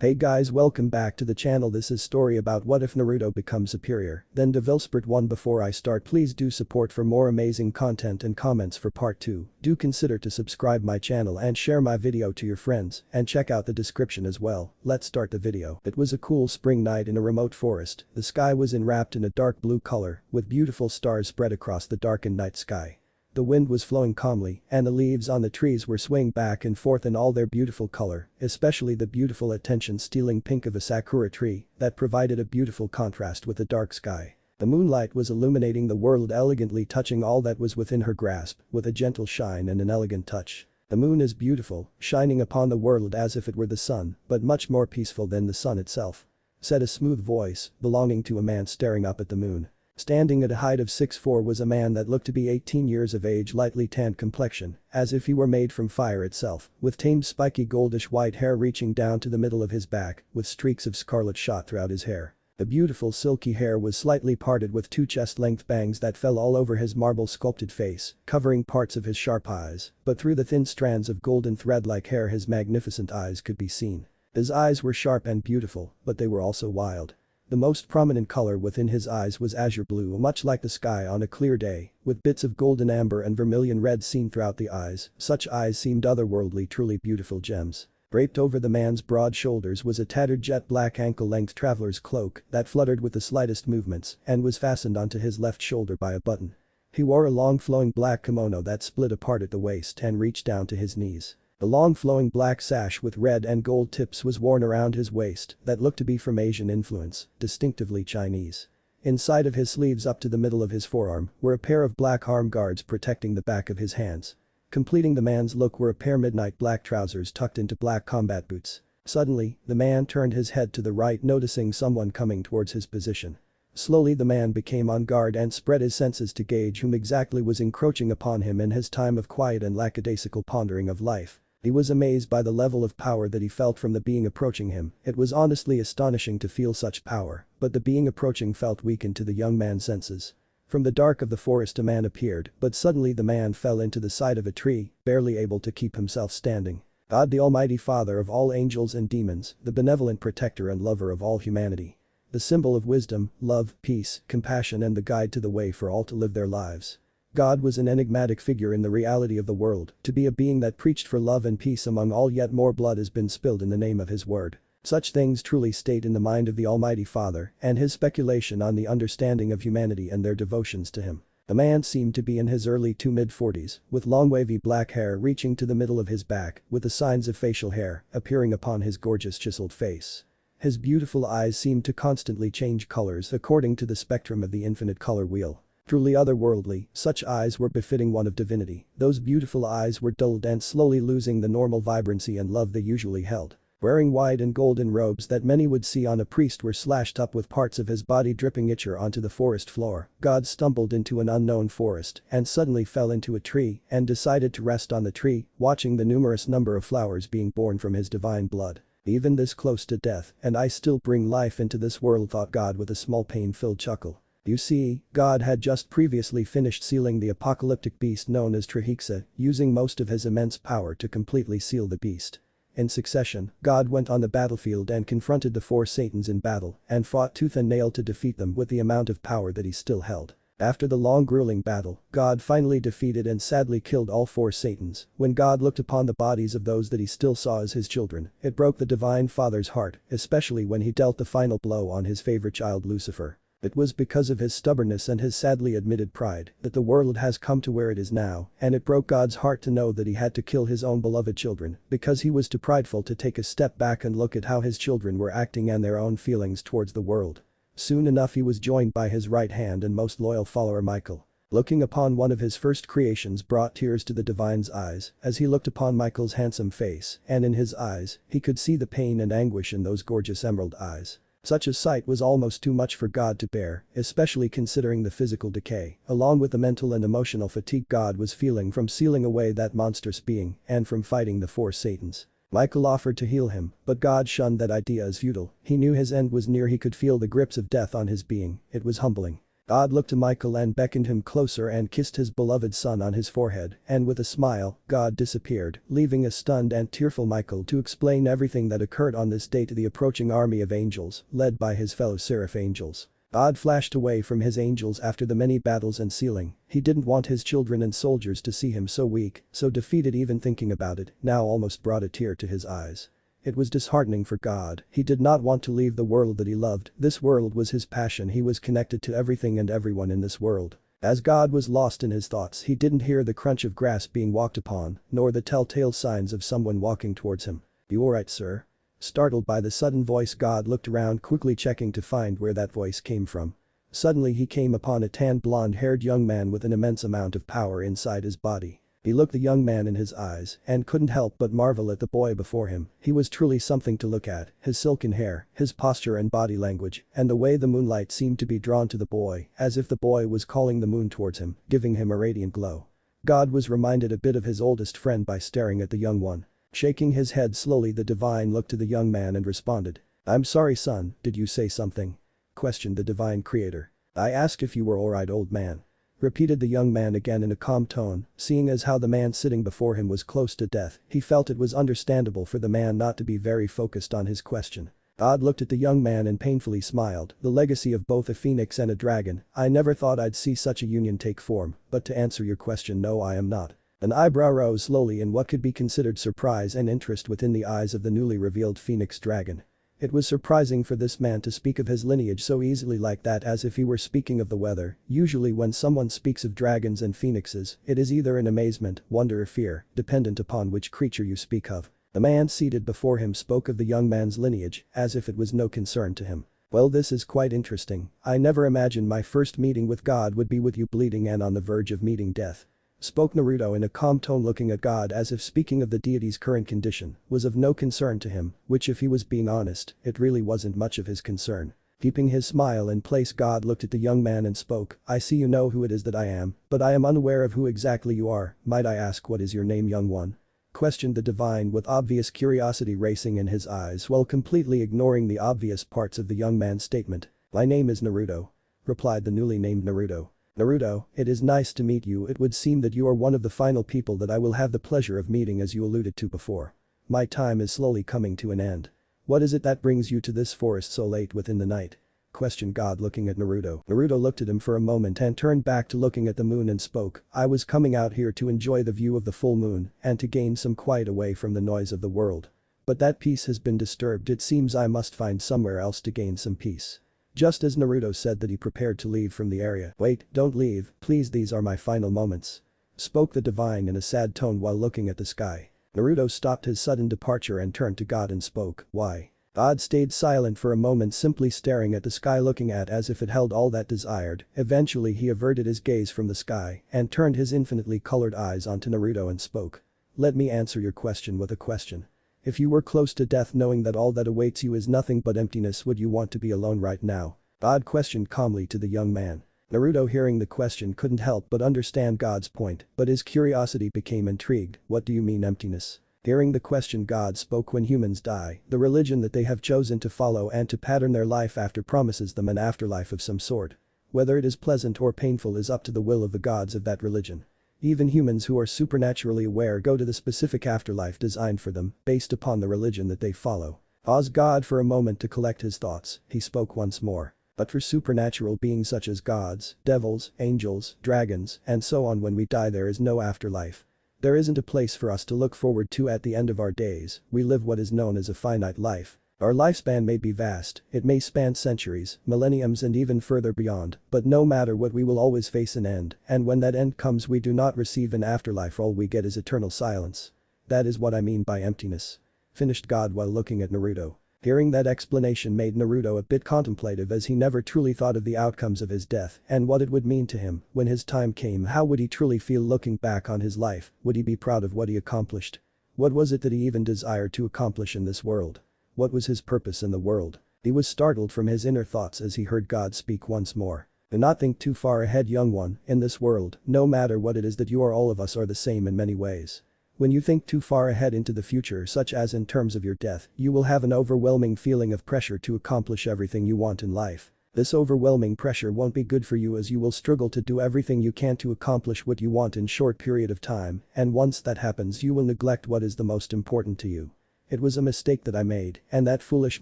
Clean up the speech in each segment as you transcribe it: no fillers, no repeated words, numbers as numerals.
Hey guys, welcome back to the channel. This is story about what if Naruto becomes superior, then developed 1. Before I start, please do support for more amazing content and comments for part 2. Do consider to subscribe my channel and share my video to your friends and check out the description as well. Let's start the video. It was a cool spring night in a remote forest. The sky was enwrapped in a dark blue color with beautiful stars spread across the darkened night sky. The wind was flowing calmly, and the leaves on the trees were swaying back and forth in all their beautiful color, especially the beautiful attention-stealing pink of a sakura tree that provided a beautiful contrast with the dark sky. The moonlight was illuminating the world elegantly, touching all that was within her grasp with a gentle shine and an elegant touch. The moon is beautiful, shining upon the world as if it were the sun, but much more peaceful than the sun itself, said a smooth voice belonging to a man staring up at the moon. Standing at a height of 6'4" was a man that looked to be 18 years of age, lightly tanned complexion, as if he were made from fire itself, with tamed spiky goldish white hair reaching down to the middle of his back, with streaks of scarlet shot throughout his hair. The beautiful silky hair was slightly parted with 2 chest-length bangs that fell all over his marble-sculpted face, covering parts of his sharp eyes, but through the thin strands of golden thread-like hair his magnificent eyes could be seen. His eyes were sharp and beautiful, but they were also wild. The most prominent color within his eyes was azure blue, much like the sky on a clear day, with bits of golden amber and vermilion red seen throughout the eyes. Such eyes seemed otherworldly, truly beautiful gems. Draped over the man's broad shoulders was a tattered jet black ankle-length traveler's cloak that fluttered with the slightest movements and was fastened onto his left shoulder by a button. He wore a long flowing black kimono that split apart at the waist and reached down to his knees. The long flowing black sash with red and gold tips was worn around his waist that looked to be from Asian influence, distinctively Chinese. Inside of his sleeves up to the middle of his forearm were a pair of black arm guards protecting the back of his hands. Completing the man's look were a pair midnight black trousers tucked into black combat boots. Suddenly, the man turned his head to the right, noticing someone coming towards his position. Slowly the man became on guard and spread his senses to gauge whom exactly was encroaching upon him in his time of quiet and lackadaisical pondering of life. He was amazed by the level of power that he felt from the being approaching him. It was honestly astonishing to feel such power, but the being approaching felt weakened to the young man's senses. From the dark of the forest a man appeared, but suddenly the man fell into the side of a tree, barely able to keep himself standing. God, the Almighty Father of all angels and demons, the benevolent protector and lover of all humanity. The symbol of wisdom, love, peace, compassion and the guide to the way for all to live their lives. God was an enigmatic figure in the reality of the world, to be a being that preached for love and peace among all, yet more blood has been spilled in the name of his word. Such things truly stayed in the mind of the Almighty Father and his speculation on the understanding of humanity and their devotions to him. The man seemed to be in his early to mid-40s, with long wavy black hair reaching to the middle of his back, with the signs of facial hair appearing upon his gorgeous chiseled face. His beautiful eyes seemed to constantly change colors according to the spectrum of the infinite color wheel. Truly otherworldly, such eyes were befitting one of divinity. Those beautiful eyes were dulled and slowly losing the normal vibrancy and love they usually held. Wearing white and golden robes that many would see on a priest were slashed up with parts of his body dripping itcher onto the forest floor. God stumbled into an unknown forest and suddenly fell into a tree and decided to rest on the tree, watching the numerous number of flowers being born from his divine blood. Even this close to death, and I still bring life into this world, thought God with a small pain-filled chuckle. You see, God had just previously finished sealing the apocalyptic beast known as Cices, using most of his immense power to completely seal the beast. In succession, God went on the battlefield and confronted the 4 Satans in battle and fought tooth and nail to defeat them with the amount of power that he still held. After the long grueling battle, God finally defeated and sadly killed all 4 Satans. When God looked upon the bodies of those that he still saw as his children, it broke the Divine Father's heart, especially when he dealt the final blow on his favorite child Lucifer. It was because of his stubbornness and his sadly admitted pride that the world has come to where it is now, and it broke God's heart to know that he had to kill his own beloved children because he was too prideful to take a step back and look at how his children were acting and their own feelings towards the world. Soon enough he was joined by his right hand and most loyal follower Michael. Looking upon one of his first creations brought tears to the divine's eyes as he looked upon Michael's handsome face, and in his eyes, he could see the pain and anguish in those gorgeous emerald eyes. Such a sight was almost too much for God to bear, especially considering the physical decay, along with the mental and emotional fatigue God was feeling from sealing away that monstrous being and from fighting the 4 Satans. Michael offered to heal him, but God shunned that idea as futile. He knew his end was near. He could feel the grips of death on his being. It was humbling. God looked to Michael and beckoned him closer and kissed his beloved son on his forehead, and with a smile, God disappeared, leaving a stunned and tearful Michael to explain everything that occurred on this day to the approaching army of angels, led by his fellow seraph angels. God flashed away from his angels after the many battles and sealing. He didn't want his children and soldiers to see him so weak, so defeated. Even thinking about it now almost brought a tear to his eyes. It was disheartening for God. He did not want to leave the world that he loved. This world was his passion. He was connected to everything and everyone in this world. As God was lost in his thoughts, he didn't hear the crunch of grass being walked upon, nor the telltale signs of someone walking towards him. "You alright, sir?" Startled by the sudden voice, God looked around, quickly checking to find where that voice came from. Suddenly he came upon a tan blonde-haired young man with an immense amount of power inside his body. He looked the young man in his eyes and couldn't help but marvel at the boy before him. He was truly something to look at, his silken hair, his posture and body language, and the way the moonlight seemed to be drawn to the boy, as if the boy was calling the moon towards him, giving him a radiant glow. God was reminded a bit of his oldest friend by staring at the young one. Shaking his head slowly, the divine looked to the young man and responded. "I'm sorry, son, did you say something?" questioned the divine creator. "I asked if you were alright, old man," repeated the young man again in a calm tone. Seeing as how the man sitting before him was close to death, he felt it was understandable for the man not to be very focused on his question. God looked at the young man and painfully smiled. "The legacy of both a phoenix and a dragon, I never thought I'd see such a union take form, but to answer your question, no, I am not." An eyebrow rose slowly in what could be considered surprise and interest within the eyes of the newly revealed phoenix dragon. It was surprising for this man to speak of his lineage so easily like that, as if he were speaking of the weather. Usually when someone speaks of dragons and phoenixes, it is either in amazement, wonder or fear, dependent upon which creature you speak of. The man seated before him spoke of the young man's lineage, as if it was no concern to him. "Well, this is quite interesting. I never imagined my first meeting with God would be with you bleeding and on the verge of meeting death," spoke Naruto in a calm tone, looking at God as if speaking of the deity's current condition was of no concern to him, which if he was being honest, it really wasn't much of his concern. Keeping his smile in place, God looked at the young man and spoke. "I see you know who it is that I am, but I am unaware of who exactly you are. Might I ask what is your name, young one?" questioned the divine with obvious curiosity racing in his eyes while completely ignoring the obvious parts of the young man's statement. "My name is Naruto," replied the newly named Naruto. "Naruto, it is nice to meet you. It would seem that you are one of the final people that I will have the pleasure of meeting, as you alluded to before. My time is slowly coming to an end. What is it that brings you to this forest so late within the night?" questioned God looking at Naruto. Naruto looked at him for a moment and turned back to looking at the moon and spoke. "I was coming out here to enjoy the view of the full moon and to gain some quiet away from the noise of the world. But that peace has been disturbed. It seems I must find somewhere else to gain some peace." Just as Naruto said that, he prepared to leave from the area. "Wait, don't leave, please, these are my final moments," spoke the divine in a sad tone while looking at the sky. Naruto stopped his sudden departure and turned to God and spoke. "Why?" God stayed silent for a moment, simply staring at the sky, looking at as if it held all that desired. Eventually he averted his gaze from the sky and turned his infinitely colored eyes onto Naruto and spoke. "Let me answer your question with a question. If you were close to death, knowing that all that awaits you is nothing but emptiness, would you want to be alone right now?" God questioned calmly to the young man. Naruto, hearing the question, couldn't help but understand God's point, but his curiosity became intrigued. "What do you mean, emptiness?" Hearing the question, God spoke. "When humans die, the religion that they have chosen to follow and to pattern their life after promises them an afterlife of some sort. Whether it is pleasant or painful is up to the will of the gods of that religion. Even humans who are supernaturally aware go to the specific afterlife designed for them, based upon the religion that they follow." Paused God for a moment to collect his thoughts. He spoke once more. "But for supernatural beings such as gods, devils, angels, dragons, and so on, when we die there is no afterlife. There isn't a place for us to look forward to at the end of our days. We live what is known as a finite life. Our lifespan may be vast, it may span centuries, millenniums and even further beyond, but no matter what, we will always face an end, and when that end comes we do not receive an afterlife, all we get is eternal silence. That is what I mean by emptiness," finished God while looking at Naruto. Hearing that explanation made Naruto a bit contemplative, as he never truly thought of the outcomes of his death and what it would mean to him when his time came. How would he truly feel looking back on his life? Would he be proud of what he accomplished? What was it that he even desired to accomplish in this world? What was his purpose in the world? He was startled from his inner thoughts as he heard God speak once more. "Do not think too far ahead, young one. In this world, no matter what it is that you are, all of us are the same in many ways. When you think too far ahead into the future, such as in terms of your death, you will have an overwhelming feeling of pressure to accomplish everything you want in life. This overwhelming pressure won't be good for you as you will struggle to do everything you can to accomplish what you want in short period of time, and once that happens you will neglect what is the most important to you. It was a mistake that I made, and that foolish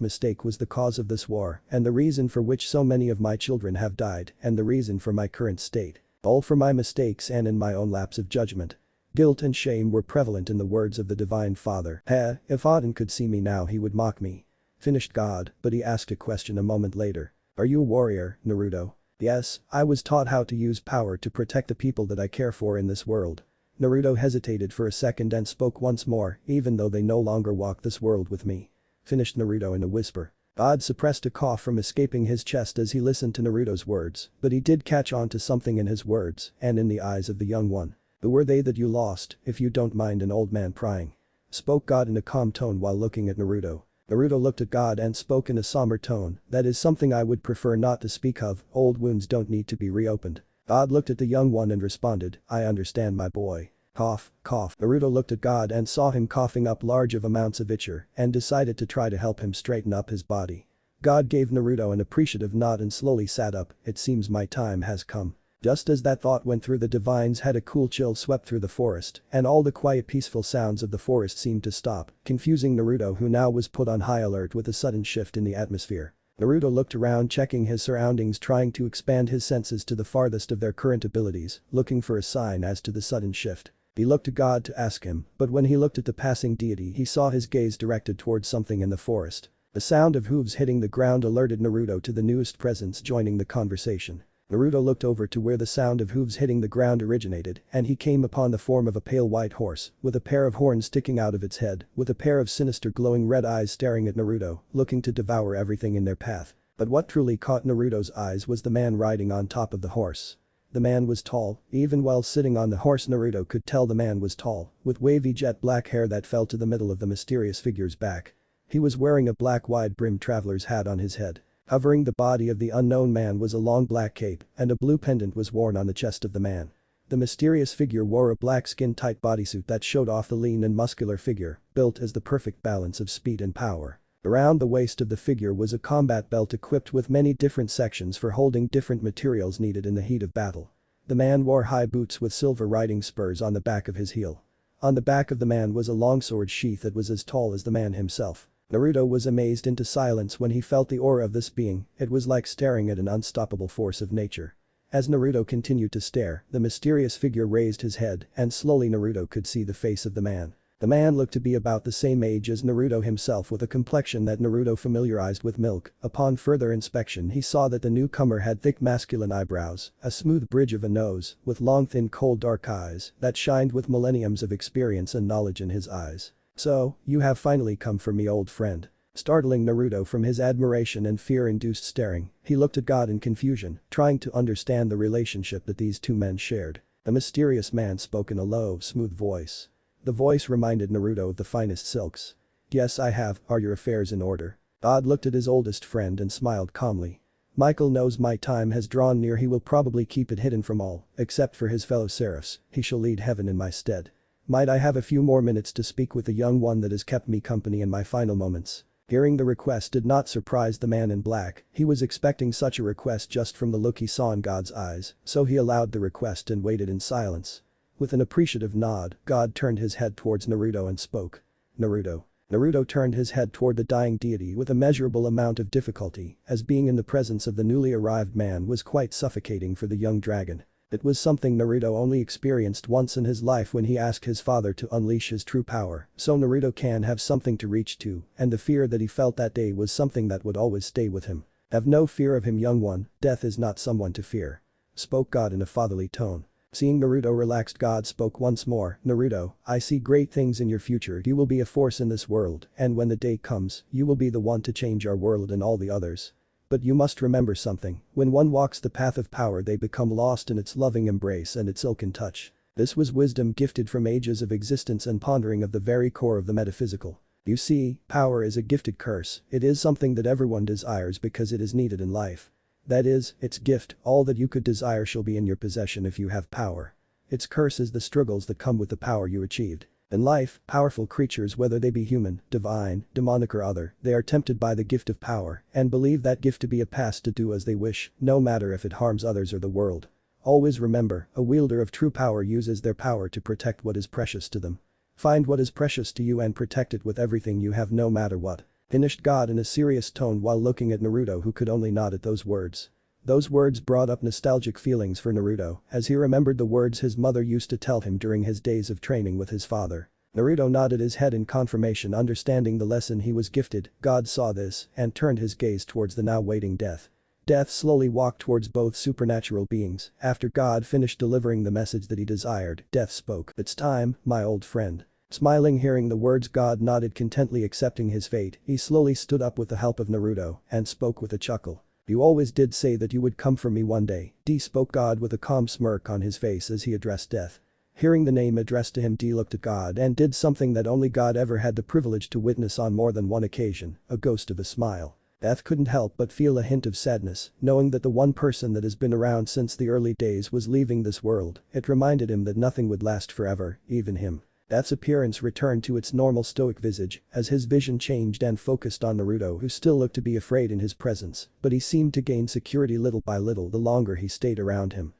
mistake was the cause of this war, and the reason for which so many of my children have died, and the reason for my current state. All for my mistakes and in my own lapse of judgment. Guilt and shame were prevalent in the words of the Divine Father. If Odin could see me now he would mock me. Finished God, but he asked a question a moment later. Are you a warrior, Naruto? Yes, I was taught how to use power to protect the people that I care for in this world. Naruto hesitated for a second and spoke once more, even though they no longer walk this world with me. Finished Naruto in a whisper. God suppressed a cough from escaping his chest as he listened to Naruto's words, but he did catch on to something in his words and in the eyes of the young one. Who were they that you lost, if you don't mind an old man prying? Spoke God in a calm tone while looking at Naruto. Naruto looked at God and spoke in a somber tone, that is something I would prefer not to speak of, old wounds don't need to be reopened. God looked at the young one and responded, I understand my boy. Cough, cough. Naruto looked at God and saw him coughing up large of amounts of ichor and decided to try to help him straighten up his body. God gave Naruto an appreciative nod and slowly sat up, it seems my time has come. Just as that thought went through the divine's head a cool chill swept through the forest, and all the quiet peaceful sounds of the forest seemed to stop, confusing Naruto who now was put on high alert with a sudden shift in the atmosphere. Naruto looked around checking his surroundings trying to expand his senses to the farthest of their current abilities, looking for a sign as to the sudden shift. He looked to God to ask him, but when he looked at the passing deity he saw his gaze directed towards something in the forest. The sound of hooves hitting the ground alerted Naruto to the newest presence joining the conversation. Naruto looked over to where the sound of hooves hitting the ground originated and he came upon the form of a pale white horse, with a pair of horns sticking out of its head, with a pair of sinister glowing red eyes staring at Naruto, looking to devour everything in their path. But what truly caught Naruto's eyes was the man riding on top of the horse. The man was tall, even while sitting on the horse Naruto could tell the man was tall, with wavy jet black hair that fell to the middle of the mysterious figure's back. He was wearing a black wide-brimmed traveler's hat on his head. Covering the body of the unknown man was a long black cape, and a blue pendant was worn on the chest of the man. The mysterious figure wore a black skin-tight bodysuit that showed off the lean and muscular figure, built as the perfect balance of speed and power. Around the waist of the figure was a combat belt equipped with many different sections for holding different materials needed in the heat of battle. The man wore high boots with silver riding spurs on the back of his heel. On the back of the man was a longsword sheath that was as tall as the man himself. Naruto was amazed into silence when he felt the aura of this being, it was like staring at an unstoppable force of nature. As Naruto continued to stare, the mysterious figure raised his head and slowly Naruto could see the face of the man. The man looked to be about the same age as Naruto himself with a complexion that Naruto familiarized with milk. Upon further inspection he saw that the newcomer had thick masculine eyebrows, a smooth bridge of a nose, with long thin cold dark eyes that shined with millenniums of experience and knowledge in his eyes. So, you have finally come for me old friend. Startling Naruto from his admiration and fear-induced staring, he looked at God in confusion, trying to understand the relationship that these two men shared. The mysterious man spoke in a low, smooth voice. The voice reminded Naruto of the finest silks. Yes I have, are your affairs in order? God looked at his oldest friend and smiled calmly. Michael knows my time has drawn near he will probably keep it hidden from all, except for his fellow seraphs, he shall lead heaven in my stead. Might I have a few more minutes to speak with the young one that has kept me company in my final moments? Hearing the request did not surprise the man in black, he was expecting such a request just from the look he saw in God's eyes, so he allowed the request and waited in silence. With an appreciative nod, God turned his head towards Naruto and spoke. Naruto. Naruto turned his head toward the dying deity with a measurable amount of difficulty, as being in the presence of the newly arrived man was quite suffocating for the young dragon. It was something Naruto only experienced once in his life when he asked his father to unleash his true power, so Naruto can have something to reach to, and the fear that he felt that day was something that would always stay with him. Have no fear of him young one, death is not someone to fear. Spoke God in a fatherly tone. Seeing Naruto relaxed God spoke once more, Naruto, I see great things in your future you will be a force in this world and when the day comes, you will be the one to change our world and all the others. But you must remember something, when one walks the path of power they become lost in its loving embrace and its silken touch. This was wisdom gifted from ages of existence and pondering of the very core of the metaphysical. You see, power is a gifted curse, it is something that everyone desires because it is needed in life. That is, its gift, all that you could desire shall be in your possession if you have power. Its curse is the struggles that come with the power you achieved. In life, powerful creatures, whether they be human, divine, demonic or other, they are tempted by the gift of power and believe that gift to be a pass to do as they wish, no matter if it harms others or the world. Always remember, a wielder of true power uses their power to protect what is precious to them. Find what is precious to you and protect it with everything you have, no matter what. Finished God in a serious tone while looking at Naruto, who could only nod at those words. Those words brought up nostalgic feelings for Naruto as he remembered the words his mother used to tell him during his days of training with his father. Naruto nodded his head in confirmation, understanding the lesson he was gifted. God saw this and turned his gaze towards the now waiting Death. Death slowly walked towards both supernatural beings. After God finished delivering the message that he desired, Death spoke. "It's time, my old friend." Smiling, hearing the words, God nodded, contently accepting his fate. He slowly stood up with the help of Naruto and spoke with a chuckle. "You always did say that you would come for me one day," D spoke. God with a calm smirk on his face as he addressed Death. Hearing the name addressed to him, D looked at God and did something that only God ever had the privilege to witness on more than one occasion, a ghost of a smile. Death couldn't help but feel a hint of sadness, knowing that the one person that has been around since the early days was leaving this world. It reminded him that nothing would last forever, even him. Death's appearance returned to its normal stoic visage as his vision changed and focused on Naruto, who still looked to be afraid in his presence, but he seemed to gain security little by little the longer he stayed around him.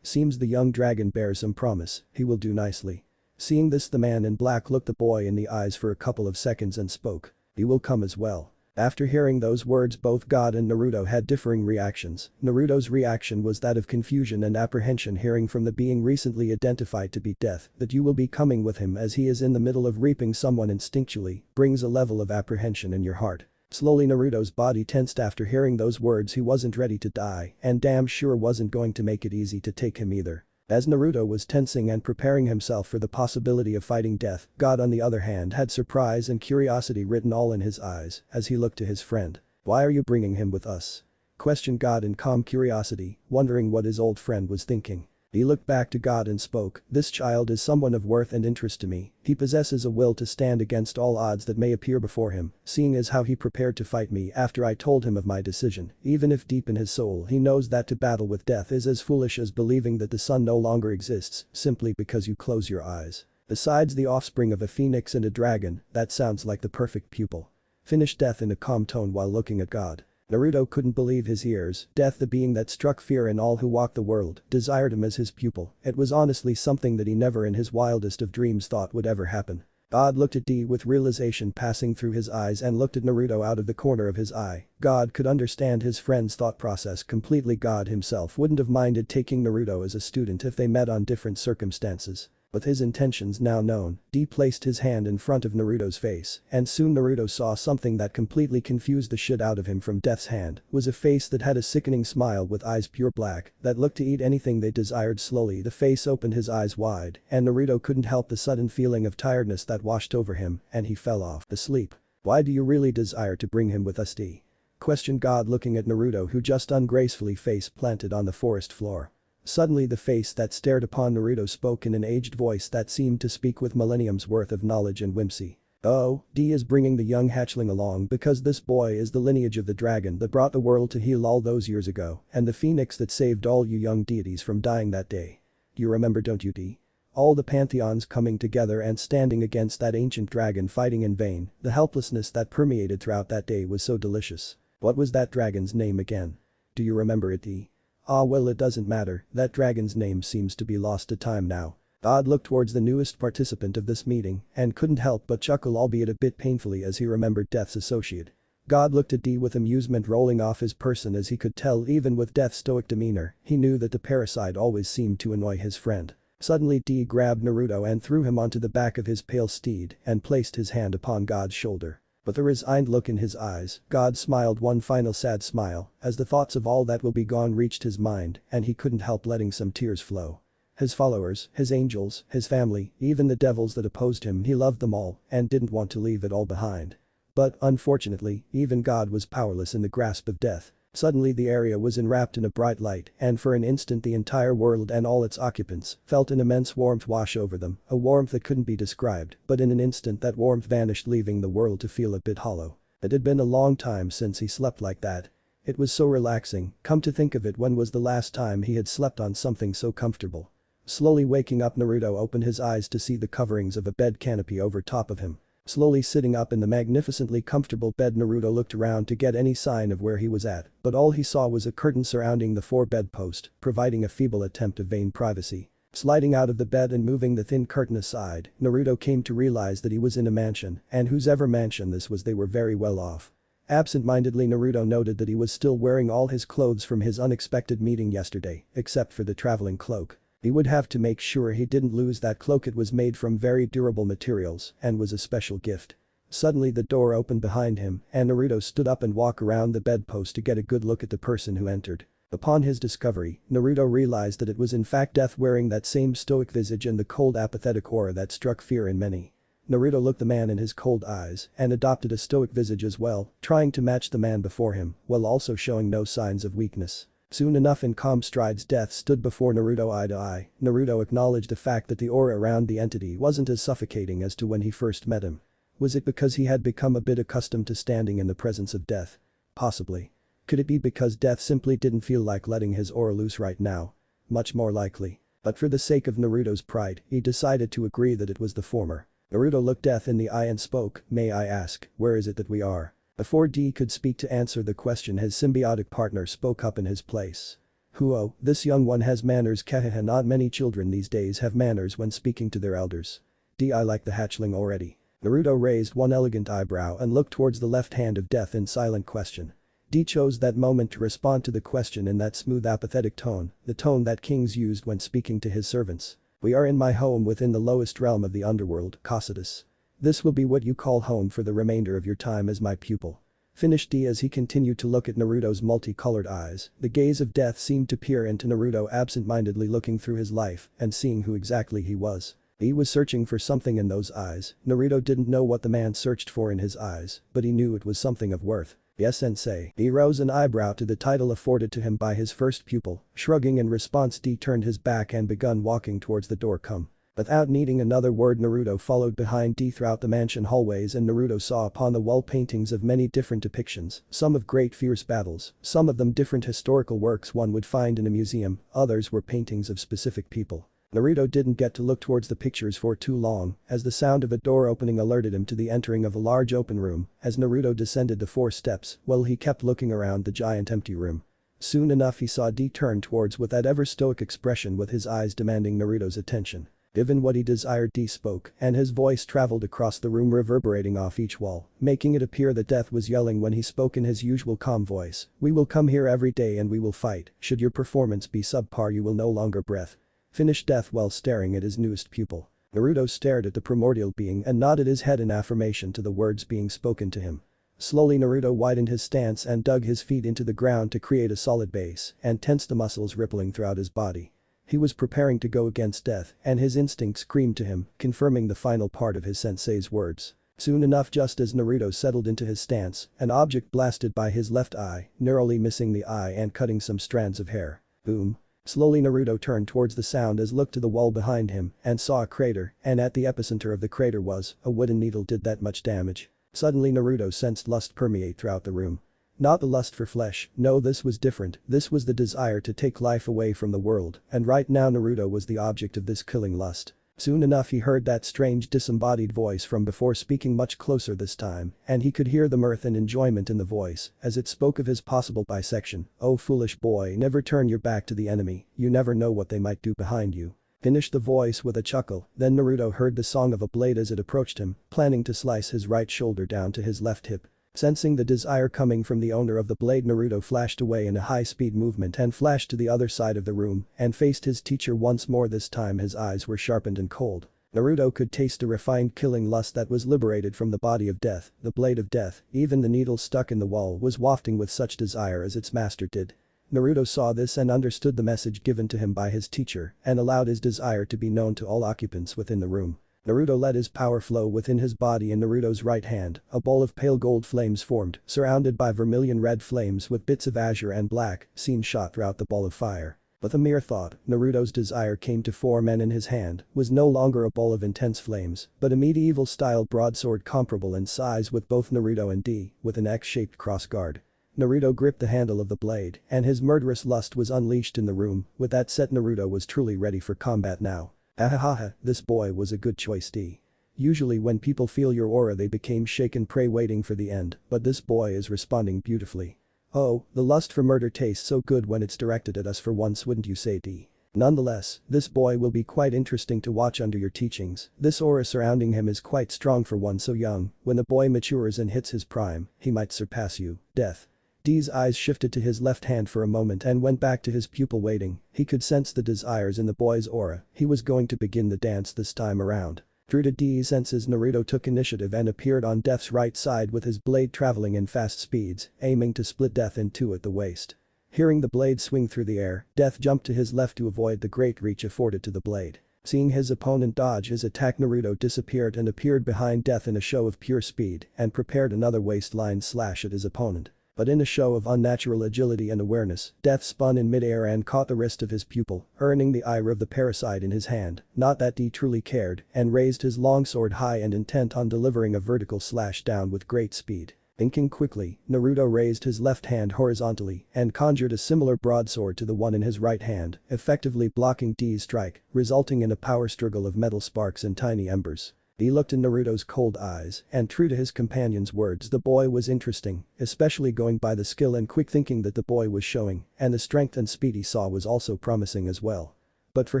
Seems the young dragon bears some promise, he will do nicely. Seeing this, the man in black looked the boy in the eyes for a couple of seconds and spoke. "He will come as well." After hearing those words, both God and Naruto had differing reactions. Naruto's reaction was that of confusion and apprehension, hearing from the being recently identified to be Death that you will be coming with him as he is in the middle of reaping someone instinctually, brings a level of apprehension in your heart. Slowly Naruto's body tensed after hearing those words. He wasn't ready to die and damn sure wasn't going to make it easy to take him either. As Naruto was tensing and preparing himself for the possibility of fighting Death, God on the other hand had surprise and curiosity written all in his eyes as he looked to his friend. "Why are you bringing him with us?" questioned God in calm curiosity, wondering what his old friend was thinking. He looked back to God and spoke. "This child is someone of worth and interest to me. He possesses a will to stand against all odds that may appear before him, seeing as how he prepared to fight me after I told him of my decision, even if deep in his soul he knows that to battle with Death is as foolish as believing that the sun no longer exists simply because you close your eyes. Besides, the offspring of a phoenix and a dragon, that sounds like the perfect pupil." Finished Death in a calm tone while looking at God. Naruto couldn't believe his ears. Death, the being that struck fear in all who walk the world, desired him as his pupil. It was honestly something that he never in his wildest of dreams thought would ever happen. God looked at D with realization passing through his eyes and looked at Naruto out of the corner of his eye. God could understand his friend's thought process completely. God himself wouldn't have minded taking Naruto as a student if they met on different circumstances. With his intentions now known, D placed his hand in front of Naruto's face and soon Naruto saw something that completely confused the shit out of him. From Death's hand was a face that had a sickening smile with eyes pure black that looked to eat anything they desired. Slowly the face opened his eyes wide and Naruto couldn't help the sudden feeling of tiredness that washed over him and he fell off asleep. "Why do you really desire to bring him with us, D?" questioned God looking at Naruto, who just ungracefully face planted on the forest floor. Suddenly the face that stared upon Naruto spoke in an aged voice that seemed to speak with millenniums worth of knowledge and whimsy. "Oh, D is bringing the young hatchling along because this boy is the lineage of the dragon that brought the world to heel all those years ago and the phoenix that saved all you young deities from dying that day. You remember, don't you, D? All the pantheons coming together and standing against that ancient dragon, fighting in vain. The helplessness that permeated throughout that day was so delicious. What was that dragon's name again? Do you remember it, D?" "Ah well, it doesn't matter, that dragon's name seems to be lost to time now." God looked towards the newest participant of this meeting and couldn't help but chuckle, albeit a bit painfully, as he remembered Death's associate. God looked at D with amusement rolling off his person as he could tell even with Death's stoic demeanor, he knew that the parasite always seemed to annoy his friend. Suddenly D grabbed Naruto and threw him onto the back of his pale steed and placed his hand upon God's shoulder. With a resigned look in his eyes, God smiled one final sad smile as the thoughts of all that will be gone reached his mind and he couldn't help letting some tears flow. His followers, his angels, his family, even the devils that opposed him, he loved them all and didn't want to leave it all behind. But, unfortunately, even God was powerless in the grasp of Death. Suddenly the area was enwrapped in a bright light and for an instant the entire world and all its occupants felt an immense warmth wash over them, a warmth that couldn't be described, but in an instant that warmth vanished, leaving the world to feel a bit hollow. It had been a long time since he slept like that. It was so relaxing. Come to think of it, when was the last time he had slept on something so comfortable? Slowly waking up, Naruto opened his eyes to see the coverings of a bed canopy over top of him. Slowly sitting up in the magnificently comfortable bed, Naruto looked around to get any sign of where he was at, but all he saw was a curtain surrounding the four bedpost, providing a feeble attempt to gain privacy. Sliding out of the bed and moving the thin curtain aside, Naruto came to realize that he was in a mansion, and whosever mansion this was, they were very well off. Absent-mindedly, Naruto noted that he was still wearing all his clothes from his unexpected meeting yesterday, except for the traveling cloak. He would have to make sure he didn't lose that cloak. It was made from very durable materials and was a special gift. Suddenly the door opened behind him and Naruto stood up and walked around the bedpost to get a good look at the person who entered. Upon his discovery, Naruto realized that it was in fact Death, wearing that same stoic visage and the cold apathetic aura that struck fear in many. Naruto looked the man in his cold eyes and adopted a stoic visage as well, trying to match the man before him while also showing no signs of weakness. Soon enough, in calm strides, Death stood before Naruto eye to eye. Naruto acknowledged the fact that the aura around the entity wasn't as suffocating as to when he first met him. Was it because he had become a bit accustomed to standing in the presence of Death? Possibly. Could it be because Death simply didn't feel like letting his aura loose right now? Much more likely. But for the sake of Naruto's pride, he decided to agree that it was the former. Naruto looked Death in the eye and spoke, "May I ask, where is it that we are?" Before D could speak to answer the question, his symbiotic partner spoke up in his place. "Huo, this young one has manners. Kahaha, not many children these days have manners when speaking to their elders. D, I like the hatchling already." Naruto raised one elegant eyebrow and looked towards the left hand of Death in silent question. D chose that moment to respond to the question in that smooth apathetic tone, the tone that kings used when speaking to his servants. "We are in my home within the lowest realm of the underworld, Cices. This will be what you call home for the remainder of your time as my pupil." Finished D as he continued to look at Naruto's multicolored eyes. The gaze of Death seemed to peer into Naruto, absent-mindedly looking through his life and seeing who exactly he was. He was searching for something in those eyes. Naruto didn't know what the man searched for in his eyes, but he knew it was something of worth. "Yes, sensei." He rose an eyebrow to the title afforded to him by his first pupil. Shrugging in response, D turned his back and begun walking towards the door. "Come." Without needing another word, Naruto followed behind D throughout the mansion hallways, and Naruto saw upon the wall paintings of many different depictions, some of great fierce battles, some of them different historical works one would find in a museum, others were paintings of specific people. Naruto didn't get to look towards the pictures for too long, as the sound of a door opening alerted him to the entering of a large open room. As Naruto descended the 4 steps, well, he kept looking around the giant empty room. Soon enough he saw D turn towards with that ever stoic expression, with his eyes demanding Naruto's attention. Given what he desired, D spoke, and his voice traveled across the room, reverberating off each wall, making it appear that Death was yelling when he spoke in his usual calm voice. "We will come here every day and we will fight. Should your performance be subpar, you will no longer breath." Finished Death while staring at his newest pupil. Naruto stared at the primordial being and nodded his head in affirmation to the words being spoken to him. Slowly Naruto widened his stance and dug his feet into the ground to create a solid base and tensed the muscles rippling throughout his body. He was preparing to go against Death, and his instinct screamed to him, confirming the final part of his sensei's words. Soon enough, just as Naruto settled into his stance, an object blasted by his left eye, narrowly missing the eye and cutting some strands of hair. Boom. Slowly Naruto turned towards the sound as looked to the wall behind him and saw a crater, and at the epicenter of the crater was a wooden needle. Did that much damage? Suddenly Naruto sensed lust permeate throughout the room. Not the lust for flesh, no, this was different. This was the desire to take life away from the world, and right now Naruto was the object of this killing lust. Soon enough he heard that strange disembodied voice from before speaking much closer this time, and he could hear the mirth and enjoyment in the voice as it spoke of his possible bisection. "Oh foolish boy, never turn your back to the enemy, you never know what they might do behind you." Finished the voice with a chuckle. Then Naruto heard the song of a blade as it approached him, planning to slice his right shoulder down to his left hip. Sensing the desire coming from the owner of the blade, Naruto flashed away in a high-speed movement and flashed to the other side of the room and faced his teacher once more. This time his eyes were sharpened and cold. Naruto could taste the refined killing lust that was liberated from the body of Death, the blade of Death. Even the needle stuck in the wall was wafting with such desire as its master did. Naruto saw this and understood the message given to him by his teacher and allowed his desire to be known to all occupants within the room. Naruto let his power flow within his body. In Naruto's right hand, a ball of pale gold flames formed, surrounded by vermilion red flames with bits of azure and black seen shot throughout the ball of fire. With a mere thought, Naruto's desire came to form, and in his hand was no longer a ball of intense flames, but a medieval-style broadsword comparable in size with both Naruto and D, with an X-shaped crossguard. Naruto gripped the handle of the blade, and his murderous lust was unleashed in the room. With that said, Naruto was truly ready for combat now. Ahahaha, this boy was a good choice D. Usually when people feel your aura they became shaken prey waiting for the end, but this boy is responding beautifully. Oh, the lust for murder tastes so good when it's directed at us for once, wouldn't you say D? Nonetheless, this boy will be quite interesting to watch under your teachings. This aura surrounding him is quite strong for one so young. When the boy matures and hits his prime, he might surpass you. Death. D's eyes shifted to his left hand for a moment and went back to his pupil waiting. He could sense the desires in the boy's aura. He was going to begin the dance this time around. True to D's senses, Naruto took initiative and appeared on Death's right side with his blade traveling in fast speeds, aiming to split Death in two at the waist. Hearing the blade swing through the air, Death jumped to his left to avoid the great reach afforded to the blade. Seeing his opponent dodge his attack, Naruto disappeared and appeared behind Death in a show of pure speed and prepared another waistline slash at his opponent. But in a show of unnatural agility and awareness, Death spun in midair and caught the wrist of his pupil, earning the ire of the parasite in his hand, not that D truly cared, and raised his longsword high and intent on delivering a vertical slash down with great speed. Thinking quickly, Naruto raised his left hand horizontally and conjured a similar broadsword to the one in his right hand, effectively blocking D's strike, resulting in a power struggle of metal sparks and tiny embers. He looked in Naruto's cold eyes, and true to his companion's words, the boy was interesting, especially going by the skill and quick thinking that the boy was showing, and the strength and speed he saw was also promising as well. But for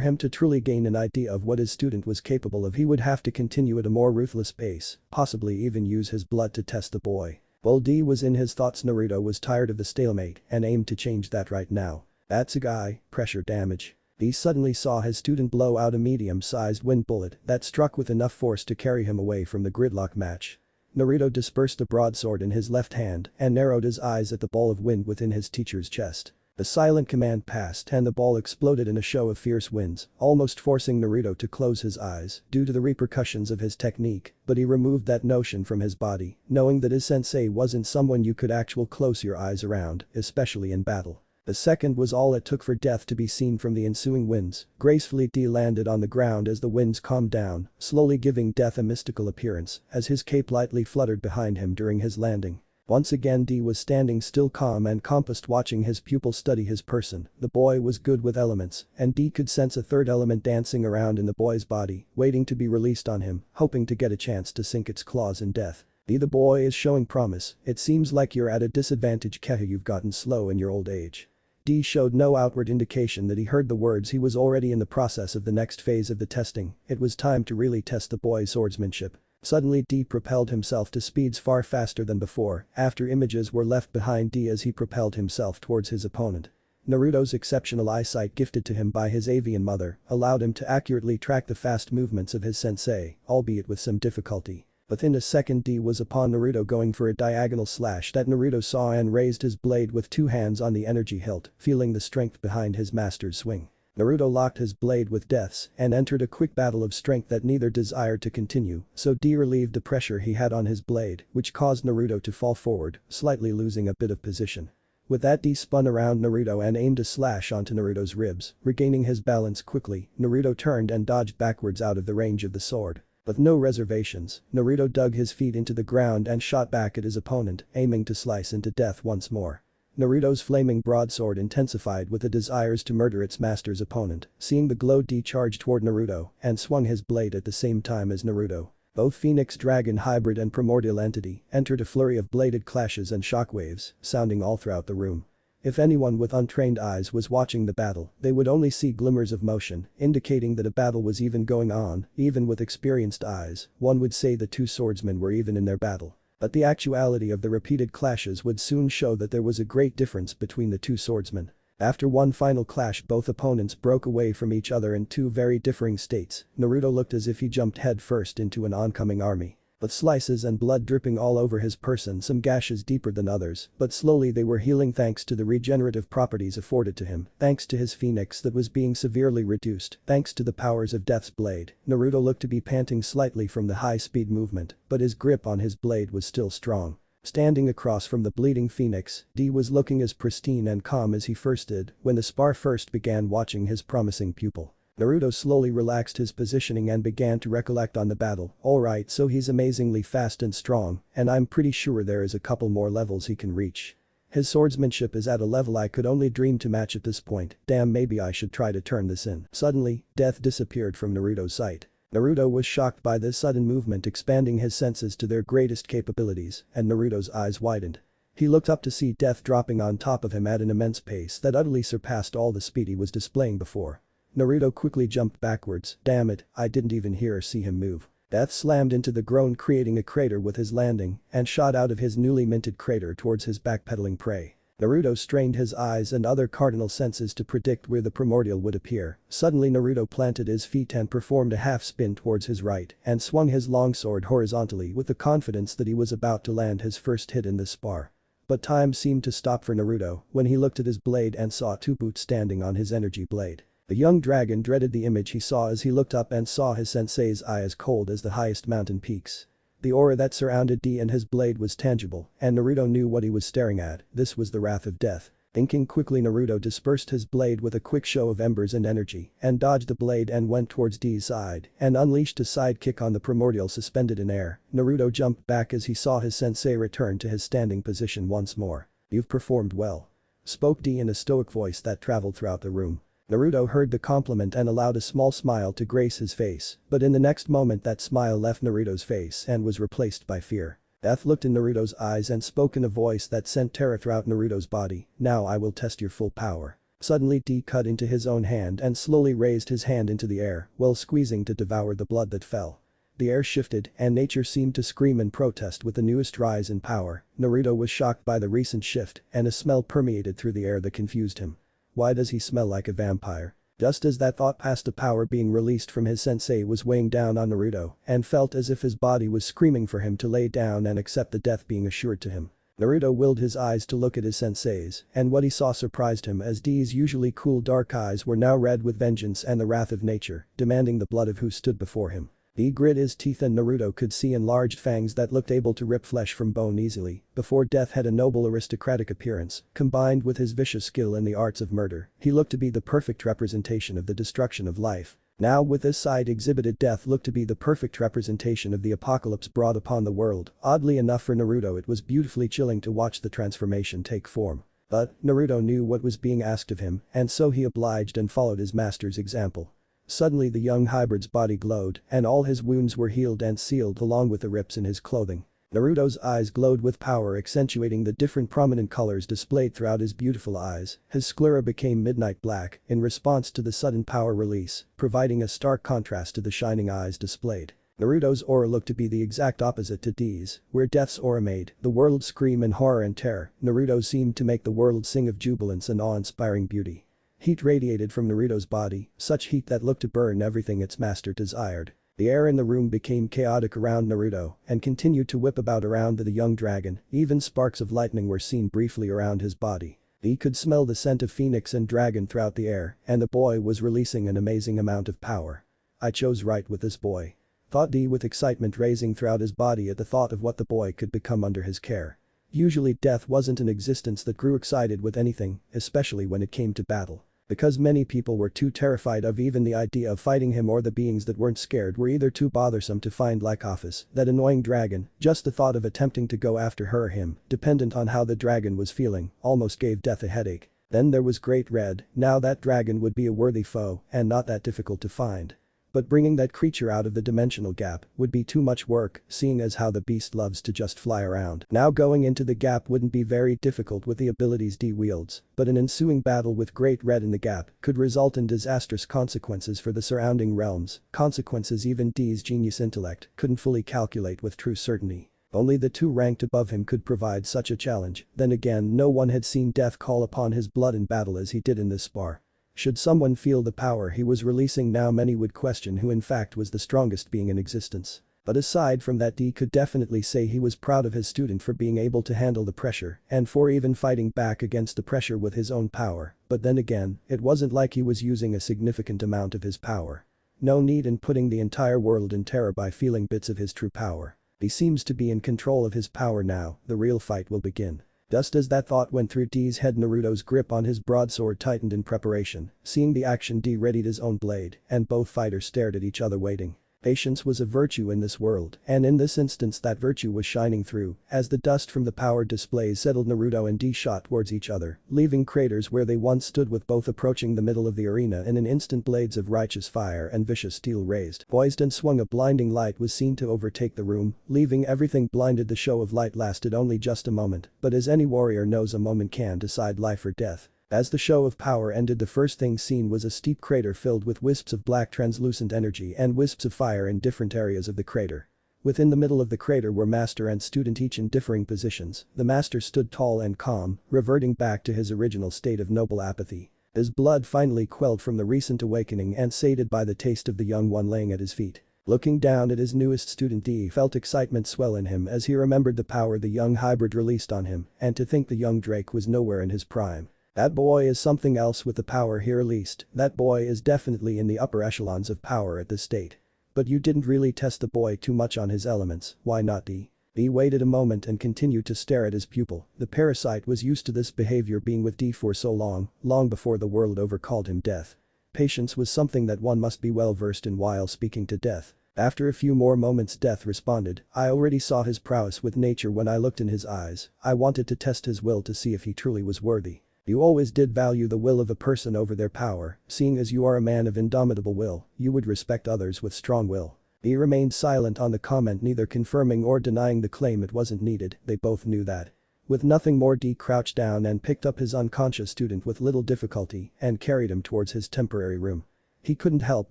him to truly gain an idea of what his student was capable of, he would have to continue at a more ruthless pace, possibly even use his blood to test the boy. While D was in his thoughts, Naruto was tired of the stalemate and aimed to change that right now. That's a guy, pressure damage. He suddenly saw his student blow out a medium-sized wind bullet that struck with enough force to carry him away from the gridlock match. Naruto dispersed the broadsword in his left hand and narrowed his eyes at the ball of wind within his teacher's chest. The silent command passed and the ball exploded in a show of fierce winds, almost forcing Naruto to close his eyes due to the repercussions of his technique, but he removed that notion from his body, knowing that his sensei wasn't someone you could actually close your eyes around, especially in battle. A second was all it took for Death to be seen from the ensuing winds. Gracefully D landed on the ground as the winds calmed down, slowly giving Death a mystical appearance as his cape lightly fluttered behind him during his landing. Once again D was standing still, calm and composed, watching his pupil study his person. The boy was good with elements, and D could sense a third element dancing around in the boy's body, waiting to be released on him, hoping to get a chance to sink its claws in Death. D, the boy is showing promise. It seems like you're at a disadvantage, Kehu, you've gotten slow in your old age. D showed no outward indication that he heard the words. He was already in the process of the next phase of the testing. It was time to really test the boy's swordsmanship. Suddenly D propelled himself to speeds far faster than before, after images were left behind D as he propelled himself towards his opponent. Naruto's exceptional eyesight gifted to him by his avian mother allowed him to accurately track the fast movements of his sensei, albeit with some difficulty. Within a second D was upon Naruto, going for a diagonal slash that Naruto saw and raised his blade with two hands on the energy hilt, feeling the strength behind his master's swing. Naruto locked his blade with Death's and entered a quick battle of strength that neither desired to continue, so D relieved the pressure he had on his blade, which caused Naruto to fall forward, slightly losing a bit of position. With that, D spun around Naruto and aimed a slash onto Naruto's ribs. Regaining his balance quickly, Naruto turned and dodged backwards out of the range of the sword. With no reservations, Naruto dug his feet into the ground and shot back at his opponent, aiming to slice into Death once more. Naruto's flaming broadsword intensified with the desires to murder its master's opponent. Seeing the glow, D charged toward Naruto and swung his blade at the same time as Naruto. Both Phoenix Dragon Hybrid and Primordial Entity entered a flurry of bladed clashes and shockwaves, sounding all throughout the room. If anyone with untrained eyes was watching the battle, they would only see glimmers of motion, indicating that a battle was even going on. Even with experienced eyes, one would say the two swordsmen were even in their battle. But the actuality of the repeated clashes would soon show that there was a great difference between the two swordsmen. After one final clash, both opponents broke away from each other in two very differing states. Naruto looked as if he jumped headfirst into an oncoming army. With slices and blood dripping all over his person, some gashes deeper than others, but slowly they were healing thanks to the regenerative properties afforded to him, thanks to his phoenix that was being severely reduced, thanks to the powers of Death's blade. Naruto looked to be panting slightly from the high-speed movement, but his grip on his blade was still strong. Standing across from the bleeding phoenix, D was looking as pristine and calm as he first did when the spar first began, watching his promising pupil. Naruto slowly relaxed his positioning and began to recollect on the battle. Alright, so he's amazingly fast and strong, and I'm pretty sure there is a couple more levels he can reach. His swordsmanship is at a level I could only dream to match at this point, damn maybe I should try to turn this in. Suddenly, death disappeared from Naruto's sight. Naruto was shocked by this sudden movement expanding his senses to their greatest capabilities, and Naruto's eyes widened. He looked up to see death dropping on top of him at an immense pace that utterly surpassed all the speed he was displaying before. Naruto quickly jumped backwards, damn it, I didn't even hear or see him move. Death slammed into the ground creating a crater with his landing and shot out of his newly minted crater towards his backpedaling prey. Naruto strained his eyes and other cardinal senses to predict where the primordial would appear. Suddenly Naruto planted his feet and performed a half spin towards his right and swung his longsword horizontally with the confidence that he was about to land his first hit in this spar. But time seemed to stop for Naruto when he looked at his blade and saw two boots standing on his energy blade. The young dragon dreaded the image he saw as he looked up and saw his sensei's eye as cold as the highest mountain peaks. The aura that surrounded D and his blade was tangible, and Naruto knew what he was staring at, this was the wrath of death. Thinking quickly Naruto dispersed his blade with a quick show of embers and energy and dodged the blade and went towards D's side and unleashed a sidekick on the primordial suspended in air. Naruto jumped back as he saw his sensei return to his standing position once more. "You've performed well," spoke D in a stoic voice that traveled throughout the room. Naruto heard the compliment and allowed a small smile to grace his face, but in the next moment that smile left Naruto's face and was replaced by fear. Death looked in Naruto's eyes and spoke in a voice that sent terror throughout Naruto's body, "Now I will test your full power." Suddenly D cut into his own hand and slowly raised his hand into the air while squeezing to devour the blood that fell. The air shifted and nature seemed to scream in protest with the newest rise in power. Naruto was shocked by the recent shift and a smell permeated through the air that confused him. Why does he smell like a vampire? Just as that thought passed, the power being released from his sensei was weighing down on Naruto and felt as if his body was screaming for him to lay down and accept the death being assured to him. Naruto willed his eyes to look at his sensei's, and what he saw surprised him as D's usually cool dark eyes were now red with vengeance and the wrath of nature, demanding the blood of who stood before him. D grit his teeth and Naruto could see enlarged fangs that looked able to rip flesh from bone easily. Before death had a noble aristocratic appearance, combined with his vicious skill in the arts of murder, he looked to be the perfect representation of the destruction of life. Now with this side exhibited death looked to be the perfect representation of the apocalypse brought upon the world. Oddly enough for Naruto it was beautifully chilling to watch the transformation take form. But Naruto knew what was being asked of him and so he obliged and followed his master's example. Suddenly the young hybrid's body glowed and all his wounds were healed and sealed along with the rips in his clothing. Naruto's eyes glowed with power accentuating the different prominent colors displayed throughout his beautiful eyes. His sclera became midnight black in response to the sudden power release, providing a stark contrast to the shining eyes displayed. Naruto's aura looked to be the exact opposite to D's, where death's aura made the world scream in horror and terror. Naruto seemed to make the world sing of jubilance and awe-inspiring beauty. Heat radiated from Naruto's body, such heat that looked to burn everything its master desired. The air in the room became chaotic around Naruto and continued to whip about around the young dragon, even sparks of lightning were seen briefly around his body. He could smell the scent of phoenix and dragon throughout the air, and the boy was releasing an amazing amount of power. "I chose right with this boy," thought D with excitement raising throughout his body at the thought of what the boy could become under his care. Usually death wasn't an existence that grew excited with anything, especially when it came to battle. Because many people were too terrified of even the idea of fighting him, or the beings that weren't scared were either too bothersome to find, like Office, that annoying dragon. Just the thought of attempting to go after her or him, dependent on how the dragon was feeling, almost gave death a headache. Then there was Great Red, now that dragon would be a worthy foe and not that difficult to find. But bringing that creature out of the dimensional gap would be too much work, seeing as how the beast loves to just fly around. Now going into the gap wouldn't be very difficult with the abilities D wields, but an ensuing battle with Great Red in the gap could result in disastrous consequences for the surrounding realms, consequences even D's genius intellect couldn't fully calculate with true certainty. Only the two ranked above him could provide such a challenge. Then again, no one had seen death call upon his blood in battle as he did in this spar. Should someone feel the power he was releasing now, many would question who in fact was the strongest being in existence. But aside from that, D could definitely say he was proud of his student for being able to handle the pressure and for even fighting back against the pressure with his own power. But then again, it wasn't like he was using a significant amount of his power. No need in putting the entire world in terror by feeling bits of his true power. He seems to be in control of his power now, the real fight will begin. Just as that thought went through D's head, Naruto's grip on his broadsword tightened in preparation. Seeing the action, D readied his own blade and both fighters stared at each other waiting. Patience was a virtue in this world, and in this instance that virtue was shining through. As the dust from the power displays settled, Naruto and D shot towards each other, leaving craters where they once stood, with both approaching the middle of the arena in an instant. Blades of righteous fire and vicious steel raised, poised and swung. A blinding light was seen to overtake the room, leaving everything blinded. The show of light lasted only just a moment, but as any warrior knows, a moment can decide life or death. As the show of power ended, the first thing seen was a steep crater filled with wisps of black translucent energy and wisps of fire in different areas of the crater. Within the middle of the crater were master and student, each in differing positions. The master stood tall and calm, reverting back to his original state of noble apathy. His blood finally quelled from the recent awakening and sated by the taste of the young one laying at his feet. Looking down at his newest student, D felt excitement swell in him as he remembered the power the young hybrid released on him, and to think the young Drake was nowhere in his prime. That boy is something else with the power he released. That boy is definitely in the upper echelons of power at this state. But you didn't really test the boy too much on his elements, why not, D? D waited a moment and continued to stare at his pupil. The parasite was used to this behavior, being with D for so long before the world over called him Death. Patience was something that one must be well versed in while speaking to Death. After a few more moments, Death responded, I already saw his prowess with nature when I looked in his eyes. I wanted to test his will to see if he truly was worthy. You always did value the will of a person over their power. Seeing as you are a man of indomitable will, you would respect others with strong will. He remained silent on the comment, neither confirming or denying the claim. It wasn't needed, they both knew that. With nothing more, D crouched down and picked up his unconscious student with little difficulty and carried him towards his temporary room. He couldn't help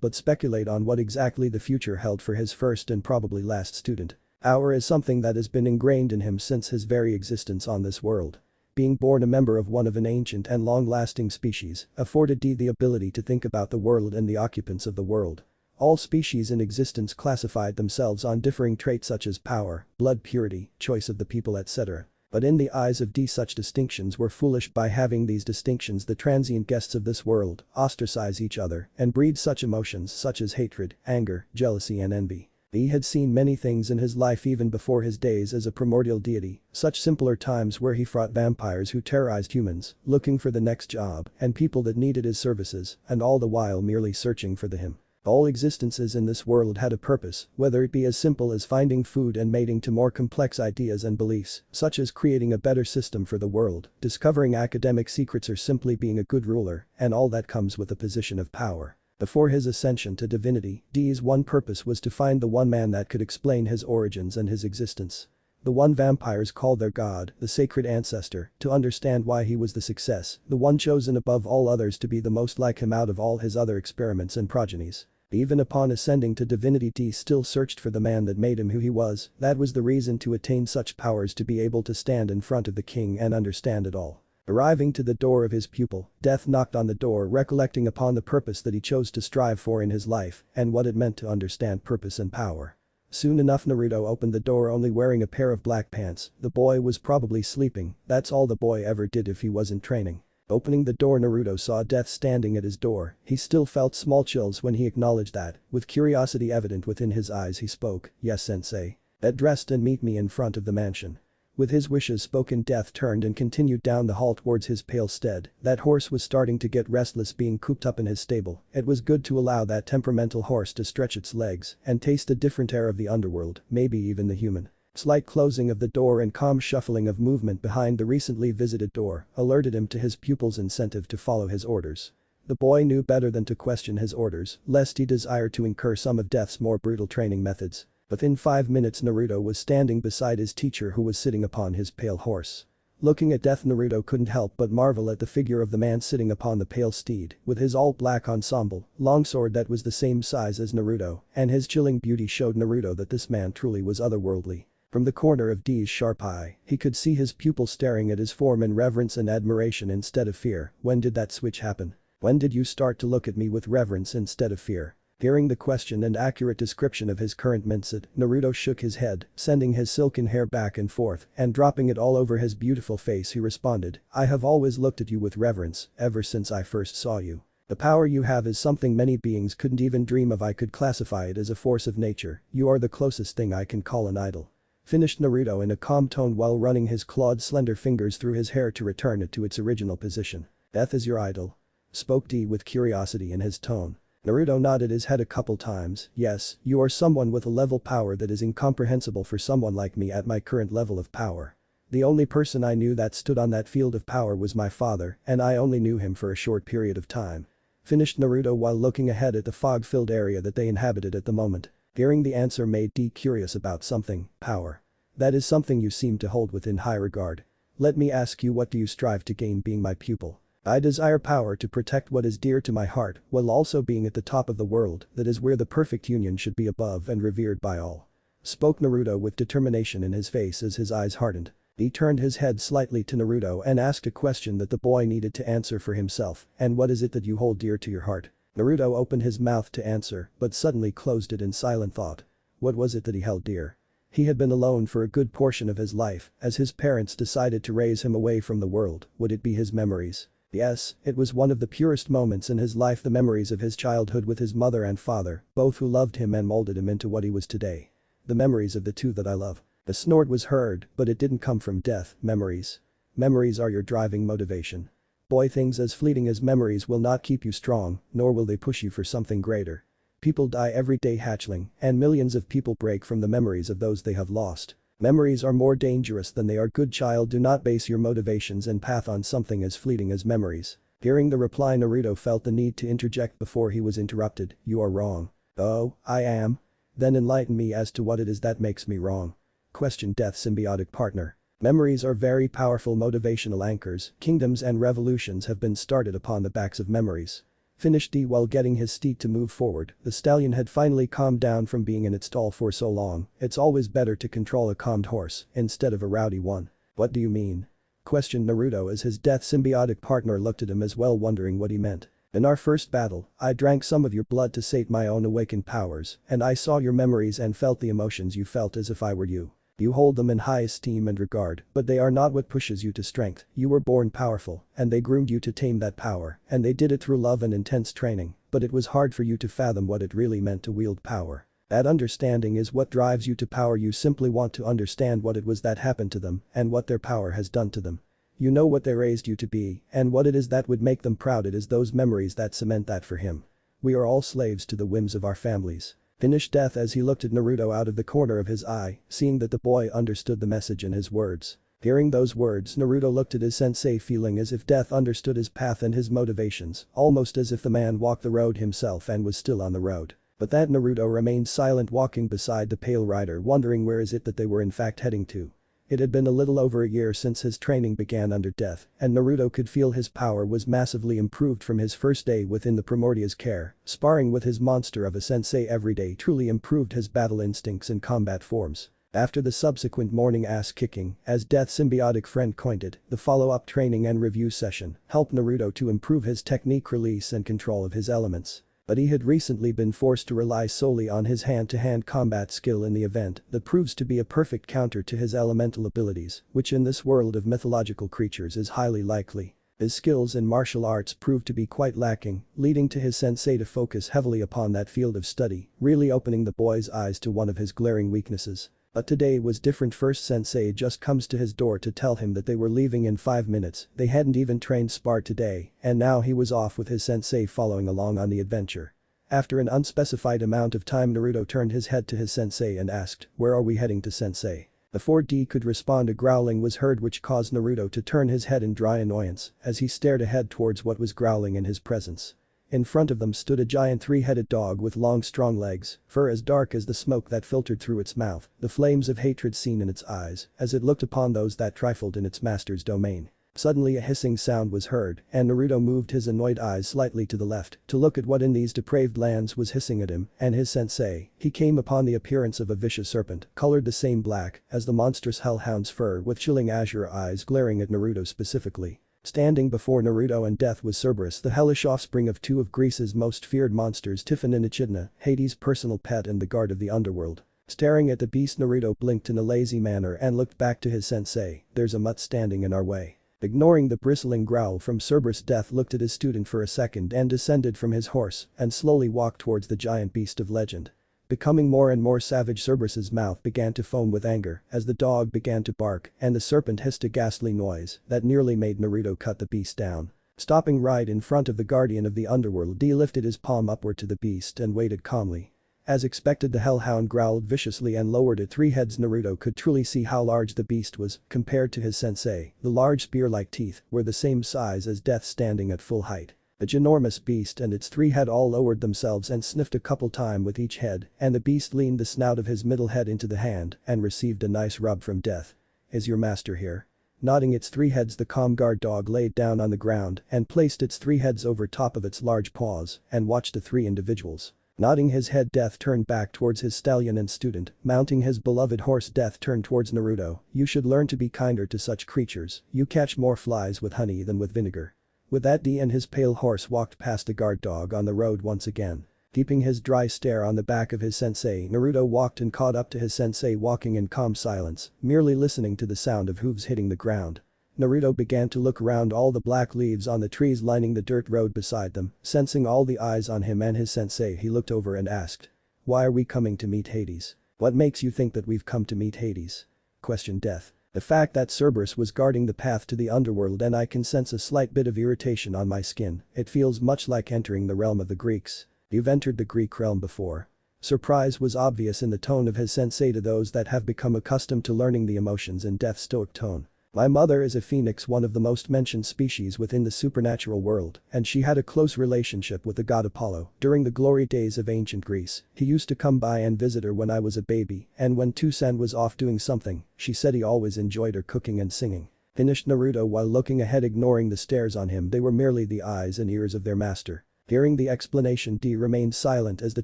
but speculate on what exactly the future held for his first and probably last student. Power is something that has been ingrained in him since his very existence on this world. Being born a member of one of an ancient and long-lasting species afforded D the ability to think about the world and the occupants of the world. All species in existence classified themselves on differing traits such as power, blood purity, choice of the people, etc. But in the eyes of D, such distinctions were foolish. By having these distinctions, the transient guests of this world ostracize each other and breed such emotions such as hatred, anger, jealousy and envy. He had seen many things in his life even before his days as a primordial deity, such simpler times where he fought vampires who terrorized humans, looking for the next job, and people that needed his services, and all the while merely searching for him. All existences in this world had a purpose, whether it be as simple as finding food and mating to more complex ideas and beliefs, such as creating a better system for the world, discovering academic secrets, or simply being a good ruler, and all that comes with a position of power. Before his ascension to divinity, D's one purpose was to find the one man that could explain his origins and his existence. The one vampires called their god, the sacred ancestor, to understand why he was the success, the one chosen above all others to be the most like him out of all his other experiments and progenies. Even upon ascending to divinity, D still searched for the man that made him who he was. That was the reason to attain such powers, to be able to stand in front of the king and understand it all. Arriving to the door of his pupil, Death knocked on the door, recollecting upon the purpose that he chose to strive for in his life and what it meant to understand purpose and power. Soon enough, Naruto opened the door, only wearing a pair of black pants. The boy was probably sleeping. That's all the boy ever did if he wasn't training. Opening the door, Naruto saw Death standing at his door. He still felt small chills when he acknowledged that. With curiosity evident within his eyes, he spoke, "Yes, sensei. Get dressed and meet me in front of the mansion." With his wishes spoken, Death turned and continued down the hall towards his pale steed. That horse was starting to get restless, being cooped up in his stable. It was good to allow that temperamental horse to stretch its legs and taste the different air of the underworld, maybe even the human. Slight closing of the door and calm shuffling of movement behind the recently visited door alerted him to his pupil's incentive to follow his orders. The boy knew better than to question his orders, lest he desired to incur some of Death's more brutal training methods. Within 5 minutes, Naruto was standing beside his teacher, who was sitting upon his pale horse. Looking at Death, Naruto couldn't help but marvel at the figure of the man sitting upon the pale steed, with his all-black ensemble, longsword that was the same size as Naruto, and his chilling beauty showed Naruto that this man truly was otherworldly. From the corner of D's sharp eye, he could see his pupil staring at his form in reverence and admiration instead of fear. When did that switch happen? When did you start to look at me with reverence instead of fear? Hearing the question and accurate description of his current mindset, Naruto shook his head, sending his silken hair back and forth, and dropping it all over his beautiful face, he responded, "I have always looked at you with reverence, ever since I first saw you. The power you have is something many beings couldn't even dream of. I could classify it as a force of nature. You are the closest thing I can call an idol." Finished Naruto in a calm tone while running his clawed slender fingers through his hair to return it to its original position. "Death is your idol?" spoke D with curiosity in his tone. Naruto nodded his head a couple times. Yes, you are someone with a level power that is incomprehensible for someone like me at my current level of power. The only person I knew that stood on that field of power was my father, and I only knew him for a short period of time. Finished Naruto while looking ahead at the fog-filled area that they inhabited at the moment. Hearing the answer made D curious about something, power. That is something you seem to hold within high regard. Let me ask you, what do you strive to gain being my pupil? I desire power to protect what is dear to my heart while also being at the top of the world, that is where the perfect union should be above and revered by all. Spoke Naruto with determination in his face as his eyes hardened. He turned his head slightly to Naruto and asked a question that the boy needed to answer for himself. And what is it that you hold dear to your heart? Naruto opened his mouth to answer, but suddenly closed it in silent thought. What was it that he held dear? He had been alone for a good portion of his life, as his parents decided to raise him away from the world. Would it be his memories? Yes, it was one of the purest moments in his life, the memories of his childhood with his mother and father, both who loved him and molded him into what he was today. The memories of the two that I love. A snort was heard, but it didn't come from death. Memories. Memories are your driving motivation. Boy, things as fleeting as memories will not keep you strong, nor will they push you for something greater. People die every day, hatchling, and millions of people break from the memories of those they have lost. Memories are more dangerous than they are good, child. Do not base your motivations and path on something as fleeting as memories. Hearing the reply, Naruto felt the need to interject before he was interrupted. You are wrong. Oh, I am? Then enlighten me as to what it is that makes me wrong. Question. Death symbiotic partner. Memories are very powerful motivational anchors. Kingdoms and revolutions have been started upon the backs of memories. Finished D while getting his steed to move forward. The stallion had finally calmed down from being in its stall for so long. It's always better to control a calmed horse instead of a rowdy one. What do you mean? Questioned Naruto as his death symbiotic partner looked at him as well, wondering what he meant. In our first battle, I drank some of your blood to sate my own awakened powers, and I saw your memories and felt the emotions you felt as if I were you. You hold them in high esteem and regard, but they are not what pushes you to strength. You were born powerful, and they groomed you to tame that power, and they did it through love and intense training, but it was hard for you to fathom what it really meant to wield power. That understanding is what drives you to power. You simply want to understand what it was that happened to them and what their power has done to them. You know what they raised you to be and what it is that would make them proud. It is those memories that cement that for him. We are all slaves to the whims of our families. Finished Death as he looked at Naruto out of the corner of his eye, seeing that the boy understood the message in his words. Hearing those words, Naruto looked at his sensei, feeling as if Death understood his path and his motivations, almost as if the man walked the road himself and was still on the road. But that Naruto remained silent, walking beside the pale rider, wondering where is it that they were in fact heading to. It had been a little over a year since his training began under Death, and Naruto could feel his power was massively improved from his first day within the Primordia's care. Sparring with his monster of a sensei every day truly improved his battle instincts and combat forms. After the subsequent morning ass-kicking, as Death's symbiotic friend coined it, the follow-up training and review session helped Naruto to improve his technique, release and control of his elements. But he had recently been forced to rely solely on his hand-to-hand combat skill in the event that proves to be a perfect counter to his elemental abilities, which in this world of mythological creatures is highly likely. His skills in martial arts proved to be quite lacking, leading to his sensei to focus heavily upon that field of study, really opening the boy's eyes to one of his glaring weaknesses. But today was different. First, sensei just comes to his door to tell him that they were leaving in 5 minutes. They hadn't even trained spar today, and now he was off with his sensei following along on the adventure. After an unspecified amount of time, Naruto turned his head to his sensei and asked, "Where are we heading to, sensei?" Before D could respond, a growling was heard which caused Naruto to turn his head in dry annoyance as he stared ahead towards what was growling in his presence. In front of them stood a giant 3-headed dog with long strong legs, fur as dark as the smoke that filtered through its mouth, the flames of hatred seen in its eyes as it looked upon those that trifled in its master's domain. Suddenly a hissing sound was heard, and Naruto moved his annoyed eyes slightly to the left to look at what in these depraved lands was hissing at him and his sensei. He came upon the appearance of a vicious serpent, colored the same black as the monstrous hellhound's fur, with chilling azure eyes glaring at Naruto specifically. Standing before Naruto and Death was Cerberus, the hellish offspring of two of Greece's most feared monsters, Typhon and Echidna, Hades' personal pet and the guard of the underworld. Staring at the beast, Naruto blinked in a lazy manner and looked back to his sensei. "There's a mutt standing in our way." Ignoring the bristling growl from Cerberus, Death looked at his student for a second and descended from his horse and slowly walked towards the giant beast of legend. Becoming more and more savage, Cerberus's mouth began to foam with anger as the dog began to bark and the serpent hissed a ghastly noise that nearly made Naruto cut the beast down. Stopping right in front of the guardian of the underworld, D lifted his palm upward to the beast and waited calmly. As expected, the hellhound growled viciously and lowered it 3 heads. Naruto could truly see how large the beast was compared to his sensei. The large spear-like teeth were the same size as Death standing at full height. The ginormous beast and its 3 head all lowered themselves and sniffed a couple times with each head, and the beast leaned the snout of his middle head into the hand and received a nice rub from Death. "Is your master here?" Nodding its 3 heads, the calm guard dog laid down on the ground and placed its 3 heads over top of its large paws and watched the 3 individuals. Nodding his head, Death turned back towards his stallion and student. Mounting his beloved horse, Death turned towards Naruto. "You should learn to be kinder to such creatures. You catch more flies with honey than with vinegar." With that, D and his pale horse walked past the guard dog on the road once again. Keeping his dry stare on the back of his sensei, Naruto walked and caught up to his sensei, walking in calm silence, merely listening to the sound of hooves hitting the ground. Naruto began to look around all the black leaves on the trees lining the dirt road beside them. Sensing all the eyes on him and his sensei, he looked over and asked, "Why are we coming to meet Hades? What makes you think that we've come to meet Hades?" Questioned Death. "The fact that Cerberus was guarding the path to the underworld, and I can sense a slight bit of irritation on my skin. It feels much like entering the realm of the Greeks." "You've entered the Greek realm before?" Surprise was obvious in the tone of his sensei to those that have become accustomed to learning the emotions in Death's stoic tone. "My mother is a phoenix, one of the most mentioned species within the supernatural world, and she had a close relationship with the god Apollo. During the glory days of ancient Greece, he used to come by and visit her when I was a baby, and when Tucson was off doing something, she said he always enjoyed her cooking and singing." Finished Naruto while looking ahead, ignoring the stares on him. They were merely the eyes and ears of their master. Hearing the explanation, D remained silent as the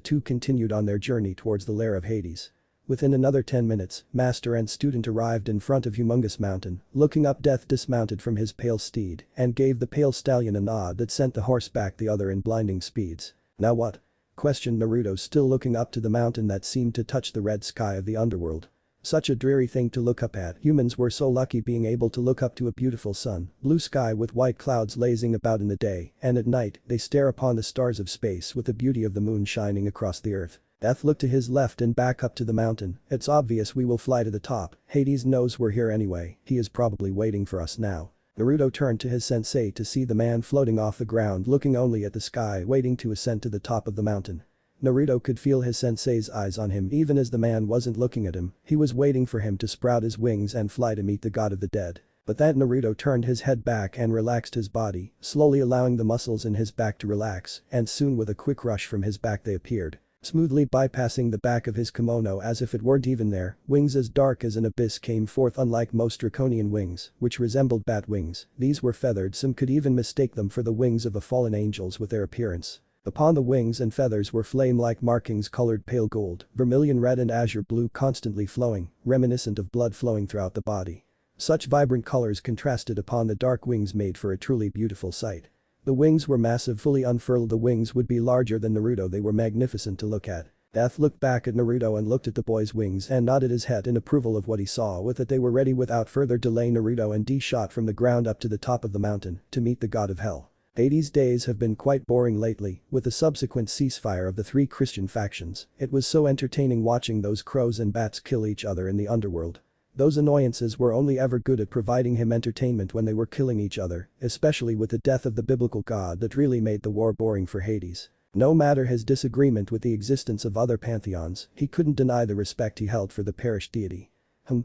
two continued on their journey towards the lair of Hades. Within another 10 minutes, master and student arrived in front of Humongous Mountain. Looking up, Death dismounted from his pale steed and gave the pale stallion a nod that sent the horse back the other in blinding speeds. "Now what?" questioned Naruto, still looking up to the mountain that seemed to touch the red sky of the underworld. Such a dreary thing to look up at. Humans were so lucky being able to look up to a beautiful sun, blue sky with white clouds lazing about in the day, and at night, they stare upon the stars of space with the beauty of the moon shining across the earth. Death looked to his left and back up to the mountain. "It's obvious we will fly to the top. Hades knows we're here anyway. He is probably waiting for us now." Naruto turned to his sensei to see the man floating off the ground, looking only at the sky, waiting to ascend to the top of the mountain. Naruto could feel his sensei's eyes on him even as the man wasn't looking at him. He was waiting for him to sprout his wings and fly to meet the god of the dead. But that Naruto turned his head back and relaxed his body, slowly allowing the muscles in his back to relax, and soon with a quick rush from his back they appeared. Smoothly bypassing the back of his kimono as if it weren't even there, wings as dark as an abyss came forth. Unlike most draconian wings, which resembled bat wings, these were feathered. Some could even mistake them for the wings of a fallen angels with their appearance. Upon the wings and feathers were flame-like markings colored pale gold, vermilion red and azure blue, constantly flowing, reminiscent of blood flowing throughout the body. Such vibrant colors contrasted upon the dark wings made for a truly beautiful sight. The wings were massive. Fully unfurled, the wings would be larger than Naruto. They were magnificent to look at. Death looked back at Naruto and looked at the boy's wings and nodded his head in approval of what he saw. With it, they were ready. Without further delay, Naruto and D shot from the ground up to the top of the mountain to meet the god of hell. Hades' days have been quite boring lately, with the subsequent ceasefire of the 3 Christian factions. It was so entertaining watching those crows and bats kill each other in the underworld. Those annoyances were only ever good at providing him entertainment when they were killing each other, especially with the death of the biblical god that really made the war boring for Hades. No matter his disagreement with the existence of other pantheons, he couldn't deny the respect he held for the perished deity.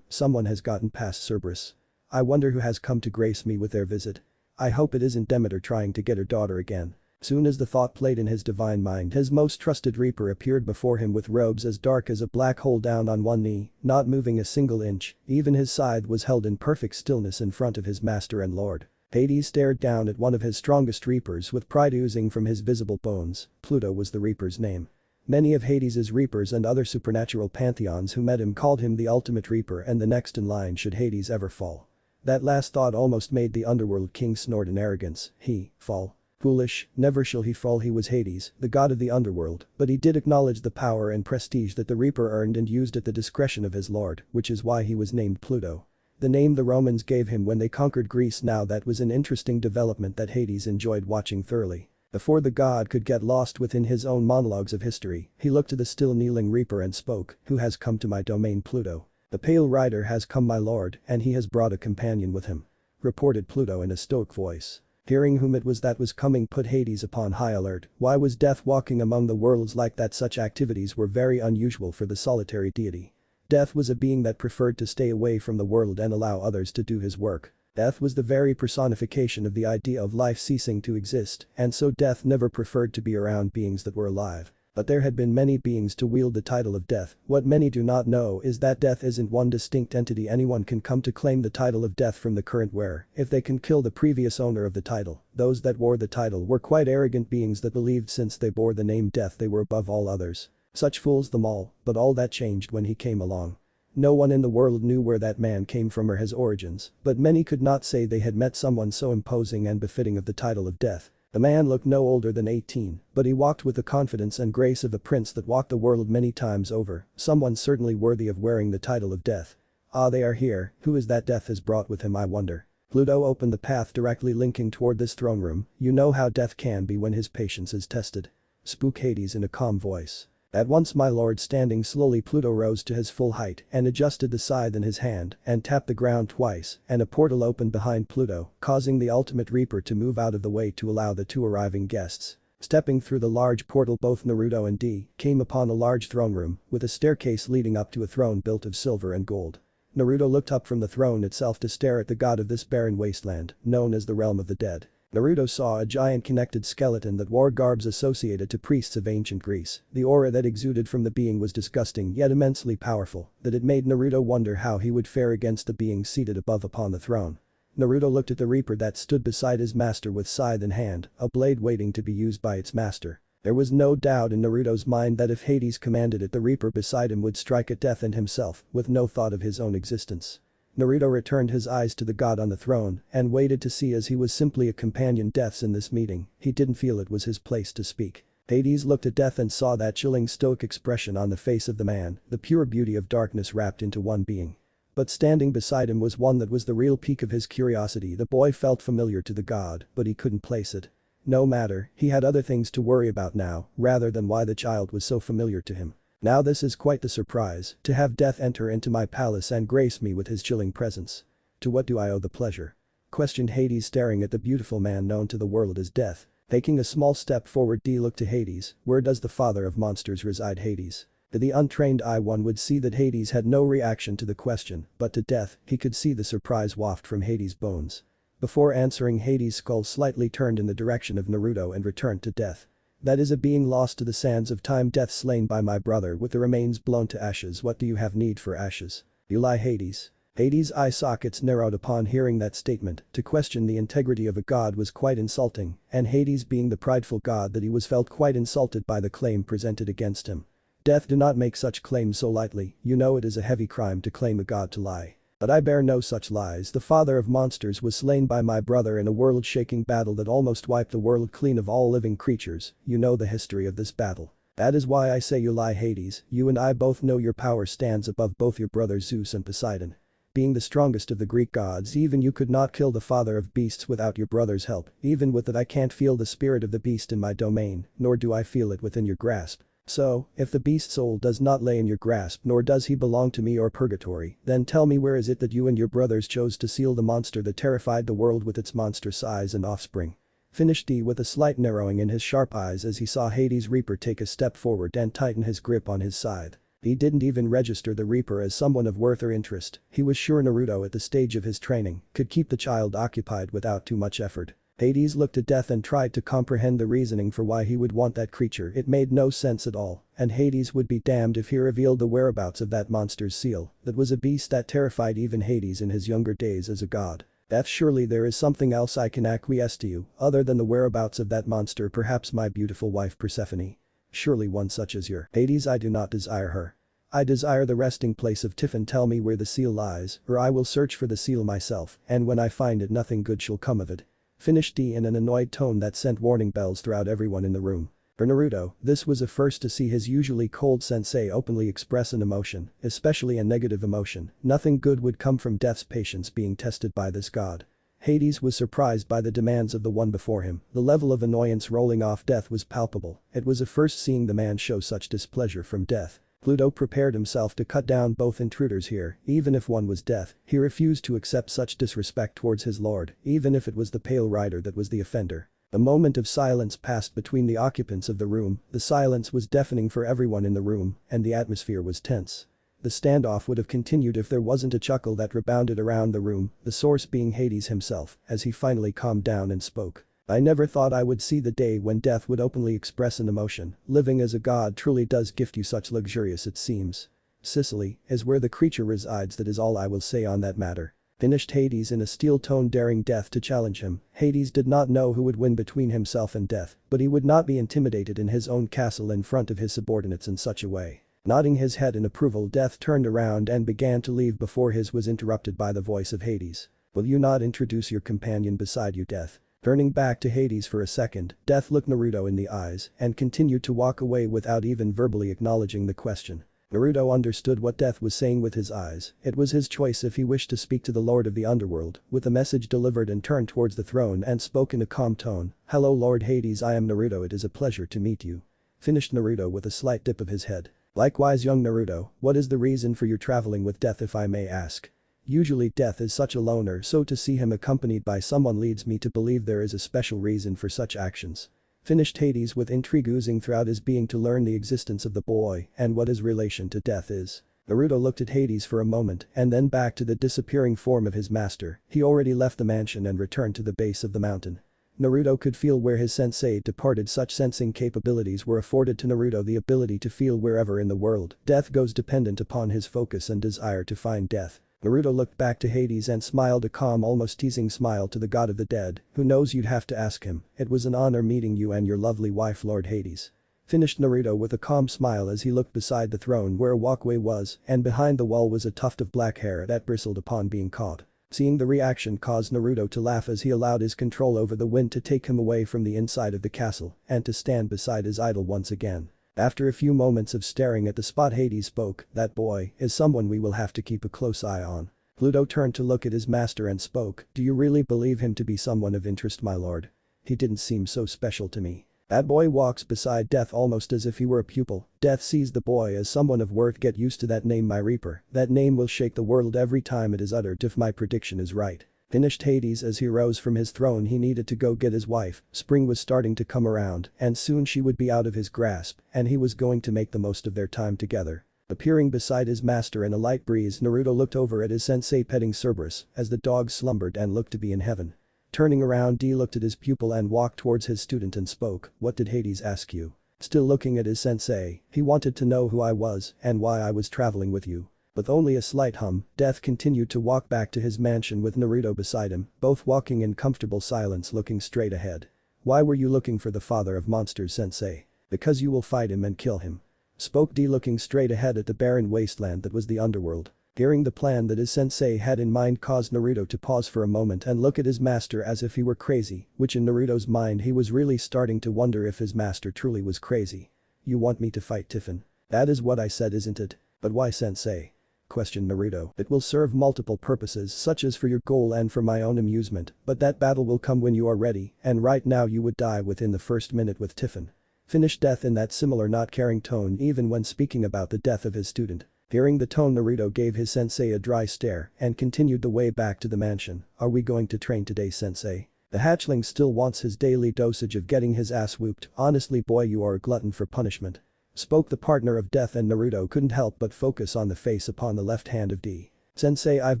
Someone has gotten past Cerberus. I wonder who has come to grace me with their visit. I hope it isn't Demeter trying to get her daughter again. Soon as the thought played in his divine mind, his most trusted reaper appeared before him with robes as dark as a black hole, down on one knee, not moving a single inch. Even his scythe was held in perfect stillness in front of his master and lord. Hades stared down at one of his strongest reapers with pride oozing from his visible bones. Pluto was the reaper's name. Many of Hades' reapers and other supernatural pantheons who met him called him the ultimate reaper and the next in line should Hades ever fall. That last thought almost made the underworld king snort in arrogance. He fall? Foolish, never shall he fall. He was Hades, the god of the underworld, but he did acknowledge the power and prestige that the Reaper earned and used at the discretion of his lord, which is why he was named Pluto. The name the Romans gave him when they conquered Greece. Now that was an interesting development that Hades enjoyed watching thoroughly. Before the god could get lost within his own monologues of history, he looked to the still kneeling Reaper and spoke, "Who has come to my domain, Pluto?" "The Pale Rider has come, my lord, and he has brought a companion with him," reported Pluto in a stoic voice. Hearing whom it was that was coming put Hades upon high alert. Why was death walking among the worlds like that? Such activities were very unusual for the solitary deity. Death was a being that preferred to stay away from the world and allow others to do his work. Death was the very personification of the idea of life ceasing to exist, and so death never preferred to be around beings that were alive. But there had been many beings to wield the title of death. What many do not know is that death isn't one distinct entity. Anyone can come to claim the title of death from the current wearer if they can kill the previous owner of the title. Those that wore the title were quite arrogant beings that believed since they bore the name death they were above all others. Such fools them all, but all that changed when he came along. No one in the world knew where that man came from or his origins, but many could not say they had met someone so imposing and befitting of the title of death. The man looked no older than 18, but he walked with the confidence and grace of a prince that walked the world many times over, someone certainly worthy of wearing the title of death. Ah, they are here. Who is that death has brought with him, I wonder? Pluto opened the path directly linking toward this throne room. You know how death can be when his patience is tested. Spoke Hades in a calm voice. At once, my lord. Standing slowly, Pluto rose to his full height and adjusted the scythe in his hand and tapped the ground twice, and a portal opened behind Pluto, causing the ultimate reaper to move out of the way to allow the two arriving guests. Stepping through the large portal, both Naruto and D came upon a large throne room with a staircase leading up to a throne built of silver and gold. Naruto looked up from the throne itself to stare at the god of this barren wasteland, known as the realm of the dead. Naruto saw a giant connected skeleton that wore garbs associated to priests of ancient Greece. The aura that exuded from the being was disgusting yet immensely powerful, that it made Naruto wonder how he would fare against the being seated above upon the throne. Naruto looked at the reaper that stood beside his master with scythe in hand, a blade waiting to be used by its master. There was no doubt in Naruto's mind that if Hades commanded it, the reaper beside him would strike at death and himself, with no thought of his own existence. Naruto returned his eyes to the god on the throne and waited to see, as he was simply a companion. Death's in this meeting. He didn't feel it was his place to speak. Hades looked at Death and saw that chilling stoic expression on the face of the man, the pure beauty of darkness wrapped into one being. But standing beside him was one that was the real peak of his curiosity. The boy felt familiar to the god, but he couldn't place it. No matter, he had other things to worry about now, rather than why the child was so familiar to him. Now this is quite the surprise, to have Death enter into my palace and grace me with his chilling presence. To what do I owe the pleasure? Questioned Hades, staring at the beautiful man known to the world as Death. Taking a small step forward, D looked to Hades. Where does the father of monsters reside, Hades? To the untrained eye, one would see that Hades had no reaction to the question, but to Death, he could see the surprise waft from Hades' bones. Before answering, Hades' skull slightly turned in the direction of Naruto and returned to Death. That is a being lost to the sands of time. Death slain by my brother with the remains blown to ashes. What do you have need for ashes? You lie, Hades. Hades' eye sockets narrowed upon hearing that statement. To question the integrity of a god was quite insulting, and Hades, being the prideful god that he was, felt quite insulted by the claim presented against him. Death, do not make such claims so lightly. You know it is a heavy crime to claim a god to lie. But I bear no such lies. The father of monsters was slain by my brother in a world-shaking battle that almost wiped the world clean of all living creatures. You know the history of this battle. That is why I say you lie, Hades. You and I both know your power stands above both your brothers Zeus and Poseidon. Being the strongest of the Greek gods, even you could not kill the father of beasts without your brother's help. Even with it, I can't feel the spirit of the beast in my domain, nor do I feel it within your grasp. So, if the beast's soul does not lay in your grasp, nor does he belong to me or purgatory, then tell me, where is it that you and your brothers chose to seal the monster that terrified the world with its monster size and offspring? Finished D with a slight narrowing in his sharp eyes as he saw Hades' Reaper take a step forward and tighten his grip on his scythe. He didn't even register the Reaper as someone of worth or interest. He was sure Naruto, at the stage of his training, could keep the child occupied without too much effort. Hades looked at Death and tried to comprehend the reasoning for why he would want that creature. It made no sense at all, and Hades would be damned if he revealed the whereabouts of that monster's seal. That was a beast that terrified even Hades in his younger days as a god. Death, surely there is something else I can acquiesce to you, other than the whereabouts of that monster. Perhaps my beautiful wife Persephone. Surely one such as your Hades. I do not desire her. I desire the resting place of Tiphon. Tell me where the seal lies, or I will search for the seal myself, and when I find it, nothing good shall come of it. Finished D in an annoyed tone that sent warning bells throughout everyone in the room. For Naruto, this was a first to see his usually cold sensei openly express an emotion, especially a negative emotion. Nothing good would come from Death's patience being tested by this god. Hades was surprised by the demands of the one before him. The level of annoyance rolling off Death was palpable. It was a first seeing the man show such displeasure from Death. Pluto prepared himself to cut down both intruders here, even if one was death. He refused to accept such disrespect towards his lord, even if it was the Pale Rider that was the offender. A moment of silence passed between the occupants of the room. The silence was deafening for everyone in the room, and the atmosphere was tense. The standoff would have continued if there wasn't a chuckle that rebounded around the room, the source being Hades himself, as he finally calmed down and spoke. I never thought I would see the day when death would openly express an emotion. Living as a god truly does gift you such luxurious it seems. Sicily is where the creature resides, that is all I will say on that matter. Finished Hades in a steel tone, daring Death to challenge him. Hades did not know who would win between himself and Death, but he would not be intimidated in his own castle in front of his subordinates in such a way. Nodding his head in approval, Death turned around and began to leave before his was interrupted by the voice of Hades. Will you not introduce your companion beside you, Death? Turning back to Hades for a second, Death looked Naruto in the eyes and continued to walk away without even verbally acknowledging the question. Naruto understood what Death was saying with his eyes. It was his choice if he wished to speak to the Lord of the Underworld, with the message delivered and turned towards the throne and spoke in a calm tone. Hello Lord Hades, I am Naruto, it is a pleasure to meet you. Finished Naruto with a slight dip of his head. Likewise young Naruto, what is the reason for your traveling with Death if I may ask? Usually Death is such a loner, so to see him accompanied by someone leads me to believe there is a special reason for such actions. Finished Hades with intrigue oozing throughout his being to learn the existence of the boy and what his relation to Death is. Naruto looked at Hades for a moment and then back to the disappearing form of his master. He already left the mansion and returned to the base of the mountain. Naruto could feel where his sensei departed. Such sensing capabilities were afforded to Naruto the ability to feel wherever in the world. Death goes dependent upon his focus and desire to find Death. Naruto looked back to Hades and smiled a calm, almost teasing smile to the god of the dead. Who knows, you'd have to ask him. It was an honor meeting you and your lovely wife Lord Hades. Finished Naruto with a calm smile as he looked beside the throne where a walkway was, and behind the wall was a tuft of black hair that bristled upon being caught. Seeing the reaction caused Naruto to laugh as he allowed his control over the wind to take him away from the inside of the castle and to stand beside his idol once again. After a few moments of staring at the spot, Hades spoke, that boy is someone we will have to keep a close eye on. Pluto turned to look at his master and spoke, do you really believe him to be someone of interest, my lord? He didn't seem so special to me. That boy walks beside Death almost as if he were a pupil. Death sees the boy as someone of worth. Get used to that name, my reaper. That name will shake the world every time it is uttered if my prediction is right. Finished Hades as he rose from his throne. He needed to go get his wife. Spring was starting to come around and soon she would be out of his grasp and he was going to make the most of their time together. Appearing beside his master in a light breeze, Naruto looked over at his sensei petting Cerberus as the dog slumbered and looked to be in heaven. Turning around, D looked at his pupil and walked towards his student and spoke, what did Hades ask you? Still looking at his sensei, he wanted to know who I was and why I was traveling with you. With only a slight hum, Death continued to walk back to his mansion with Naruto beside him, both walking in comfortable silence looking straight ahead. Why were you looking for the father of monsters, sensei? Because you will fight him and kill him. Spoke D looking straight ahead at the barren wasteland that was the underworld. Hearing the plan that his sensei had in mind caused Naruto to pause for a moment and look at his master as if he were crazy, which in Naruto's mind he was really starting to wonder if his master truly was crazy. You want me to fight Tiffin? That is what I said, isn't it? But why, sensei? Questioned Naruto. It will serve multiple purposes such as for your goal and for my own amusement, but that battle will come when you are ready and right now you would die within the first minute with Tiffin. Finished Death in that similar not caring tone even when speaking about the death of his student. Hearing the tone, Naruto gave his sensei a dry stare and continued the way back to the mansion. Are we going to train today, sensei? The hatchling still wants his daily dosage of getting his ass whooped. Honestly boy, you are a glutton for punishment. Spoke the partner of Death and Naruto couldn't help but focus on the face upon the left hand of D. Sensei, I've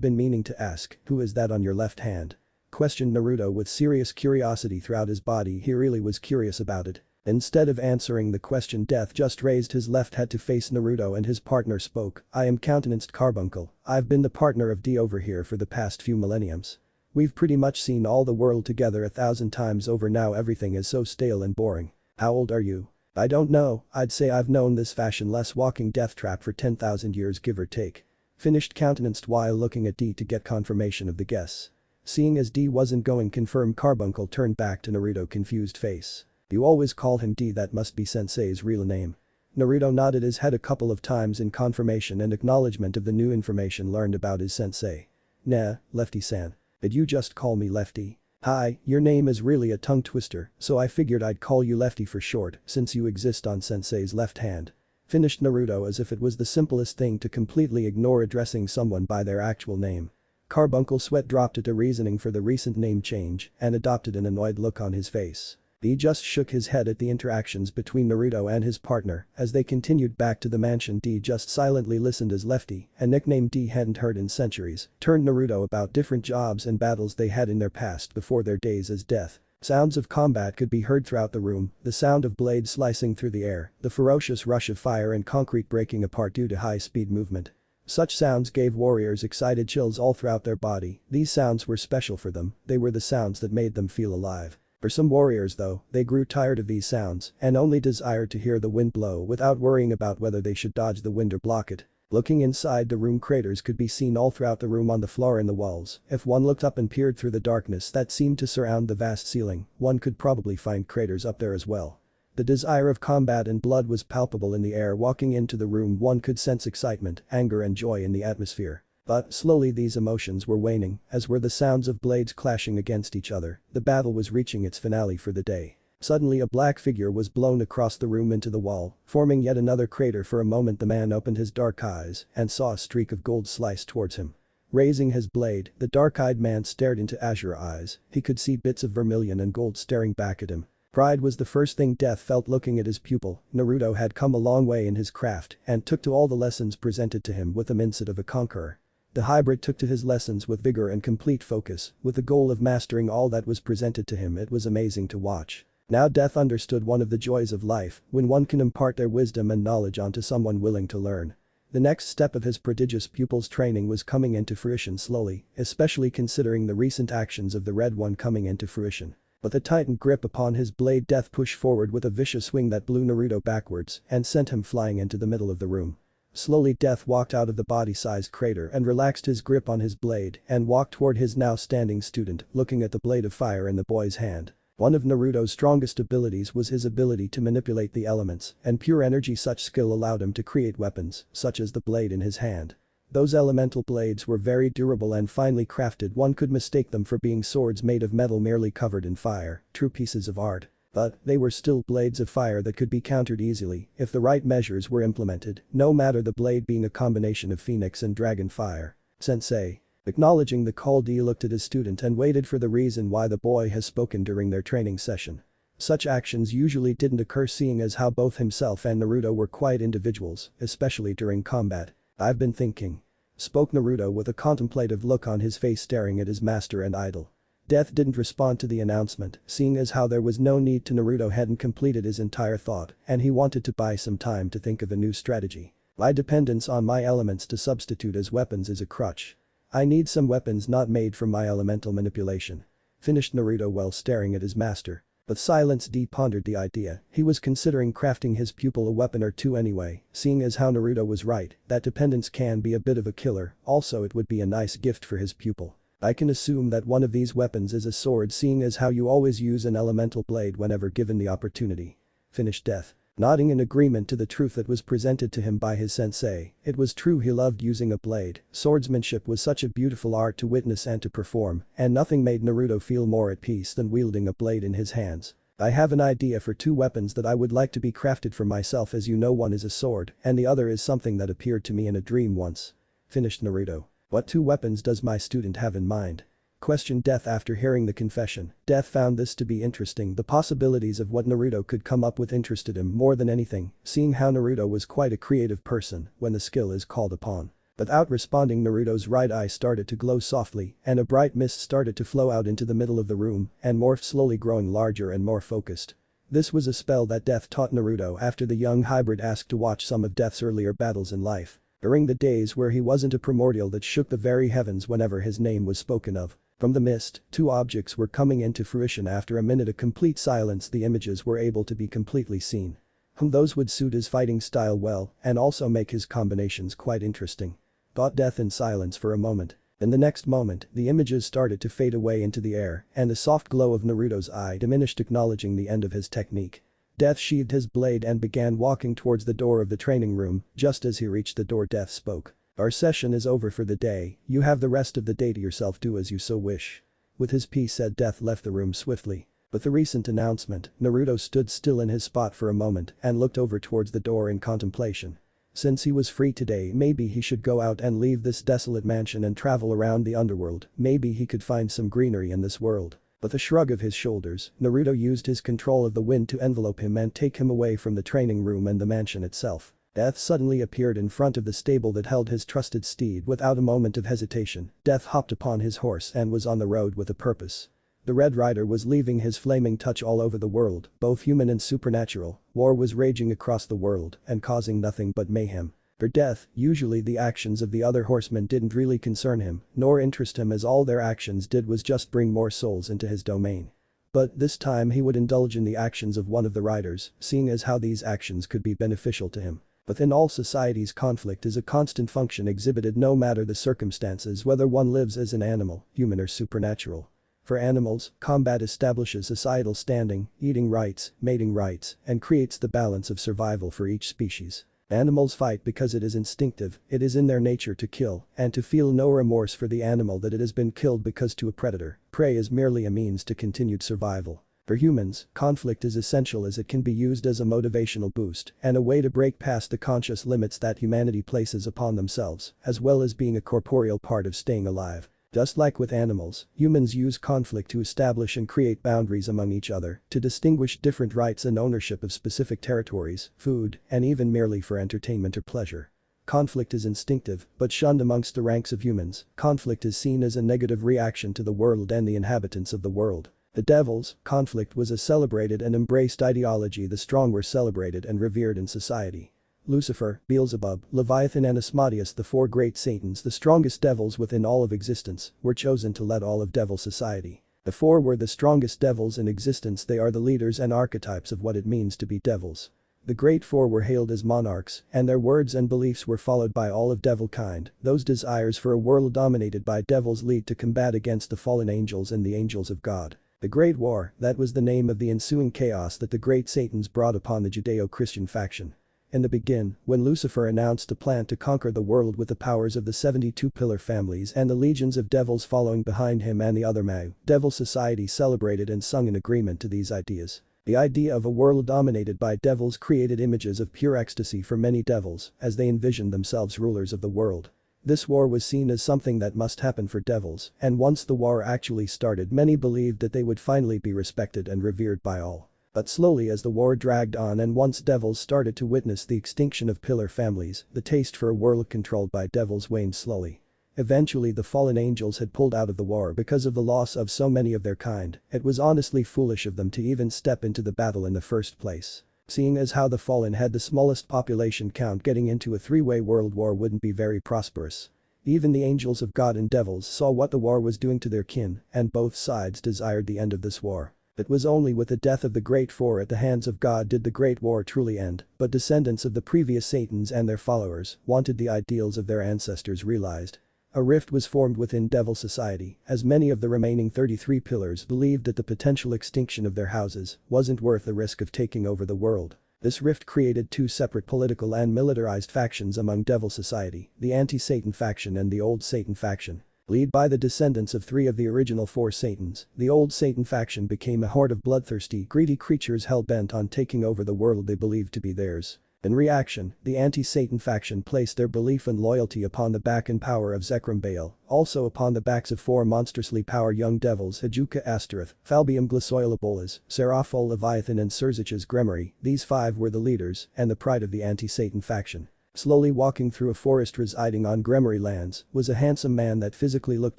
been meaning to ask, who is that on your left hand? Questioned Naruto with serious curiosity throughout his body. He really was curious about it. Instead of answering the question, Death just raised his left head to face Naruto and his partner spoke, I am countenanced Carbuncle. I've been the partner of D over here for the past few millenniums. We've pretty much seen all the world together 1,000 times over now. Everything is so stale and boring. How old are you? I don't know, I'd say I've known this fashionless walking death trap for 10,000 years give or take. Finished countenanced while looking at D to get confirmation of the guess. Seeing as D wasn't going confirm, Carbuncle turned back to Naruto confused face. You always call him D, that must be sensei's real name. Naruto nodded his head a couple of times in confirmation and acknowledgement of the new information learned about his sensei. Nah, Lefty-san. Did you just call me Lefty? Hi, your name is really a tongue twister, so I figured I'd call you Lefty for short since you exist on sensei's left hand. Finished Naruto as if it was the simplest thing to completely ignore addressing someone by their actual name. Carbuncle Sweat dropped at a reasoning for the recent name change and adopted an annoyed look on his face. He just shook his head at the interactions between Naruto and his partner as they continued back to the mansion. D just silently listened as Lefty, a nickname D hadn't heard in centuries, turned Naruto about different jobs and battles they had in their past before their days as Death. Sounds of combat could be heard throughout the room, the sound of blades slicing through the air, the ferocious rush of fire and concrete breaking apart due to high-speed movement. Such sounds gave warriors excited chills all throughout their body. These sounds were special for them, they were the sounds that made them feel alive. For some warriors though, they grew tired of these sounds and only desired to hear the wind blow without worrying about whether they should dodge the wind or block it. Looking inside the room, craters could be seen all throughout the room, on the floor and the walls. If one looked up and peered through the darkness that seemed to surround the vast ceiling, one could probably find craters up there as well. The desire of combat and blood was palpable in the air. Walking into the room, one could sense excitement, anger and joy in the atmosphere. But slowly these emotions were waning, as were the sounds of blades clashing against each other. The battle was reaching its finale for the day. Suddenly a black figure was blown across the room into the wall, forming yet another crater. For a moment the man opened his dark eyes and saw a streak of gold slice towards him. Raising his blade, the dark-eyed man stared into azure eyes. He could see bits of vermilion and gold staring back at him. Pride was the first thing Death felt looking at his pupil. Naruto had come a long way in his craft and took to all the lessons presented to him with the mindset of a conqueror. The hybrid took to his lessons with vigor and complete focus, with the goal of mastering all that was presented to him. It was amazing to watch. Now Death understood one of the joys of life, when one can impart their wisdom and knowledge onto someone willing to learn. The next step of his prodigious pupil's training was coming into fruition slowly, especially considering the recent actions of the Red One coming into fruition. With a tightened grip upon his blade, Death pushed forward with a vicious swing that blew Naruto backwards and sent him flying into the middle of the room. Slowly Death walked out of the body-sized crater and relaxed his grip on his blade and walked toward his now standing student, looking at the blade of fire in the boy's hand. One of Naruto's strongest abilities was his ability to manipulate the elements and pure energy. Such skill allowed him to create weapons, such as the blade in his hand. Those elemental blades were very durable and finely crafted. One could mistake them for being swords made of metal merely covered in fire, true pieces of art. But they were still blades of fire that could be countered easily if the right measures were implemented, no matter the blade being a combination of phoenix and dragon fire. Sensei. Acknowledging the call, D looked at his student and waited for the reason why the boy has spoken during their training session. Such actions usually didn't occur, seeing as how both himself and Naruto were quiet individuals, especially during combat. "I've been thinking," spoke Naruto with a contemplative look on his face, staring at his master and idol. Death didn't respond to the announcement, seeing as how there was no need to. Naruto hadn't completed his entire thought and he wanted to buy some time to think of a new strategy. "My dependence on my elements to substitute as weapons is a crutch. I need some weapons not made from my elemental manipulation," finished Naruto while staring at his master. But silence. D pondered the idea. He was considering crafting his pupil a weapon or two anyway, seeing as how Naruto was right, that dependence can be a bit of a killer. Also it would be a nice gift for his pupil. "I can assume that one of these weapons is a sword, seeing as how you always use an elemental blade whenever given the opportunity," finished Death. Nodding in agreement to the truth that was presented to him by his sensei. It was true, he loved using a blade. Swordsmanship was such a beautiful art to witness and to perform, and nothing made Naruto feel more at peace than wielding a blade in his hands. "I have an idea for two weapons that I would like to be crafted for myself. As you know, one is a sword and the other is something that appeared to me in a dream once," finished Naruto. "What two weapons does my student have in mind?" questioned Death after hearing the confession. Death found this to be interesting. The possibilities of what Naruto could come up with interested him more than anything, seeing how Naruto was quite a creative person when the skill is called upon. Without responding, Naruto's right eye started to glow softly and a bright mist started to flow out into the middle of the room and morphed, slowly growing larger and more focused. This was a spell that Death taught Naruto after the young hybrid asked to watch some of Death's earlier battles in life. During the days where he wasn't a primordial that shook the very heavens whenever his name was spoken of. From the mist, two objects were coming into fruition. After a minute of complete silence, the images were able to be completely seen. Those would suit his fighting style well and also make his combinations quite interesting, thought Death in silence for a moment. In the next moment, the images started to fade away into the air and the soft glow of Naruto's eye diminished, acknowledging the end of his technique. Death sheathed his blade and began walking towards the door of the training room. Just as he reached the door, Death spoke. "Our session is over for the day, you have the rest of the day to yourself, do as you so wish." With his piece said, Death left the room swiftly. With the recent announcement, Naruto stood still in his spot for a moment and looked over towards the door in contemplation. Since he was free today, maybe he should go out and leave this desolate mansion and travel around the underworld, maybe he could find some greenery in this world. With a shrug of his shoulders, Naruto used his control of the wind to envelope him and take him away from the training room and the mansion itself. Death suddenly appeared in front of the stable that held his trusted steed. Without a moment of hesitation, Death hopped upon his horse and was on the road with a purpose. The Red Rider was leaving his flaming touch all over the world, both human and supernatural. War was raging across the world and causing nothing but mayhem. For Death, usually the actions of the other horsemen didn't really concern him, nor interest him, as all their actions did was just bring more souls into his domain. But this time he would indulge in the actions of one of the riders, seeing as how these actions could be beneficial to him. Within all societies, conflict is a constant function exhibited no matter the circumstances, whether one lives as an animal, human or supernatural. For animals, combat establishes societal standing, eating rights, mating rights, and creates the balance of survival for each species. Animals fight because it is instinctive, it is in their nature to kill, and to feel no remorse for the animal that it has been killed, because to a predator, prey is merely a means to continued survival. For humans, conflict is essential as it can be used as a motivational boost and a way to break past the conscious limits that humanity places upon themselves, as well as being a corporeal part of staying alive. Just like with animals, humans use conflict to establish and create boundaries among each other, to distinguish different rights and ownership of specific territories, food, and even merely for entertainment or pleasure. Conflict is instinctive, but shunned amongst the ranks of humans. Conflict is seen as a negative reaction to the world and the inhabitants of the world. The devils, conflict was a celebrated and embraced ideology. The strong were celebrated and revered in society. Lucifer, Beelzebub, Leviathan and Asmodeus, the four great satans, the strongest devils within all of existence, were chosen to lead all of devil society. The four were the strongest devils in existence. They are the leaders and archetypes of what it means to be devils. The Great Four were hailed as monarchs, and their words and beliefs were followed by all of devil kind. Those desires for a world dominated by devils lead to combat against the fallen angels and the angels of God. The Great War, that was the name of the ensuing chaos that the great Satans brought upon the Judeo-Christian faction. In the beginning, when Lucifer announced a plan to conquer the world with the powers of the 72 pillar families and the legions of devils following behind him and the other Mau, devil society celebrated and sung in agreement to these ideas. The idea of a world dominated by devils created images of pure ecstasy for many devils as they envisioned themselves rulers of the world. This war was seen as something that must happen for devils, and once the war actually started, many believed that they would finally be respected and revered by all. But slowly as the war dragged on and once devils started to witness the extinction of pillar families, the taste for a world controlled by devils waned slowly. Eventually the fallen angels had pulled out of the war because of the loss of so many of their kind. It was honestly foolish of them to even step into the battle in the first place. Seeing as how the fallen had the smallest population count, getting into a three-way world war wouldn't be very prosperous. Even the angels of God and devils saw what the war was doing to their kin, and both sides desired the end of this war. It was only with the death of the Great Four at the hands of God did the Great War truly end, but descendants of the previous Satans and their followers wanted the ideals of their ancestors realized. A rift was formed within devil society, as many of the remaining 33 pillars believed that the potential extinction of their houses wasn't worth the risk of taking over the world. This rift created two separate political and militarized factions among devil society, the anti-Satan faction and the old Satan faction. Led by the descendants of three of the original four Satans, the old Satan faction became a horde of bloodthirsty, greedy creatures hell-bent on taking over the world they believed to be theirs. In reaction, the anti-Satan faction placed their belief and loyalty upon the back and power of Zekrom Baal, also upon the backs of four monstrously powered young devils, Hajuka Astaroth, Falbium Glycoilabolus, Seraphol Leviathan and Cices Gremory. These five were the leaders and the pride of the anti-Satan faction. Slowly walking through a forest residing on Gremory lands was a handsome man that physically looked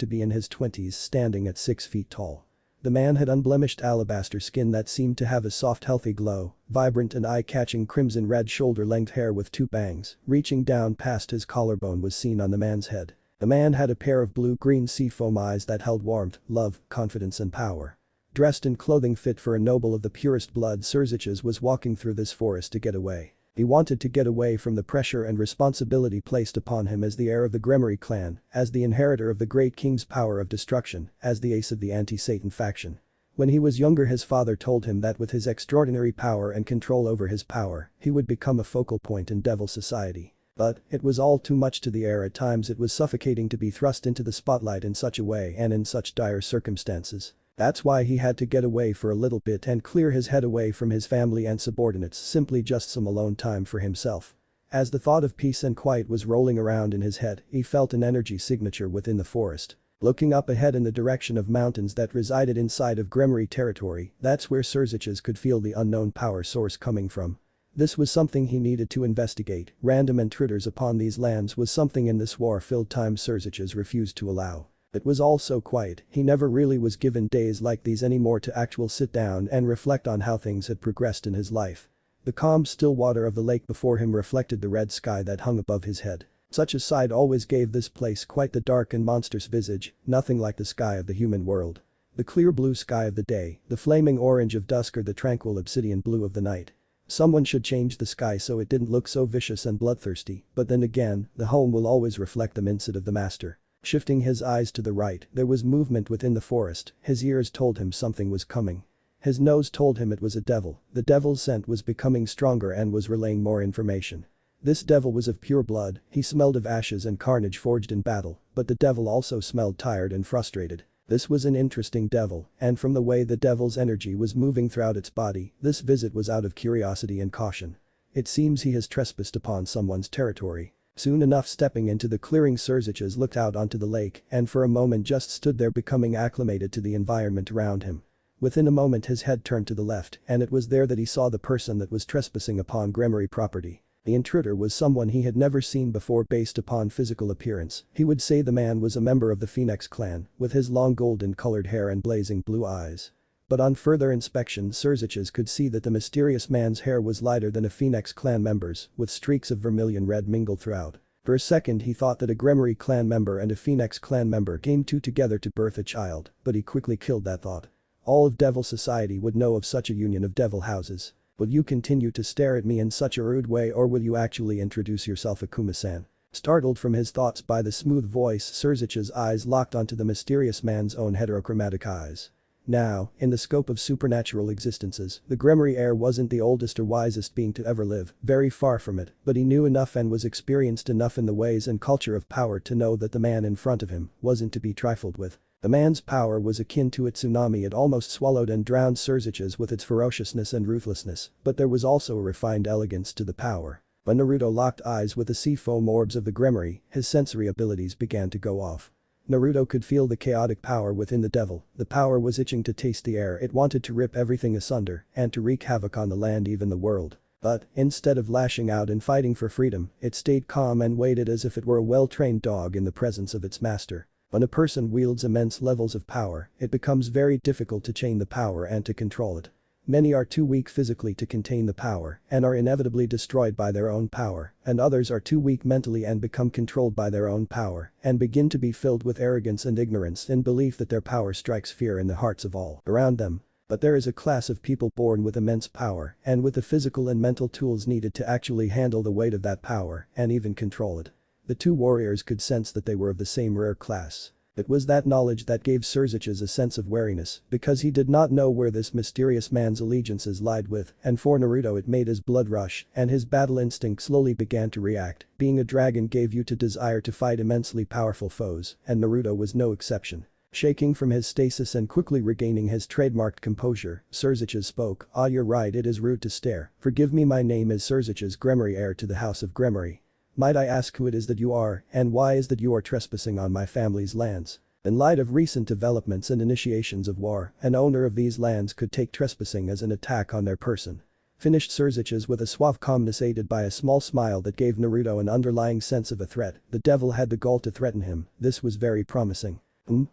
to be in his 20s, standing at 6 feet tall. The man had unblemished alabaster skin that seemed to have a soft healthy glow, vibrant and eye-catching crimson-red shoulder-length hair with two bangs reaching down past his collarbone was seen on the man's head. The man had a pair of blue-green seafoam eyes that held warmth, love, confidence and power. Dressed in clothing fit for a noble of the purest blood, Cices was walking through this forest to get away. He wanted to get away from the pressure and responsibility placed upon him as the heir of the Gremory clan, as the inheritor of the great king's power of destruction, as the ace of the anti-Satan faction. When he was younger, his father told him that with his extraordinary power and control over his power, he would become a focal point in devil society. But it was all too much to the heir. At times it was suffocating to be thrust into the spotlight in such a way and in such dire circumstances. That's why he had to get away for a little bit and clear his head away from his family and subordinates, simply just some alone time for himself. As the thought of peace and quiet was rolling around in his head, he felt an energy signature within the forest. Looking up ahead in the direction of mountains that resided inside of Gremory territory, that's where Cices could feel the unknown power source coming from. This was something he needed to investigate. Random intruders upon these lands was something in this war-filled time Cices refused to allow. It was all so quiet, he never really was given days like these anymore to actually sit down and reflect on how things had progressed in his life. The calm still water of the lake before him reflected the red sky that hung above his head. Such a sight always gave this place quite the dark and monstrous visage, nothing like the sky of the human world. The clear blue sky of the day, the flaming orange of dusk or the tranquil obsidian blue of the night. Someone should change the sky so it didn't look so vicious and bloodthirsty, but then again, the home will always reflect the mindset of the master. Shifting his eyes to the right, there was movement within the forest, his ears told him something was coming. His nose told him it was a devil, the devil's scent was becoming stronger and was relaying more information. This devil was of pure blood, he smelled of ashes and carnage forged in battle, but the devil also smelled tired and frustrated. This was an interesting devil, and from the way the devil's energy was moving throughout its body, this visit was out of curiosity and caution. It seems he has trespassed upon someone's territory. Soon enough stepping into the clearing Cices looked out onto the lake and for a moment just stood there becoming acclimated to the environment around him. Within a moment his head turned to the left and it was there that he saw the person that was trespassing upon Gremory property. The intruder was someone he had never seen before based upon physical appearance. He would say the man was a member of the Phoenix clan with his long golden colored hair and blazing blue eyes. But on further inspection Cices could see that the mysterious man's hair was lighter than a Phoenix clan member's, with streaks of vermilion red mingled throughout. For a second he thought that a Gremory clan member and a Phoenix clan member came two together to birth a child, but he quickly killed that thought. All of Devil Society would know of such a union of devil houses. Will you continue to stare at me in such a rude way or will you actually introduce yourself, Akuma-san? Startled from his thoughts by the smooth voice, Cices' eyes locked onto the mysterious man's own heterochromatic eyes. Now, in the scope of supernatural existences, the Gremory heir wasn't the oldest or wisest being to ever live, very far from it, but he knew enough and was experienced enough in the ways and culture of power to know that the man in front of him wasn't to be trifled with. The man's power was akin to a tsunami. It almost swallowed and drowned Cices with its ferociousness and ruthlessness, but there was also a refined elegance to the power. When Naruto locked eyes with the sea foam orbs of the Gremory, his sensory abilities began to go off. Naruto could feel the chaotic power within the devil, the power was itching to taste the air, it wanted to rip everything asunder and to wreak havoc on the land, even the world. But, instead of lashing out and fighting for freedom, it stayed calm and waited as if it were a well-trained dog in the presence of its master. When a person wields immense levels of power, it becomes very difficult to chain the power and to control it. Many are too weak physically to contain the power and are inevitably destroyed by their own power, and others are too weak mentally and become controlled by their own power and begin to be filled with arrogance and ignorance in belief that their power strikes fear in the hearts of all around them. But there is a class of people born with immense power and with the physical and mental tools needed to actually handle the weight of that power and even control it. The two warriors could sense that they were of the same rare class. It was that knowledge that gave Cices a sense of wariness, because he did not know where this mysterious man's allegiances lied with, and for Naruto it made his blood rush, and his battle instinct slowly began to react. Being a dragon gave you to desire to fight immensely powerful foes, and Naruto was no exception. Shaking from his stasis and quickly regaining his trademarked composure, Cices spoke, "Ah, you're right, it is rude to stare. Forgive me, my name is Cices, Gremory, heir to the House of Gremory. Might I ask who it is that you are, and why is that you are trespassing on my family's lands?" In light of recent developments and initiations of war, an owner of these lands could take trespassing as an attack on their person. Finished Cices with a suave calmness aided by a small smile that gave Naruto an underlying sense of a threat. The devil had the gall to threaten him, this was very promising.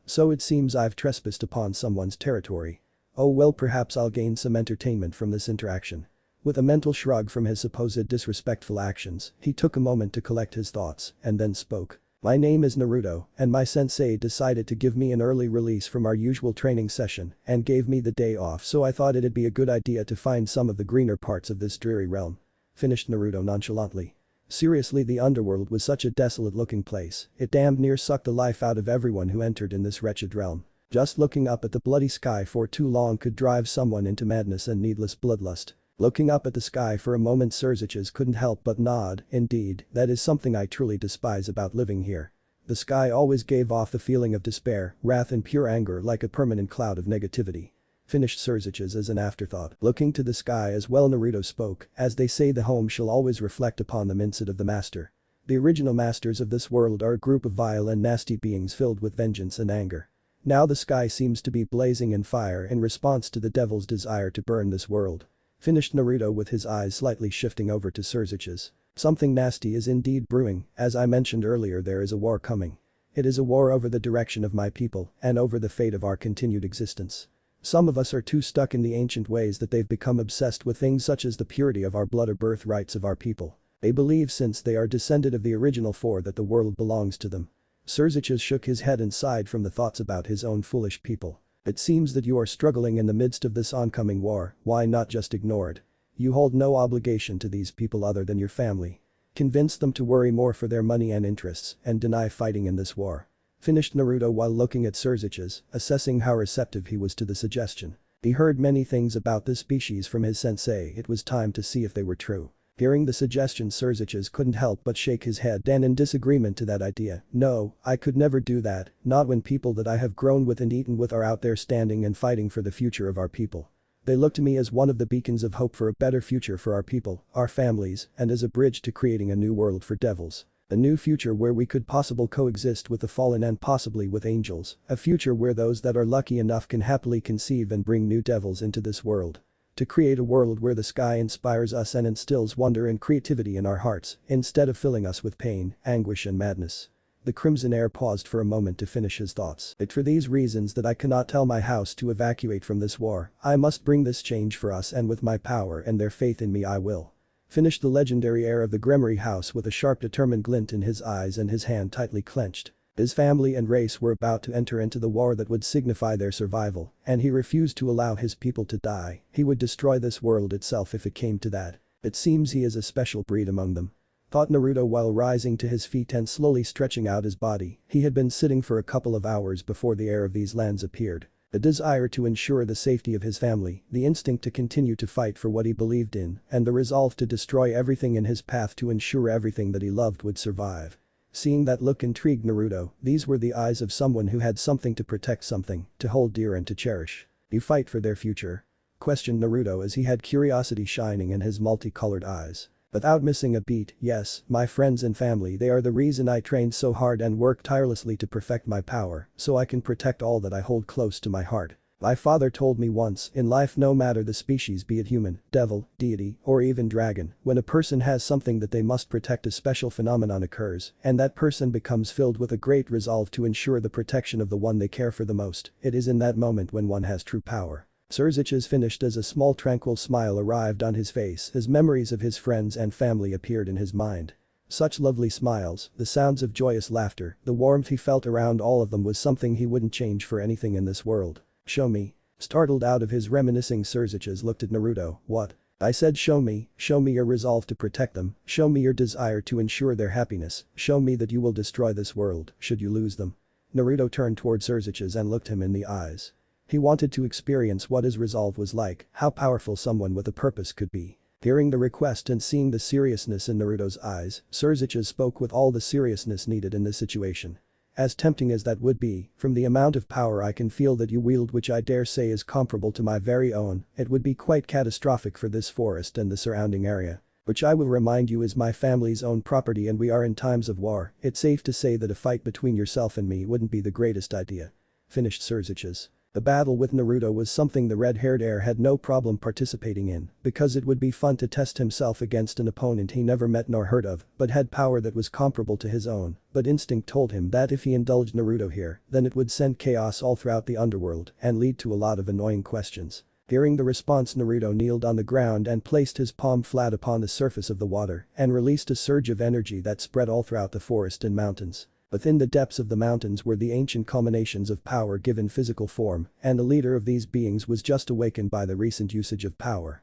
So it seems I've trespassed upon someone's territory. Oh well, perhaps I'll gain some entertainment from this interaction. With a mental shrug from his supposed disrespectful actions, he took a moment to collect his thoughts and then spoke. My name is Naruto, and my sensei decided to give me an early release from our usual training session and gave me the day off, so I thought it'd be a good idea to find some of the greener parts of this dreary realm. Finished Naruto nonchalantly. Seriously, the underworld was such a desolate looking place, it damned near sucked the life out of everyone who entered in this wretched realm. Just looking up at the bloody sky for too long could drive someone into madness and needless bloodlust. Looking up at the sky for a moment, Cices couldn't help but nod. Indeed, that is something I truly despise about living here. The sky always gave off the feeling of despair, wrath and pure anger like a permanent cloud of negativity. Finished Cices as an afterthought. Looking to the sky as well, Naruto spoke, as they say the home shall always reflect upon the mindset of the master. The original masters of this world are a group of vile and nasty beings filled with vengeance and anger. Now the sky seems to be blazing in fire in response to the devil's desire to burn this world. Finished Naruto with his eyes slightly shifting over to Cices. Something nasty is indeed brewing, as I mentioned earlier, there is a war coming. It is a war over the direction of my people and over the fate of our continued existence. Some of us are too stuck in the ancient ways that they've become obsessed with things such as the purity of our blood or birthrights of our people. They believe since they are descended of the original four that the world belongs to them. Cices shook his head and sighed from the thoughts about his own foolish people. It seems that you are struggling in the midst of this oncoming war, why not just ignore it? You hold no obligation to these people other than your family. Convince them to worry more for their money and interests and deny fighting in this war. Finished Naruto while looking at Cices, assessing how receptive he was to the suggestion. He heard many things about this species from his sensei, it was time to see if they were true. Hearing the suggestion, Cices couldn't help but shake his head and in disagreement to that idea. No, I could never do that, not when people that I have grown with and eaten with are out there standing and fighting for the future of our people. They look to me as one of the beacons of hope for a better future for our people, our families, and as a bridge to creating a new world for devils. A new future where we could possibly coexist with the fallen and possibly with angels, a future where those that are lucky enough can happily conceive and bring new devils into this world. To create a world where the sky inspires us and instills wonder and creativity in our hearts, instead of filling us with pain, anguish and madness. The Crimson Heir paused for a moment to finish his thoughts. It's for these reasons that I cannot tell my house to evacuate from this war. I must bring this change for us, and with my power and their faith in me I will. Finished the legendary heir of the Gremory house with a sharp determined glint in his eyes and his hand tightly clenched. His family and race were about to enter into the war that would signify their survival, and he refused to allow his people to die. He would destroy this world itself if it came to that. It seems he is a special breed among them. Thought Naruto while rising to his feet and slowly stretching out his body. He had been sitting for a couple of hours before the heir of these lands appeared. The desire to ensure the safety of his family, the instinct to continue to fight for what he believed in, and the resolve to destroy everything in his path to ensure everything that he loved would survive. Seeing that look intrigued Naruto, these were the eyes of someone who had something to protect, something to hold dear and to cherish. You fight for their future? Questioned Naruto as he had curiosity shining in his multicolored eyes. Without missing a beat, yes, my friends and family, they are the reason I trained so hard and worked tirelessly to perfect my power, so I can protect all that I hold close to my heart. My father told me once, in life no matter the species, be it human, devil, deity, or even dragon, when a person has something that they must protect, a special phenomenon occurs, and that person becomes filled with a great resolve to ensure the protection of the one they care for the most. It is in that moment when one has true power. Cices finished as a small tranquil smile arrived on his face as memories of his friends and family appeared in his mind. Such lovely smiles, the sounds of joyous laughter, the warmth he felt around all of them was something he wouldn't change for anything in this world. Show me. Startled out of his reminiscing, Cices looked at Naruto. What? I said show me your resolve to protect them, show me your desire to ensure their happiness, show me that you will destroy this world should you lose them. Naruto turned toward Cices and looked him in the eyes. He wanted to experience what his resolve was like, how powerful someone with a purpose could be. Hearing the request and seeing the seriousness in Naruto's eyes, Cices spoke with all the seriousness needed in this situation. As tempting as that would be, from the amount of power I can feel that you wield, which I dare say is comparable to my very own, it would be quite catastrophic for this forest and the surrounding area. Which I will remind you is my family's own property, and we are in times of war. It's safe to say that a fight between yourself and me wouldn't be the greatest idea. Finished Cices. The battle with Naruto was something the red-haired heir had no problem participating in, because it would be fun to test himself against an opponent he never met nor heard of, but had power that was comparable to his own, but instinct told him that if he indulged Naruto here, then it would send chaos all throughout the underworld and lead to a lot of annoying questions. Hearing the response, Naruto kneeled on the ground and placed his palm flat upon the surface of the water and released a surge of energy that spread all throughout the forest and mountains. Within the depths of the mountains were the ancient culminations of power given physical form, and the leader of these beings was just awakened by the recent usage of power.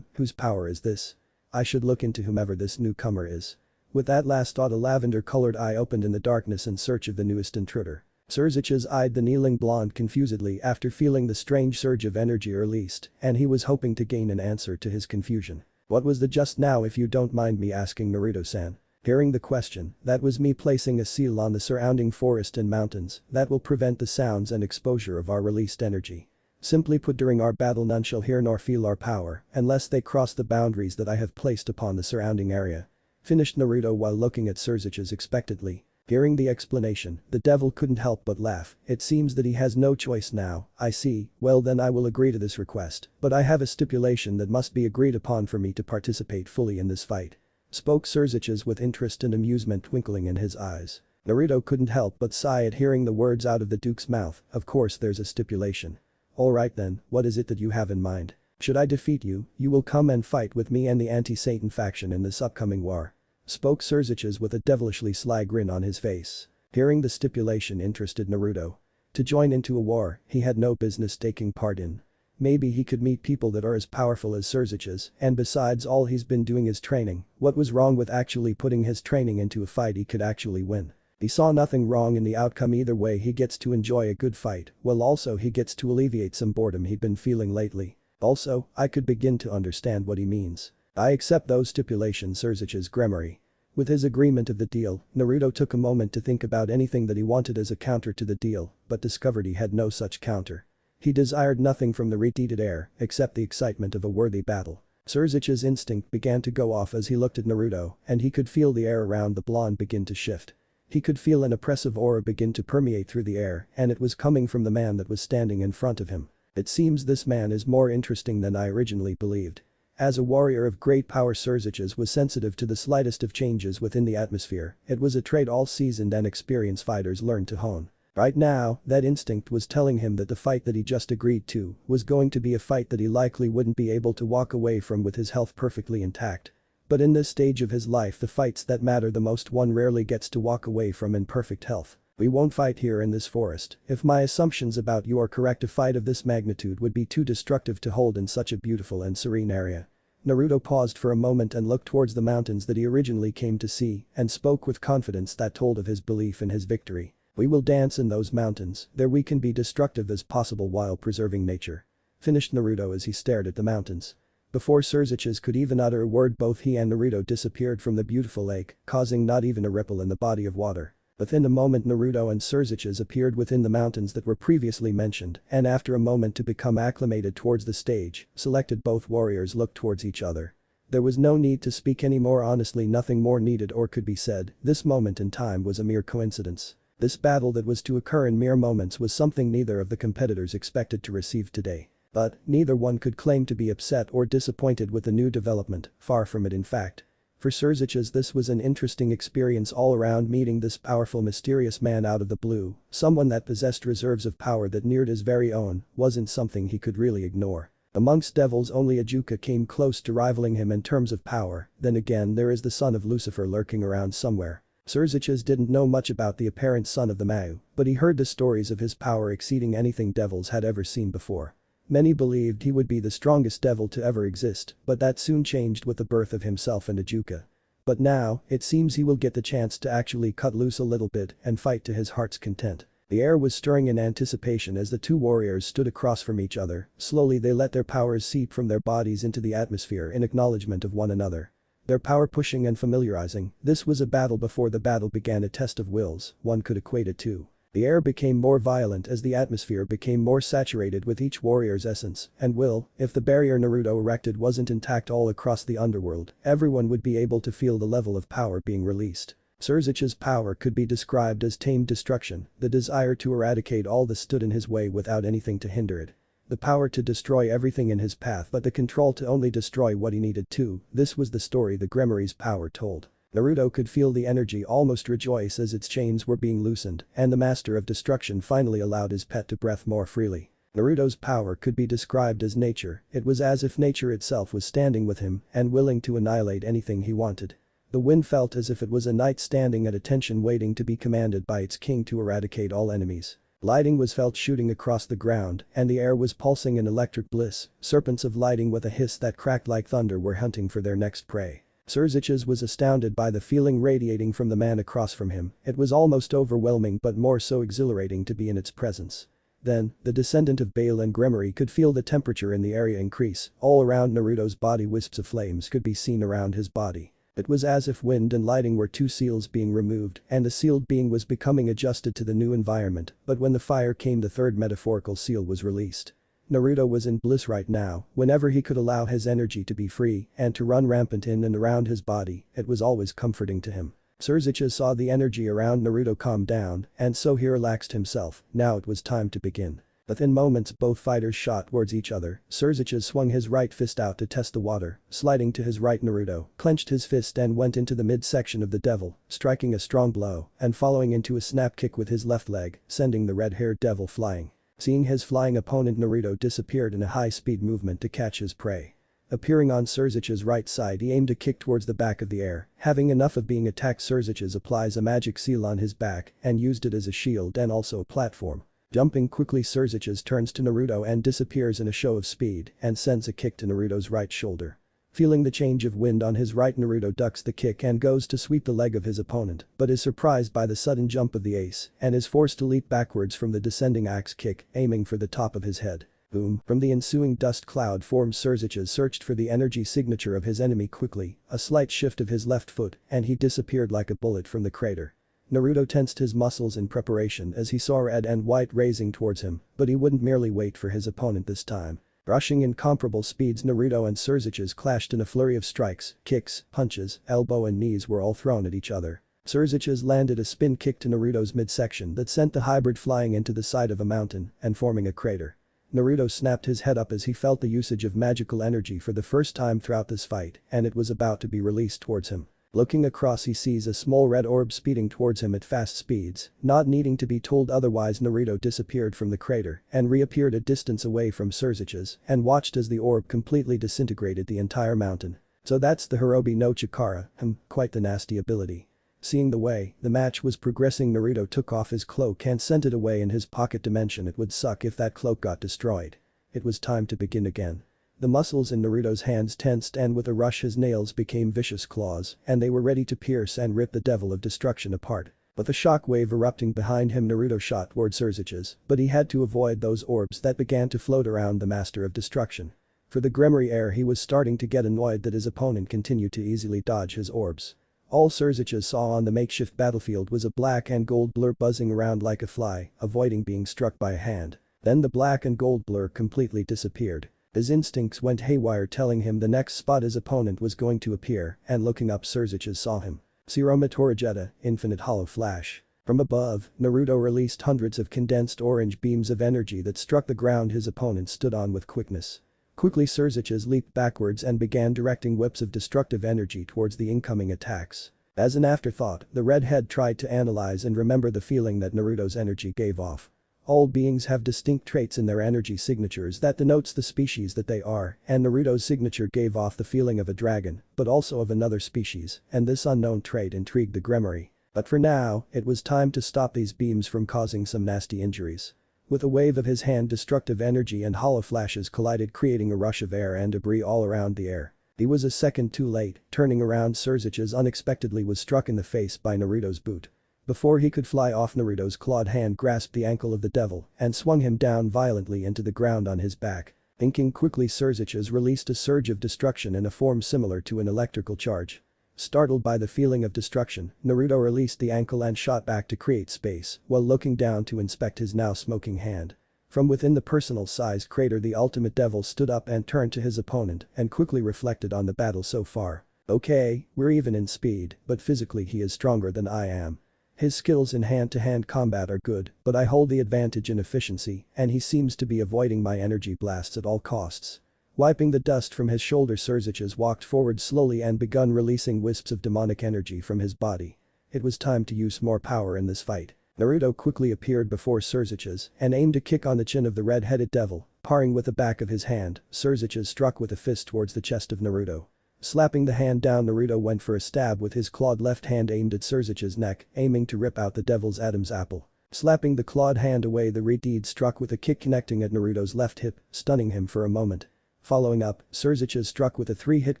Whose power is this? I should look into whomever this newcomer is. With that last thought, a lavender-colored eye opened in the darkness in search of the newest intruder. Cices eyed the kneeling blonde confusedly after feeling the strange surge of energy released, and he was hoping to gain an answer to his confusion. What was the just now, if you don't mind me asking, Naruto-san? Hearing the question, that was me placing a seal on the surrounding forest and mountains that will prevent the sounds and exposure of our released energy. Simply put, during our battle none shall hear nor feel our power unless they cross the boundaries that I have placed upon the surrounding area. Finished Naruto while looking at Cices expectantly. Hearing the explanation, the devil couldn't help but laugh. It seems that he has no choice now. I see, well then I will agree to this request, but I have a stipulation that must be agreed upon for me to participate fully in this fight. Spoke Cices with interest and amusement twinkling in his eyes. Naruto couldn't help but sigh at hearing the words out of the Duke's mouth. Of course there's a stipulation. Alright then, what is it that you have in mind? Should I defeat you, you will come and fight with me and the anti-Satan faction in this upcoming war. Spoke Cices with a devilishly sly grin on his face. Hearing the stipulation interested Naruto. To join into a war he had no business taking part in. Maybe he could meet people that are as powerful as Cices, and besides all he's been doing is training. What was wrong with actually putting his training into a fight he could actually win? He saw nothing wrong in the outcome either way. He gets to enjoy a good fight, well also he gets to alleviate some boredom he'd been feeling lately. Also, I could begin to understand what he means. I accept those stipulations, Cices Gremory. With his agreement of the deal, Naruto took a moment to think about anything that he wanted as a counter to the deal, but discovered he had no such counter. He desired nothing from the reheated air except the excitement of a worthy battle. Cices' instinct began to go off as he looked at Naruto, and he could feel the air around the blonde begin to shift. He could feel an oppressive aura begin to permeate through the air, and it was coming from the man that was standing in front of him. It seems this man is more interesting than I originally believed. As a warrior of great power, Cices was sensitive to the slightest of changes within the atmosphere. It was a trait all seasoned and experienced fighters learn to hone. Right now, that instinct was telling him that the fight that he just agreed to was going to be a fight that he likely wouldn't be able to walk away from with his health perfectly intact. But in this stage of his life, the fights that matter the most one rarely gets to walk away from in perfect health. We won't fight here in this forest. If my assumptions about you are correct, a fight of this magnitude would be too destructive to hold in such a beautiful and serene area. Naruto paused for a moment and looked towards the mountains that he originally came to see and spoke with confidence that told of his belief in his victory. We will dance in those mountains, there we can be destructive as possible while preserving nature. Finished Naruto as he stared at the mountains. Before Cices could even utter a word, both he and Naruto disappeared from the beautiful lake, causing not even a ripple in the body of water. Within a moment Naruto and Cices appeared within the mountains that were previously mentioned, and after a moment to become acclimated towards the stage, selected both warriors looked towards each other. There was no need to speak anymore, honestly nothing more needed or could be said. This moment in time was a mere coincidence. This battle that was to occur in mere moments was something neither of the competitors expected to receive today. But neither one could claim to be upset or disappointed with the new development, far from it in fact. For Cices this was an interesting experience all around, meeting this powerful mysterious man out of the blue, someone that possessed reserves of power that neared his very own, wasn't something he could really ignore. Amongst devils only Ajuka came close to rivaling him in terms of power, then again there is the son of Lucifer lurking around somewhere. Cices didn't know much about the apparent son of the Mau, but he heard the stories of his power exceeding anything devils had ever seen before. Many believed he would be the strongest devil to ever exist, but that soon changed with the birth of himself and Ajuka. But now, it seems he will get the chance to actually cut loose a little bit and fight to his heart's content. The air was stirring in anticipation as the two warriors stood across from each other. Slowly they let their powers seep from their bodies into the atmosphere in acknowledgement of one another. Their power pushing and familiarizing. This was a battle before the battle began, a test of wills, one could equate it to. The air became more violent as the atmosphere became more saturated with each warrior's essence and will. If the barrier Naruto erected wasn't intact all across the underworld, everyone would be able to feel the level of power being released. Cices' power could be described as tamed destruction, the desire to eradicate all that stood in his way without anything to hinder it. The power to destroy everything in his path, but the control to only destroy what he needed to. This was the story the Gremory's power told. Naruto could feel the energy almost rejoice as its chains were being loosened, and the master of destruction finally allowed his pet to breathe more freely. Naruto's power could be described as nature. It was as if nature itself was standing with him and willing to annihilate anything he wanted. The wind felt as if it was a knight standing at attention waiting to be commanded by its king to eradicate all enemies. Lighting was felt shooting across the ground, and the air was pulsing in electric bliss. Serpents of lighting with a hiss that cracked like thunder were hunting for their next prey. Cices was astounded by the feeling radiating from the man across from him. It was almost overwhelming, but more so exhilarating to be in its presence. Then, the descendant of Bale and Gremory could feel the temperature in the area increase. All around Naruto's body wisps of flames could be seen around his body. It was as if wind and lighting were two seals being removed, and the sealed being was becoming adjusted to the new environment, but when the fire came the third metaphorical seal was released. Naruto was in bliss right now, whenever he could allow his energy to be free and to run rampant in and around his body, it was always comforting to him. Cices saw the energy around Naruto calm down, and so he relaxed himself, now it was time to begin. Within moments both fighters shot towards each other, Cices swung his right fist out to test the water, sliding to his right Naruto, clenched his fist and went into the midsection of the devil, striking a strong blow, and following into a snap kick with his left leg, sending the red-haired devil flying. Seeing his flying opponent Naruto disappeared in a high-speed movement to catch his prey. Appearing on Cices' right side he aimed a kick towards the back of the air, having enough of being attacked Cices applies a magic seal on his back and used it as a shield and also a platform. Jumping quickly Cices turns to Naruto and disappears in a show of speed and sends a kick to Naruto's right shoulder. Feeling the change of wind on his right Naruto ducks the kick and goes to sweep the leg of his opponent but is surprised by the sudden jump of the ace and is forced to leap backwards from the descending axe kick, aiming for the top of his head. Boom. From the ensuing dust cloud formed Cices searched for the energy signature of his enemy quickly, a slight shift of his left foot and he disappeared like a bullet from the crater. Naruto tensed his muscles in preparation as he saw red and white raising towards him, but he wouldn't merely wait for his opponent this time. Rushing in comparable speeds Naruto and Cices clashed in a flurry of strikes, kicks, punches, elbow and knees were all thrown at each other. Cices landed a spin kick to Naruto's midsection that sent the hybrid flying into the side of a mountain and forming a crater. Naruto snapped his head up as he felt the usage of magical energy for the first time throughout this fight and it was about to be released towards him. Looking across he sees a small red orb speeding towards him at fast speeds, not needing to be told otherwise Naruto disappeared from the crater and reappeared a distance away from Cices and watched as the orb completely disintegrated the entire mountain. So that's the Hirobi no Chikara, quite the nasty ability. Seeing the way the match was progressing Naruto took off his cloak and sent it away in his pocket dimension. It would suck if that cloak got destroyed. It was time to begin again. The muscles in Naruto's hands tensed and with a rush his nails became vicious claws and they were ready to pierce and rip the devil of destruction apart. With a shockwave erupting behind him Naruto shot toward Cices, but he had to avoid those orbs that began to float around the master of destruction. For the Grimoire heir he was starting to get annoyed that his opponent continued to easily dodge his orbs. All Cices saw on the makeshift battlefield was a black and gold blur buzzing around like a fly, avoiding being struck by a hand. Then the black and gold blur completely disappeared. His instincts went haywire telling him the next spot his opponent was going to appear and looking up Cices saw him. Siroma Torajetta, Infinite Hollow Flash. From above, Naruto released hundreds of condensed orange beams of energy that struck the ground his opponent stood on with quickness. Quickly Cices leaped backwards and began directing whips of destructive energy towards the incoming attacks. As an afterthought, the redhead tried to analyze and remember the feeling that Naruto's energy gave off. All beings have distinct traits in their energy signatures that denotes the species that they are, and Naruto's signature gave off the feeling of a dragon, but also of another species, and this unknown trait intrigued the Grimoire. But for now, it was time to stop these beams from causing some nasty injuries. With a wave of his hand destructive energy and hollow flashes collided creating a rush of air and debris all around the air. He was a second too late, turning around Cices unexpectedly was struck in the face by Naruto's boot. Before he could fly off Naruto's clawed hand grasped the ankle of the devil and swung him down violently into the ground on his back. Thinking quickly Cices released a surge of destruction in a form similar to an electrical charge. Startled by the feeling of destruction, Naruto released the ankle and shot back to create space while looking down to inspect his now smoking hand. From within the personal-sized crater the ultimate devil stood up and turned to his opponent and quickly reflected on the battle so far. Okay, we're even in speed, but physically he is stronger than I am. His skills in hand-to-hand combat are good, but I hold the advantage in efficiency and he seems to be avoiding my energy blasts at all costs. Wiping the dust from his shoulder Cices walked forward slowly and begun releasing wisps of demonic energy from his body. It was time to use more power in this fight. Naruto quickly appeared before Cices and aimed a kick on the chin of the red-headed devil, parring with the back of his hand, Cices struck with a fist towards the chest of Naruto. Slapping the hand down Naruto went for a stab with his clawed left hand aimed at Cices' neck, aiming to rip out the devil's Adam's apple. Slapping the clawed hand away the redhead struck with a kick connecting at Naruto's left hip, stunning him for a moment. Following up, Cices struck with a 3-hit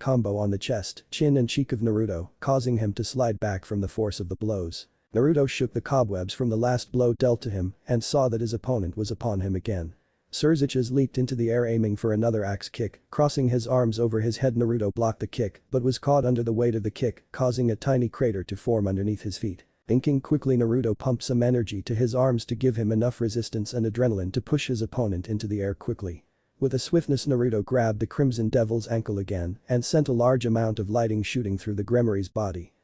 combo on the chest, chin and cheek of Naruto, causing him to slide back from the force of the blows. Naruto shook the cobwebs from the last blow dealt to him and saw that his opponent was upon him again. Cices leaped into the air aiming for another axe kick, crossing his arms over his head. Naruto blocked the kick but was caught under the weight of the kick, causing a tiny crater to form underneath his feet. Thinking quickly, Naruto pumped some energy to his arms to give him enough resistance and adrenaline to push his opponent into the air quickly. With a swiftness, Naruto grabbed the Crimson Devil's ankle again and sent a large amount of lightning shooting through the Gremory's body.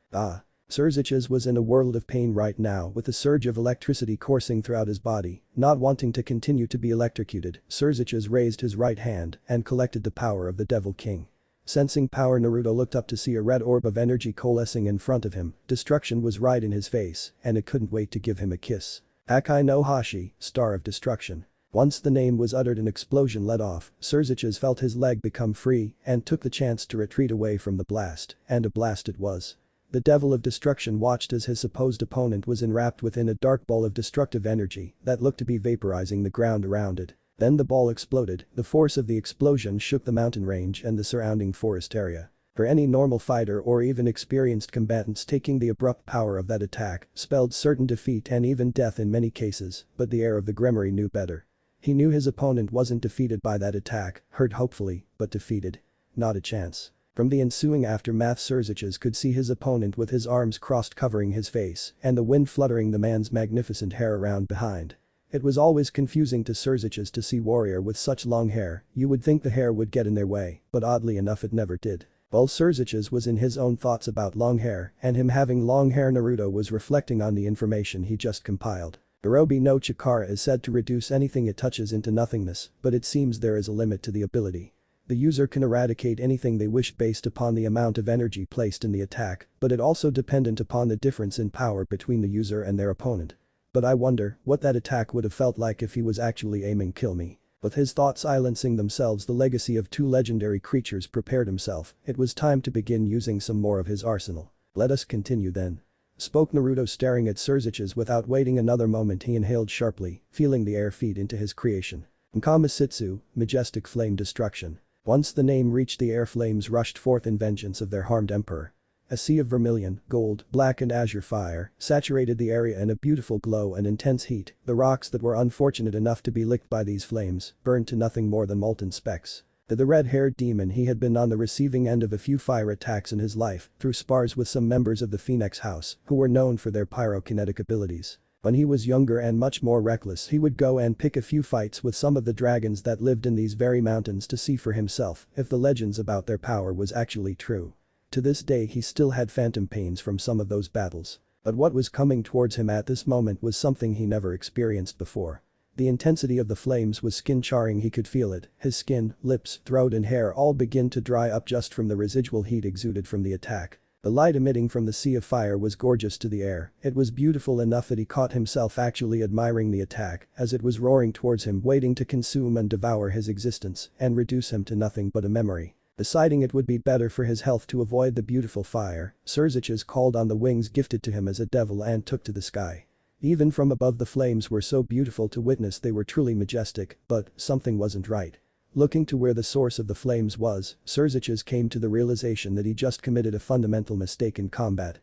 Cices was in a world of pain right now with a surge of electricity coursing throughout his body. Not wanting to continue to be electrocuted, Cices raised his right hand and collected the power of the Devil King. Sensing power, Naruto looked up to see a red orb of energy coalescing in front of him. Destruction was right in his face and it couldn't wait to give him a kiss. Akai no Hashi, Star of Destruction. Once the name was uttered, an explosion let off. Cices felt his leg become free and took the chance to retreat away from the blast, and a blast it was. The Devil of Destruction watched as his supposed opponent was enwrapped within a dark ball of destructive energy that looked to be vaporizing the ground around it. Then the ball exploded. The force of the explosion shook the mountain range and the surrounding forest area. For any normal fighter or even experienced combatants, taking the abrupt power of that attack spelled certain defeat and even death in many cases, but the heir of the Gremory knew better. He knew his opponent wasn't defeated by that attack, hurt hopefully, but defeated. Not a chance. From the ensuing aftermath, Cices could see his opponent with his arms crossed covering his face and the wind fluttering the man's magnificent hair around behind. It was always confusing to Cices to see warrior with such long hair. You would think the hair would get in their way, but oddly enough it never did. While Cices was in his own thoughts about long hair and him having long hair, Naruto was reflecting on the information he just compiled. Orobi no Chikara is said to reduce anything it touches into nothingness, but it seems there is a limit to the ability. The user can eradicate anything they wish based upon the amount of energy placed in the attack, but it also dependent upon the difference in power between the user and their opponent. But I wonder what that attack would have felt like if he was actually aiming kill me. With his thoughts silencing themselves, the legacy of two legendary creatures prepared himself. It was time to begin using some more of his arsenal. Let us continue then. Spoke Naruto, staring at Cices. Without waiting another moment, he inhaled sharply, feeling the air feed into his creation. Nkamasitsu, Majestic Flame Destruction. Once the name reached the air, flames rushed forth in vengeance of their harmed emperor. A sea of vermilion, gold, black and azure fire saturated the area in a beautiful glow and intense heat. The rocks that were unfortunate enough to be licked by these flames burned to nothing more than molten specks. The red-haired demon, he had been on the receiving end of a few fire attacks in his life through spars with some members of the Phoenix House who were known for their pyrokinetic abilities. When he was younger and much more reckless, he would go and pick a few fights with some of the dragons that lived in these very mountains to see for himself if the legends about their power was actually true. To this day he still had phantom pains from some of those battles. But what was coming towards him at this moment was something he never experienced before. The intensity of the flames was skin-charring. He could feel it. His skin, lips, throat and hair all begin to dry up just from the residual heat exuded from the attack. The light emitting from the sea of fire was gorgeous to the air. It was beautiful enough that he caught himself actually admiring the attack as it was roaring towards him, waiting to consume and devour his existence and reduce him to nothing but a memory. Deciding it would be better for his health to avoid the beautiful fire, Cices called on the wings gifted to him as a devil and took to the sky. Even from above, the flames were so beautiful to witness. They were truly majestic, but something wasn't right. Looking to where the source of the flames was, Cices came to the realization that he just committed a fundamental mistake in combat.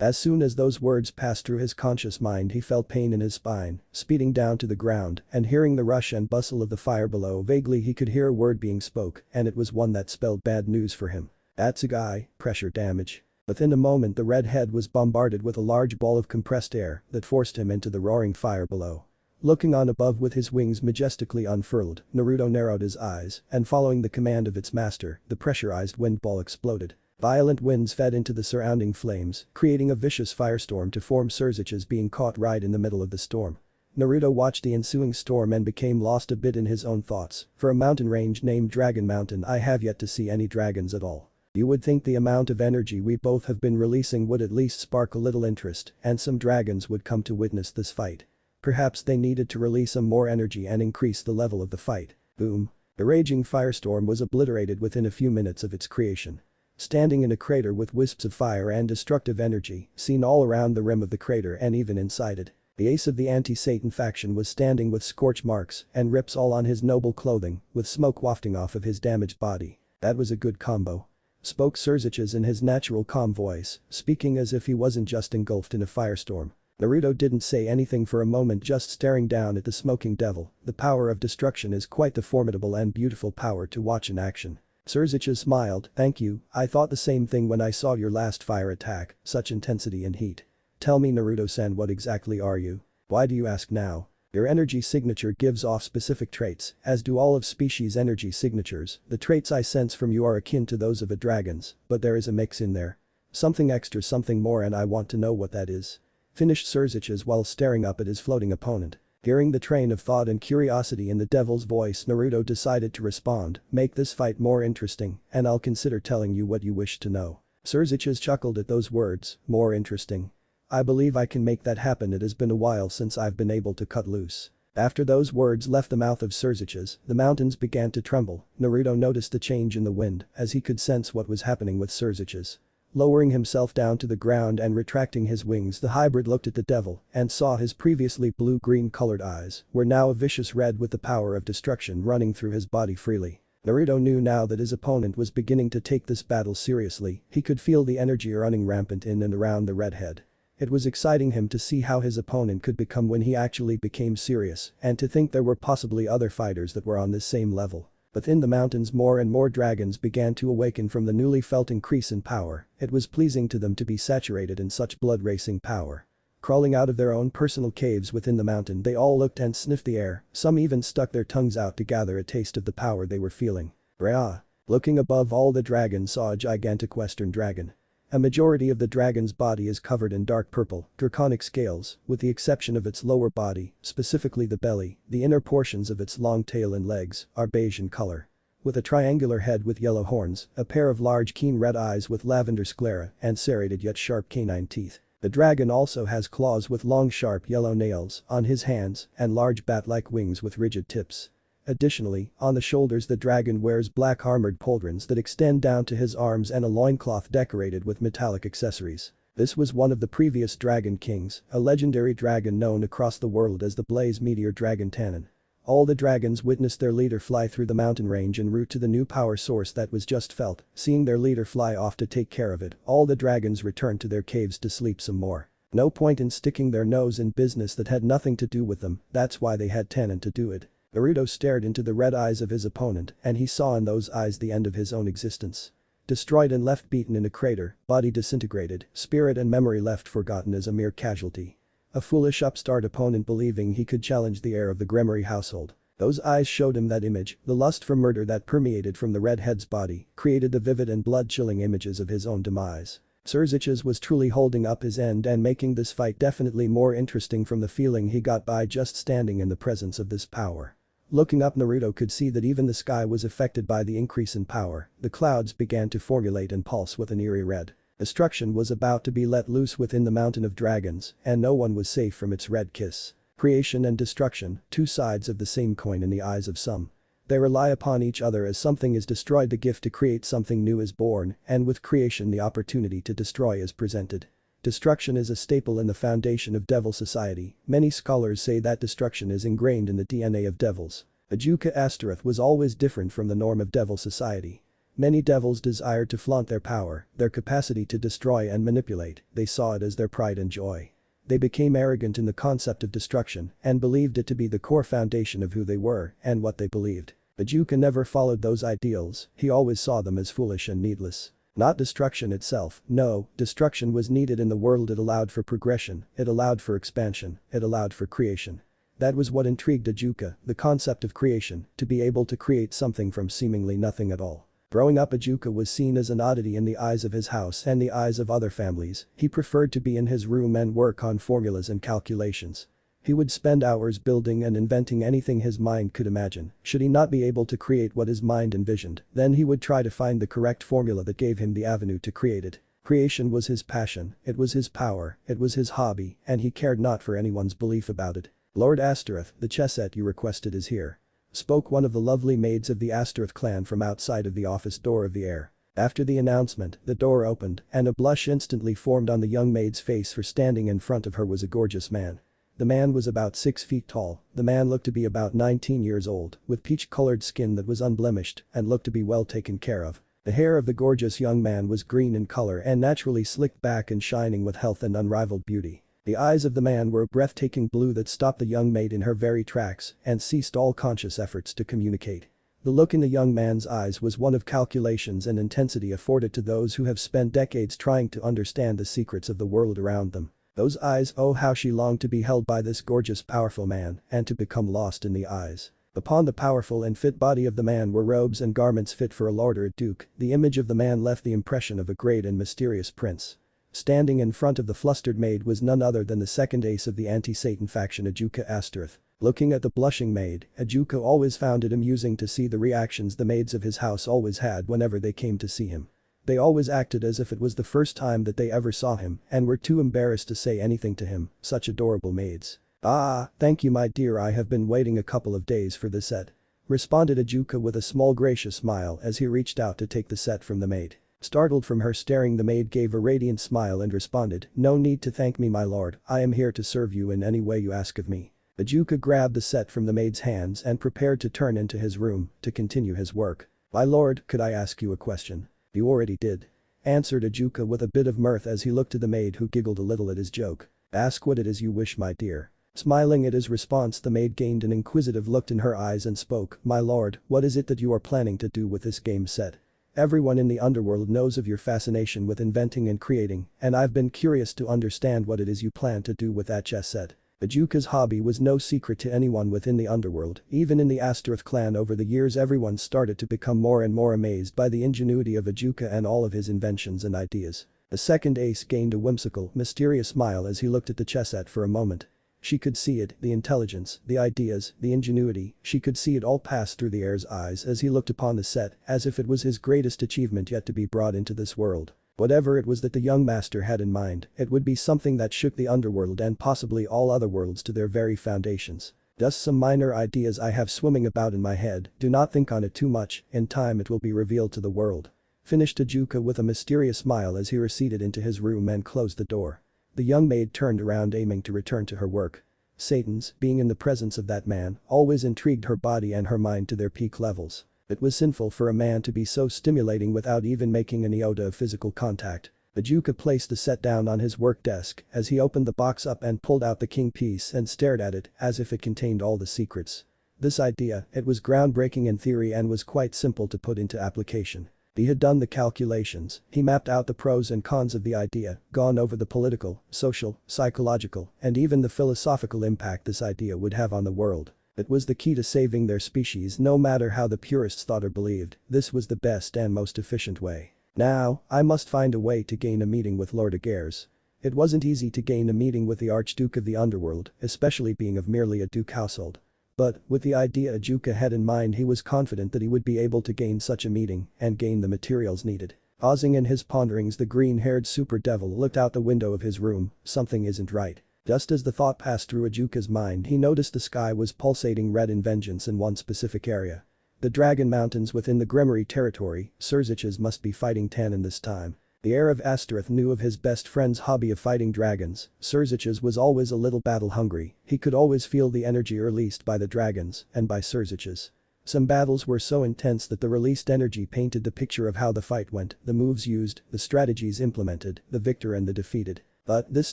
As soon as those words passed through his conscious mind, he felt pain in his spine, speeding down to the ground and hearing the rush and bustle of the fire below. Vaguely he could hear a word being spoke, and it was one that spelled bad news for him. Atsugai, pressure damage. Within a moment the red head was bombarded with a large ball of compressed air that forced him into the roaring fire below. Looking on above with his wings majestically unfurled, Naruto narrowed his eyes and, following the command of its master, the pressurized wind ball exploded. Violent winds fed into the surrounding flames, creating a vicious firestorm to form. Cices being caught right in the middle of the storm. Naruto watched the ensuing storm and became lost a bit in his own thoughts. For a mountain range named Dragon Mountain, I have yet to see any dragons at all. You would think the amount of energy we both have been releasing would at least spark a little interest and some dragons would come to witness this fight. Perhaps they needed to release some more energy and increase the level of the fight. Boom. The raging firestorm was obliterated within a few minutes of its creation. Standing in a crater with wisps of fire and destructive energy seen all around the rim of the crater and even inside it, the ace of the anti-Satan faction was standing with scorch marks and rips all on his noble clothing, with smoke wafting off of his damaged body. That was a good combo. Spoke Cices in his natural calm voice, speaking as if he wasn't just engulfed in a firestorm. Naruto didn't say anything for a moment, just staring down at the smoking devil. The power of destruction is quite the formidable and beautiful power to watch in action. Cices smiled, "Thank you, I thought the same thing when I saw your last fire attack, such intensity and heat." "Tell me, Naruto-san, what exactly are you? Why do you ask now?" "Your energy signature gives off specific traits, as do all of species' energy signatures. The traits I sense from you are akin to those of a dragon's, but there is a mix in there. Something extra, something more, and I want to know what that is." Finished Cices while staring up at his floating opponent. Hearing the train of thought and curiosity in the devil's voice, Naruto decided to respond, "Make this fight more interesting, and I'll consider telling you what you wish to know." Cices chuckled at those words, "More interesting. I believe I can make that happen. It has been a while since I've been able to cut loose." After those words left the mouth of Cices, the mountains began to tremble. Naruto noticed the change in the wind, as he could sense what was happening with Cices. Lowering himself down to the ground and retracting his wings, the hybrid looked at the devil and saw his previously blue-green colored eyes were now a vicious red with the power of destruction running through his body freely. Naruto knew now that his opponent was beginning to take this battle seriously. He could feel the energy running rampant in and around the redhead. It was exciting him to see how his opponent could become when he actually became serious, and to think there were possibly other fighters that were on this same level. Within the mountains, more and more dragons began to awaken from the newly felt increase in power. It was pleasing to them to be saturated in such blood-racing power. Crawling out of their own personal caves within the mountain, they all looked and sniffed the air, some even stuck their tongues out to gather a taste of the power they were feeling. Rah! Looking above, all the dragons saw a gigantic western dragon. A majority of the dragon's body is covered in dark purple, draconic scales, with the exception of its lower body, specifically the belly. The inner portions of its long tail and legs are beige in color. With a triangular head with yellow horns, a pair of large keen red eyes with lavender sclera, and serrated yet sharp canine teeth. The dragon also has claws with long sharp yellow nails on his hands and large bat-like wings with rigid tips. Additionally, on the shoulders the dragon wears black armored pauldrons that extend down to his arms and a loincloth decorated with metallic accessories. This was one of the previous Dragon Kings, a legendary dragon known across the world as the Blaze Meteor Dragon Tannen. All the dragons witnessed their leader fly through the mountain range en route to the new power source that was just felt. Seeing their leader fly off to take care of it, all the dragons returned to their caves to sleep some more. No point in sticking their nose in business that had nothing to do with them, that's why they had Tannen to do it. Naruto stared into the red eyes of his opponent and he saw in those eyes the end of his own existence. Destroyed and left beaten in a crater, body disintegrated, spirit and memory left forgotten as a mere casualty. A foolish upstart opponent believing he could challenge the heir of the Gremory household. Those eyes showed him that image, the lust for murder that permeated from the redhead's body, created the vivid and blood-chilling images of his own demise. Cices was truly holding up his end and making this fight definitely more interesting from the feeling he got by just standing in the presence of this power. Looking up, Naruto could see that even the sky was affected by the increase in power. The clouds began to formulate and pulse with an eerie red. Destruction was about to be let loose within the mountain of dragons, and no one was safe from its red kiss. Creation and destruction, two sides of the same coin in the eyes of some. They rely upon each other. As something is destroyed, the gift to create something new is born, and with creation the opportunity to destroy is presented. Destruction is a staple in the foundation of devil society. Many scholars say that destruction is ingrained in the DNA of devils. Ajuka Astaroth was always different from the norm of devil society. Many devils desired to flaunt their power, their capacity to destroy and manipulate. They saw it as their pride and joy. They became arrogant in the concept of destruction and believed it to be the core foundation of who they were and what they believed. Ajuka never followed those ideals. He always saw them as foolish and needless. Not destruction itself, no, destruction was needed in the world. It allowed for progression, it allowed for expansion, it allowed for creation. That was what intrigued Ajuka, the concept of creation, to be able to create something from seemingly nothing at all. Growing up, Ajuka was seen as an oddity in the eyes of his house and the eyes of other families. He preferred to be in his room and work on formulas and calculations. He would spend hours building and inventing anything his mind could imagine. Should he not be able to create what his mind envisioned, then he would try to find the correct formula that gave him the avenue to create it. Creation was his passion, it was his power, it was his hobby, and he cared not for anyone's belief about it. "Lord Astaroth, the chess set you requested is here," spoke one of the lovely maids of the Astaroth clan from outside of the office door of the heir. After the announcement, the door opened and a blush instantly formed on the young maid's face, for standing in front of her was a gorgeous man. The man was about 6 feet tall. The man looked to be about 19 years old, with peach-colored skin that was unblemished and looked to be well taken care of. The hair of the gorgeous young man was green in color and naturally slicked back and shining with health and unrivaled beauty. The eyes of the man were a breathtaking blue that stopped the young maid in her very tracks and ceased all conscious efforts to communicate. The look in the young man's eyes was one of calculations and intensity afforded to those who have spent decades trying to understand the secrets of the world around them. Those eyes, oh how she longed to be held by this gorgeous powerful man and to become lost in the eyes. Upon the powerful and fit body of the man were robes and garments fit for a lord or a duke. The image of the man left the impression of a great and mysterious prince. Standing in front of the flustered maid was none other than the second ace of the anti-Satan faction, Ajuka Astareth. Looking at the blushing maid, Ajuka always found it amusing to see the reactions the maids of his house always had whenever they came to see him. They always acted as if it was the first time that they ever saw him and were too embarrassed to say anything to him, such adorable maids. "Ah, thank you my dear, I have been waiting a couple of days for this set," responded Ajuka with a small gracious smile as he reached out to take the set from the maid. Startled from her staring, the maid gave a radiant smile and responded, "No need to thank me my lord, I am here to serve you in any way you ask of me." Ajuka grabbed the set from the maid's hands and prepared to turn into his room to continue his work. "My lord, could I ask you a question?" "You already did," answered Ajuka with a bit of mirth as he looked to the maid, who giggled a little at his joke. "Ask what it is you wish my dear." Smiling at his response, the maid gained an inquisitive look in her eyes and spoke, "My lord, what is it that you are planning to do with this game set? Everyone in the underworld knows of your fascination with inventing and creating, and I've been curious to understand what it is you plan to do with that chess set." Ajuka's hobby was no secret to anyone within the underworld. Even in the Astareth clan over the years, everyone started to become more and more amazed by the ingenuity of Ajuka and all of his inventions and ideas. The second ace gained a whimsical, mysterious smile as he looked at the chess set for a moment. She could see it, the intelligence, the ideas, the ingenuity, she could see it all pass through the heir's eyes as he looked upon the set as if it was his greatest achievement yet to be brought into this world. Whatever it was that the young master had in mind, it would be something that shook the underworld and possibly all other worlds to their very foundations. "Just some minor ideas I have swimming about in my head, do not think on it too much, in time it will be revealed to the world," finished Ajuka with a mysterious smile as he receded into his room and closed the door. The young maid turned around, aiming to return to her work. Satan's, being in the presence of that man, always intrigued her body and her mind to their peak levels. It was sinful for a man to be so stimulating without even making an iota of physical contact. Ajuka placed the set down on his work desk as he opened the box up and pulled out the king piece and stared at it as if it contained all the secrets. This idea, it was groundbreaking in theory and was quite simple to put into application. He had done the calculations, he mapped out the pros and cons of the idea, gone over the political, social, psychological, and even the philosophical impact this idea would have on the world. It was the key to saving their species no matter how the purists thought or believed, this was the best and most efficient way. Now, I must find a way to gain a meeting with Lord Aegir's. It wasn't easy to gain a meeting with the Archduke of the Underworld, especially being of merely a duke household. But, with the idea Ajuka had in mind, he was confident that he would be able to gain such a meeting and gain the materials needed. Pausing in his ponderings, the green-haired super devil looked out the window of his room. Something isn't right. Just as the thought passed through Ajuka's mind, he noticed the sky was pulsating red in vengeance in one specific area. The Dragon Mountains within the Grimory territory, Cices must be fighting Tannen this time. The heir of Astareth knew of his best friend's hobby of fighting dragons. Cices was always a little battle hungry, he could always feel the energy released by the dragons and by Cices. Some battles were so intense that the released energy painted the picture of how the fight went, the moves used, the strategies implemented, the victor and the defeated. But this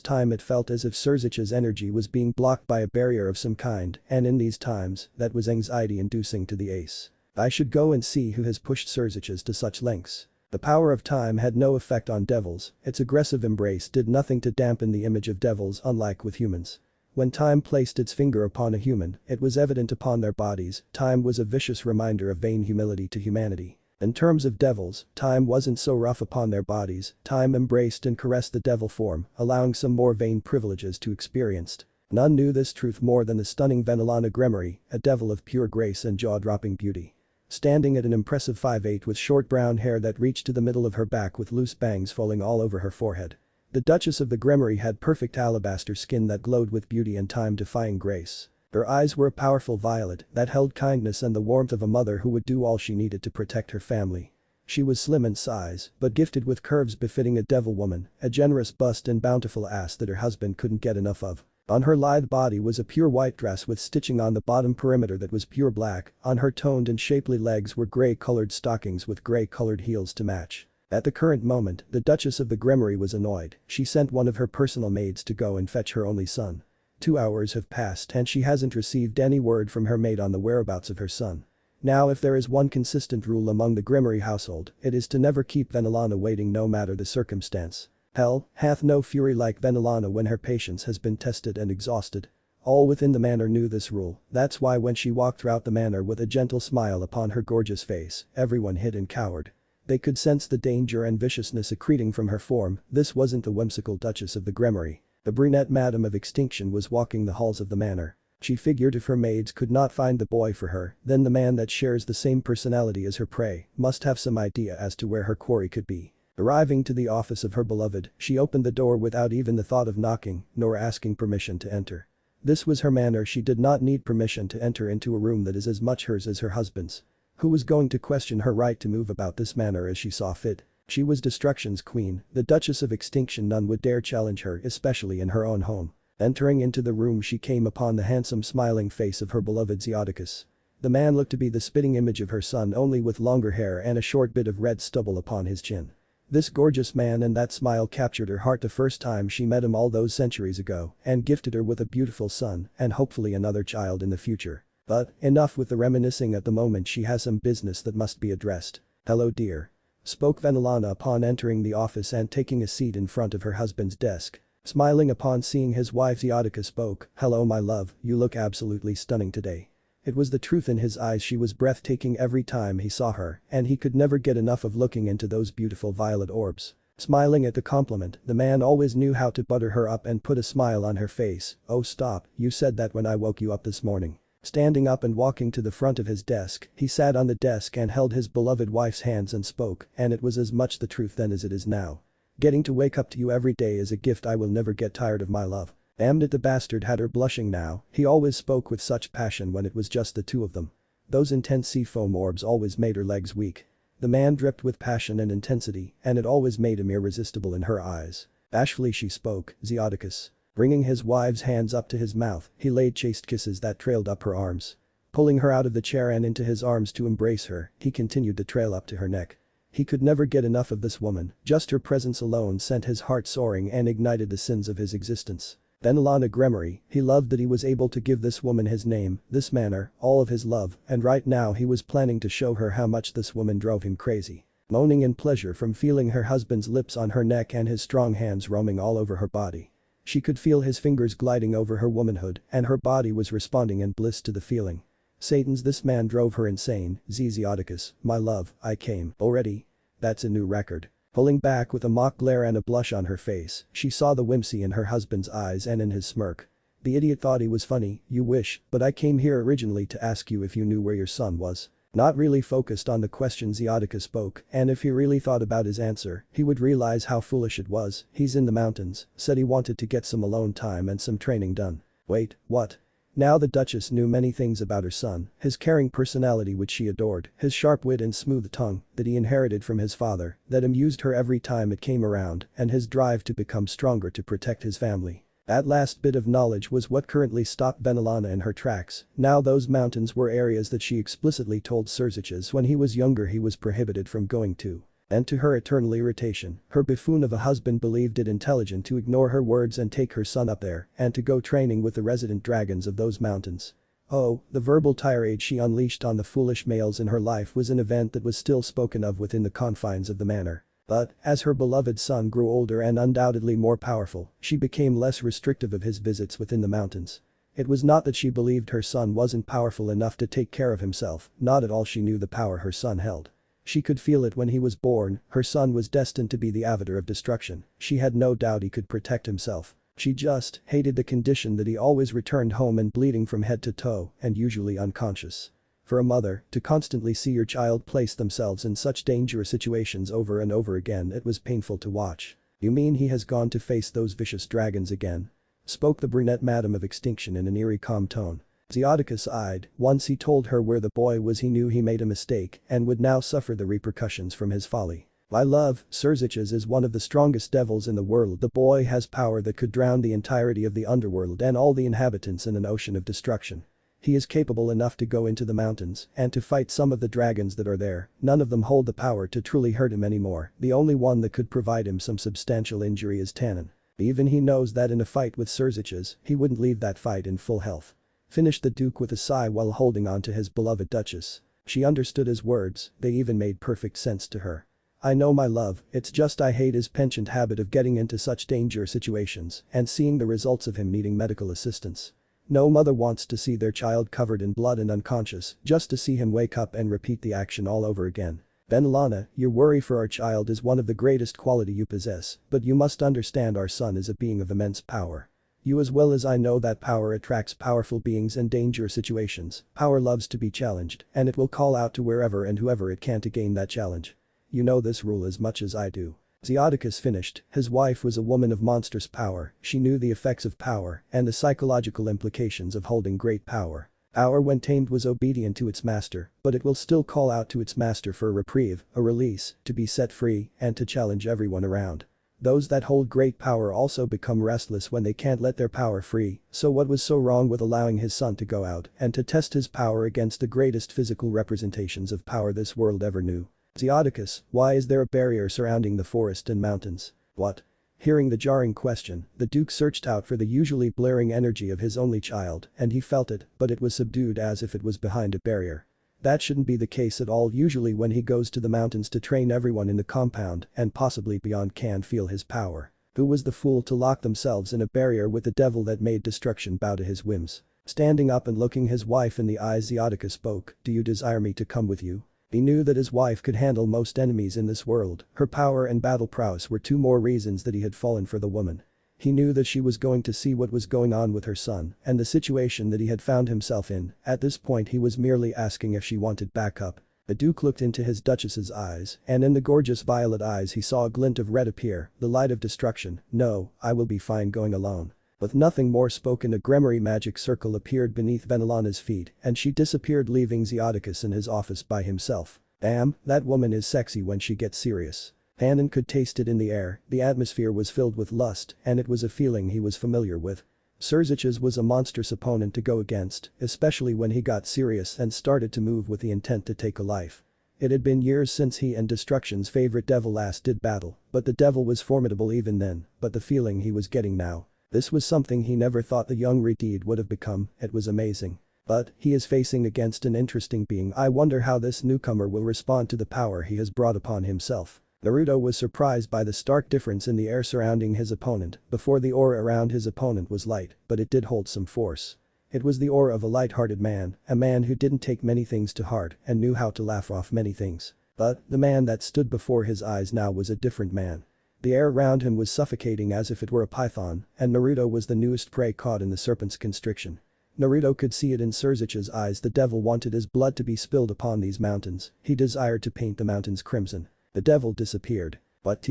time it felt as if Cices' energy was being blocked by a barrier of some kind, and in these times, that was anxiety-inducing to the ace. I should go and see who has pushed Cices to such lengths. The power of time had no effect on devils, its aggressive embrace did nothing to dampen the image of devils, unlike with humans. When time placed its finger upon a human, it was evident upon their bodies, time was a vicious reminder of vain humility to humanity. In terms of devils, time wasn't so rough upon their bodies, time embraced and caressed the devil form, allowing some more vain privileges to experienced. None knew this truth more than the stunning Venelana Grimory, a devil of pure grace and jaw-dropping beauty. Standing at an impressive 5'8" with short brown hair that reached to the middle of her back with loose bangs falling all over her forehead. The Duchess of the Grimory had perfect alabaster skin that glowed with beauty and time-defying grace. Her eyes were a powerful violet that held kindness and the warmth of a mother who would do all she needed to protect her family. She was slim in size, but gifted with curves befitting a devil woman, a generous bust and bountiful ass that her husband couldn't get enough of. On her lithe body was a pure white dress with stitching on the bottom perimeter that was pure black, on her toned and shapely legs were gray-colored stockings with gray-colored heels to match. At the current moment, the Duchess of the Grimoire was annoyed. She sent one of her personal maids to go and fetch her only son. 2 hours have passed and she hasn't received any word from her maid on the whereabouts of her son. Now if there is one consistent rule among the Grimoire household, it is to never keep Venelana waiting no matter the circumstance. Hell hath no fury like Venelana when her patience has been tested and exhausted. All within the manor knew this rule, that's why when she walked throughout the manor with a gentle smile upon her gorgeous face, everyone hid and cowered. They could sense the danger and viciousness accreting from her form. This wasn't the whimsical Duchess of the Grimoire. The brunette Madam of Extinction was walking the halls of the manor. She figured if her maids could not find the boy for her, then the man that shares the same personality as her prey must have some idea as to where her quarry could be. Arriving to the office of her beloved, she opened the door without even the thought of knocking, nor asking permission to enter. This was her manner. She did not need permission to enter into a room that is as much hers as her husband's. Who was going to question her right to move about this manor as she saw fit? She was destruction's queen, the Duchess of Extinction. None would dare challenge her, especially in her own home. Entering into the room she came upon the handsome smiling face of her beloved Cices. The man looked to be the spitting image of her son, only with longer hair and a short bit of red stubble upon his chin. This gorgeous man and that smile captured her heart the first time she met him all those centuries ago and gifted her with a beautiful son and hopefully another child in the future. But enough with the reminiscing. At the moment she has some business that must be addressed. "Hello dear," spoke Venelana upon entering the office and taking a seat in front of her husband's desk. Smiling upon seeing his wife, Cices spoke, "Hello my love, you look absolutely stunning today." It was the truth in his eyes. She was breathtaking every time he saw her, and he could never get enough of looking into those beautiful violet orbs. Smiling at the compliment, the man always knew how to butter her up and put a smile on her face. "Oh stop, you said that when I woke you up this morning." Standing up and walking to the front of his desk, he sat on the desk and held his beloved wife's hands and spoke, and it was as much the truth then as it is now. "Getting to wake up to you every day is a gift. I will never get tired of my love." Damned it, the bastard had her blushing now. He always spoke with such passion when it was just the two of them. Those intense seafoam orbs always made her legs weak. The man dripped with passion and intensity, and it always made him irresistible in her eyes. Bashfully she spoke, "Cices." Bringing his wife's hands up to his mouth, he laid chaste kisses that trailed up her arms. Pulling her out of the chair and into his arms to embrace her, he continued the trail up to her neck. He could never get enough of this woman. Just her presence alone sent his heart soaring and ignited the sins of his existence. Venelana Grimoire, he loved that he was able to give this woman his name, this manor, all of his love, and right now he was planning to show her how much this woman drove him crazy. Moaning in pleasure from feeling her husband's lips on her neck and his strong hands roaming all over her body. She could feel his fingers gliding over her womanhood, and her body was responding in bliss to the feeling. Satan's, this man drove her insane. "Cices, my love, I came already?" That's a new record. Pulling back with a mock glare and a blush on her face, she saw the whimsy in her husband's eyes and in his smirk. The idiot thought he was funny. "You wish, but I came here originally to ask you if you knew where your son was." Not really focused on the question, Cices spoke, and if he really thought about his answer, he would realize how foolish it was. "He's in the mountains," said he wanted to get some alone time and some training done. Wait, what? Now the Duchess knew many things about her son, his caring personality which she adored, his sharp wit and smooth tongue that he inherited from his father that amused her every time it came around, and his drive to become stronger to protect his family. That last bit of knowledge was what currently stopped Venelana in her tracks. Now those mountains were areas that she explicitly told Cices when he was younger he was prohibited from going to. And to her eternal irritation, her buffoon of a husband believed it intelligent to ignore her words and take her son up there and to go training with the resident dragons of those mountains. Oh, the verbal tirade she unleashed on the foolish males in her life was an event that was still spoken of within the confines of the manor. But, as her beloved son grew older and undoubtedly more powerful, she became less restrictive of his visits within the mountains. It was not that she believed her son wasn't powerful enough to take care of himself, not at all. She knew the power her son held. She could feel it when he was born. Her son was destined to be the avatar of destruction. She had no doubt he could protect himself. She just hated the condition that he always returned home and bleeding from head to toe and usually unconscious. For a mother, to constantly see your child place themselves in such dangerous situations over and over again, it was painful to watch. "You mean he has gone to face those vicious dragons again?" spoke the brunette Madam of Extinction in an eerie calm tone. Cices eyed. Once he told her where the boy was, he knew he made a mistake and would now suffer the repercussions from his folly. "My love, Cices is one of the strongest devils in the world. The boy has power that could drown the entirety of the underworld and all the inhabitants in an ocean of destruction. He is capable enough to go into the mountains and to fight some of the dragons that are there, none of them hold the power to truly hurt him anymore, the only one that could provide him some substantial injury is Tannen. Even he knows that in a fight with Cices, he wouldn't leave that fight in full health. Finished the Duke with a sigh while holding on to his beloved Duchess. She understood his words, they even made perfect sense to her. I know my love, it's just I hate his penchant habit of getting into such dangerous situations and seeing the results of him needing medical assistance. No mother wants to see their child covered in blood and unconscious just to see him wake up and repeat the action all over again. Benelana, your worry for our child is one of the greatest quality you possess, but you must understand our son is a being of immense power. You as well as I know that power attracts powerful beings in dangerous situations, power loves to be challenged, and it will call out to wherever and whoever it can to gain that challenge. You know this rule as much as I do. Cices finished, his wife was a woman of monstrous power, she knew the effects of power and the psychological implications of holding great power. Power when tamed was obedient to its master, but it will still call out to its master for a reprieve, a release, to be set free, and to challenge everyone around. Those that hold great power also become restless when they can't let their power free, so what was so wrong with allowing his son to go out and to test his power against the greatest physical representations of power this world ever knew? Cices, why is there a barrier surrounding the forest and mountains? What? Hearing the jarring question, the Duke searched out for the usually blaring energy of his only child and he felt it, but it was subdued as if it was behind a barrier. That shouldn't be the case at all. Usually when he goes to the mountains to train everyone in the compound and possibly beyond can feel his power. Who was the fool to lock themselves in a barrier with the devil that made destruction bow to his whims? Standing up and looking his wife in the eyes, Cices spoke, do you desire me to come with you? He knew that his wife could handle most enemies in this world, her power and battle prowess were two more reasons that he had fallen for the woman. He knew that she was going to see what was going on with her son and the situation that he had found himself in, at this point he was merely asking if she wanted backup. The Duke looked into his Duchess's eyes and in the gorgeous violet eyes he saw a glint of red appear, the light of destruction. No, I will be fine going alone. With nothing more spoken, a Gremory magic circle appeared beneath Benelana's feet and she disappeared, leaving Cices in his office by himself. Damn, that woman is sexy when she gets serious. Tannen could taste it in the air, the atmosphere was filled with lust and it was a feeling he was familiar with. Cices was a monstrous opponent to go against, especially when he got serious and started to move with the intent to take a life. It had been years since he and Destruction's favorite devil last did battle, but the devil was formidable even then, but the feeling he was getting now. This was something he never thought the young Redeed would have become, it was amazing. But, he is facing against an interesting being. I wonder how this newcomer will respond to the power he has brought upon himself. Naruto was surprised by the stark difference in the air surrounding his opponent. Before, the aura around his opponent was light, but it did hold some force. It was the aura of a light-hearted man, a man who didn't take many things to heart and knew how to laugh off many things. But, the man that stood before his eyes now was a different man. The air around him was suffocating as if it were a python, and Naruto was the newest prey caught in the serpent's constriction. Naruto could see it in Cices' eyes. The devil wanted his blood to be spilled upon these mountains, he desired to paint the mountains crimson. The devil disappeared. But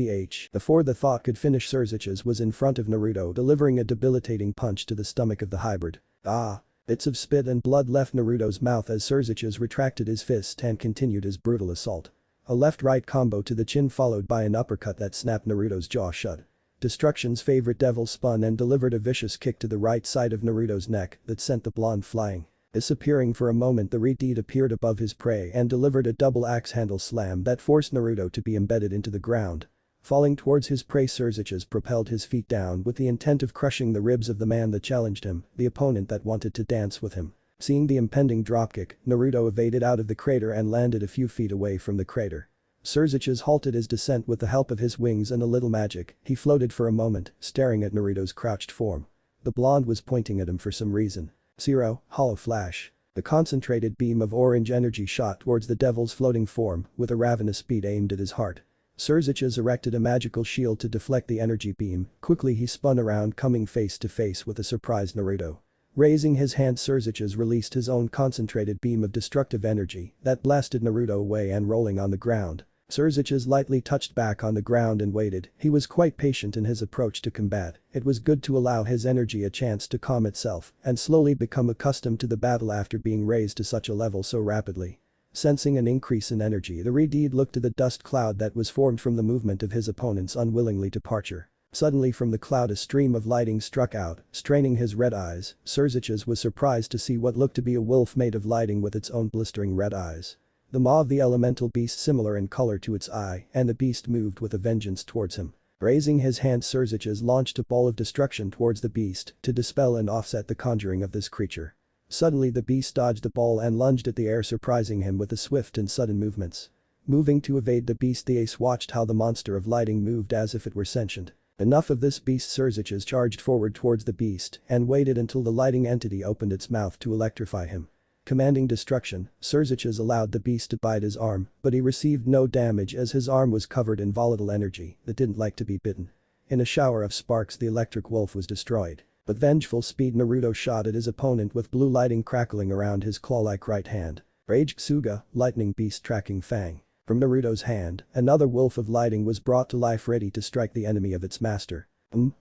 before the thought could finish, Cices was in front of Naruto, delivering a debilitating punch to the stomach of the hybrid. Ah! Bits of spit and blood left Naruto's mouth as Cices retracted his fist and continued his brutal assault. A left-right combo to the chin followed by an uppercut that snapped Naruto's jaw shut. Destruction's favorite devil spun and delivered a vicious kick to the right side of Naruto's neck that sent the blonde flying. Disappearing for a moment, the Redeed appeared above his prey and delivered a double axe handle slam that forced Naruto to be embedded into the ground. Falling towards his prey, Cices propelled his feet down with the intent of crushing the ribs of the man that challenged him, the opponent that wanted to dance with him. Seeing the impending dropkick, Naruto evaded out of the crater and landed a few feet away from the crater. Cices halted his descent with the help of his wings and a little magic. He floated for a moment, staring at Naruto's crouched form. The blonde was pointing at him for some reason. Zero, hollow flash. The concentrated beam of orange energy shot towards the devil's floating form with a ravenous speed aimed at his heart. Cices erected a magical shield to deflect the energy beam. Quickly he spun around, coming face to face with a surprised Naruto. Raising his hand, Cices released his own concentrated beam of destructive energy that blasted Naruto away and rolling on the ground. Cices lightly touched back on the ground and waited. He was quite patient in his approach to combat. It was good to allow his energy a chance to calm itself and slowly become accustomed to the battle after being raised to such a level so rapidly. Sensing an increase in energy, the Redeed looked to the dust cloud that was formed from the movement of his opponent's unwillingly departure. Suddenly from the cloud a stream of lighting struck out, straining his red eyes. Cices was surprised to see what looked to be a wolf made of lighting with its own blistering red eyes. The maw of the elemental beast similar in color to its eye, and the beast moved with a vengeance towards him. Raising his hand, Cices launched a ball of destruction towards the beast to dispel and offset the conjuring of this creature. Suddenly the beast dodged the ball and lunged at the air, surprising him with the swift and sudden movements. Moving to evade the beast, the ace watched how the monster of lighting moved as if it were sentient. Enough of this beast. Cices charged forward towards the beast and waited until the lighting entity opened its mouth to electrify him. Commanding destruction, Cices allowed the beast to bite his arm, but he received no damage as his arm was covered in volatile energy that didn't like to be bitten. In a shower of sparks the electric wolf was destroyed. With vengeful speed Naruto shot at his opponent with blue lighting crackling around his claw-like right hand. Rage Tsuga, lightning beast tracking fang. From Naruto's hand, another wolf of lighting was brought to life ready to strike the enemy of its master.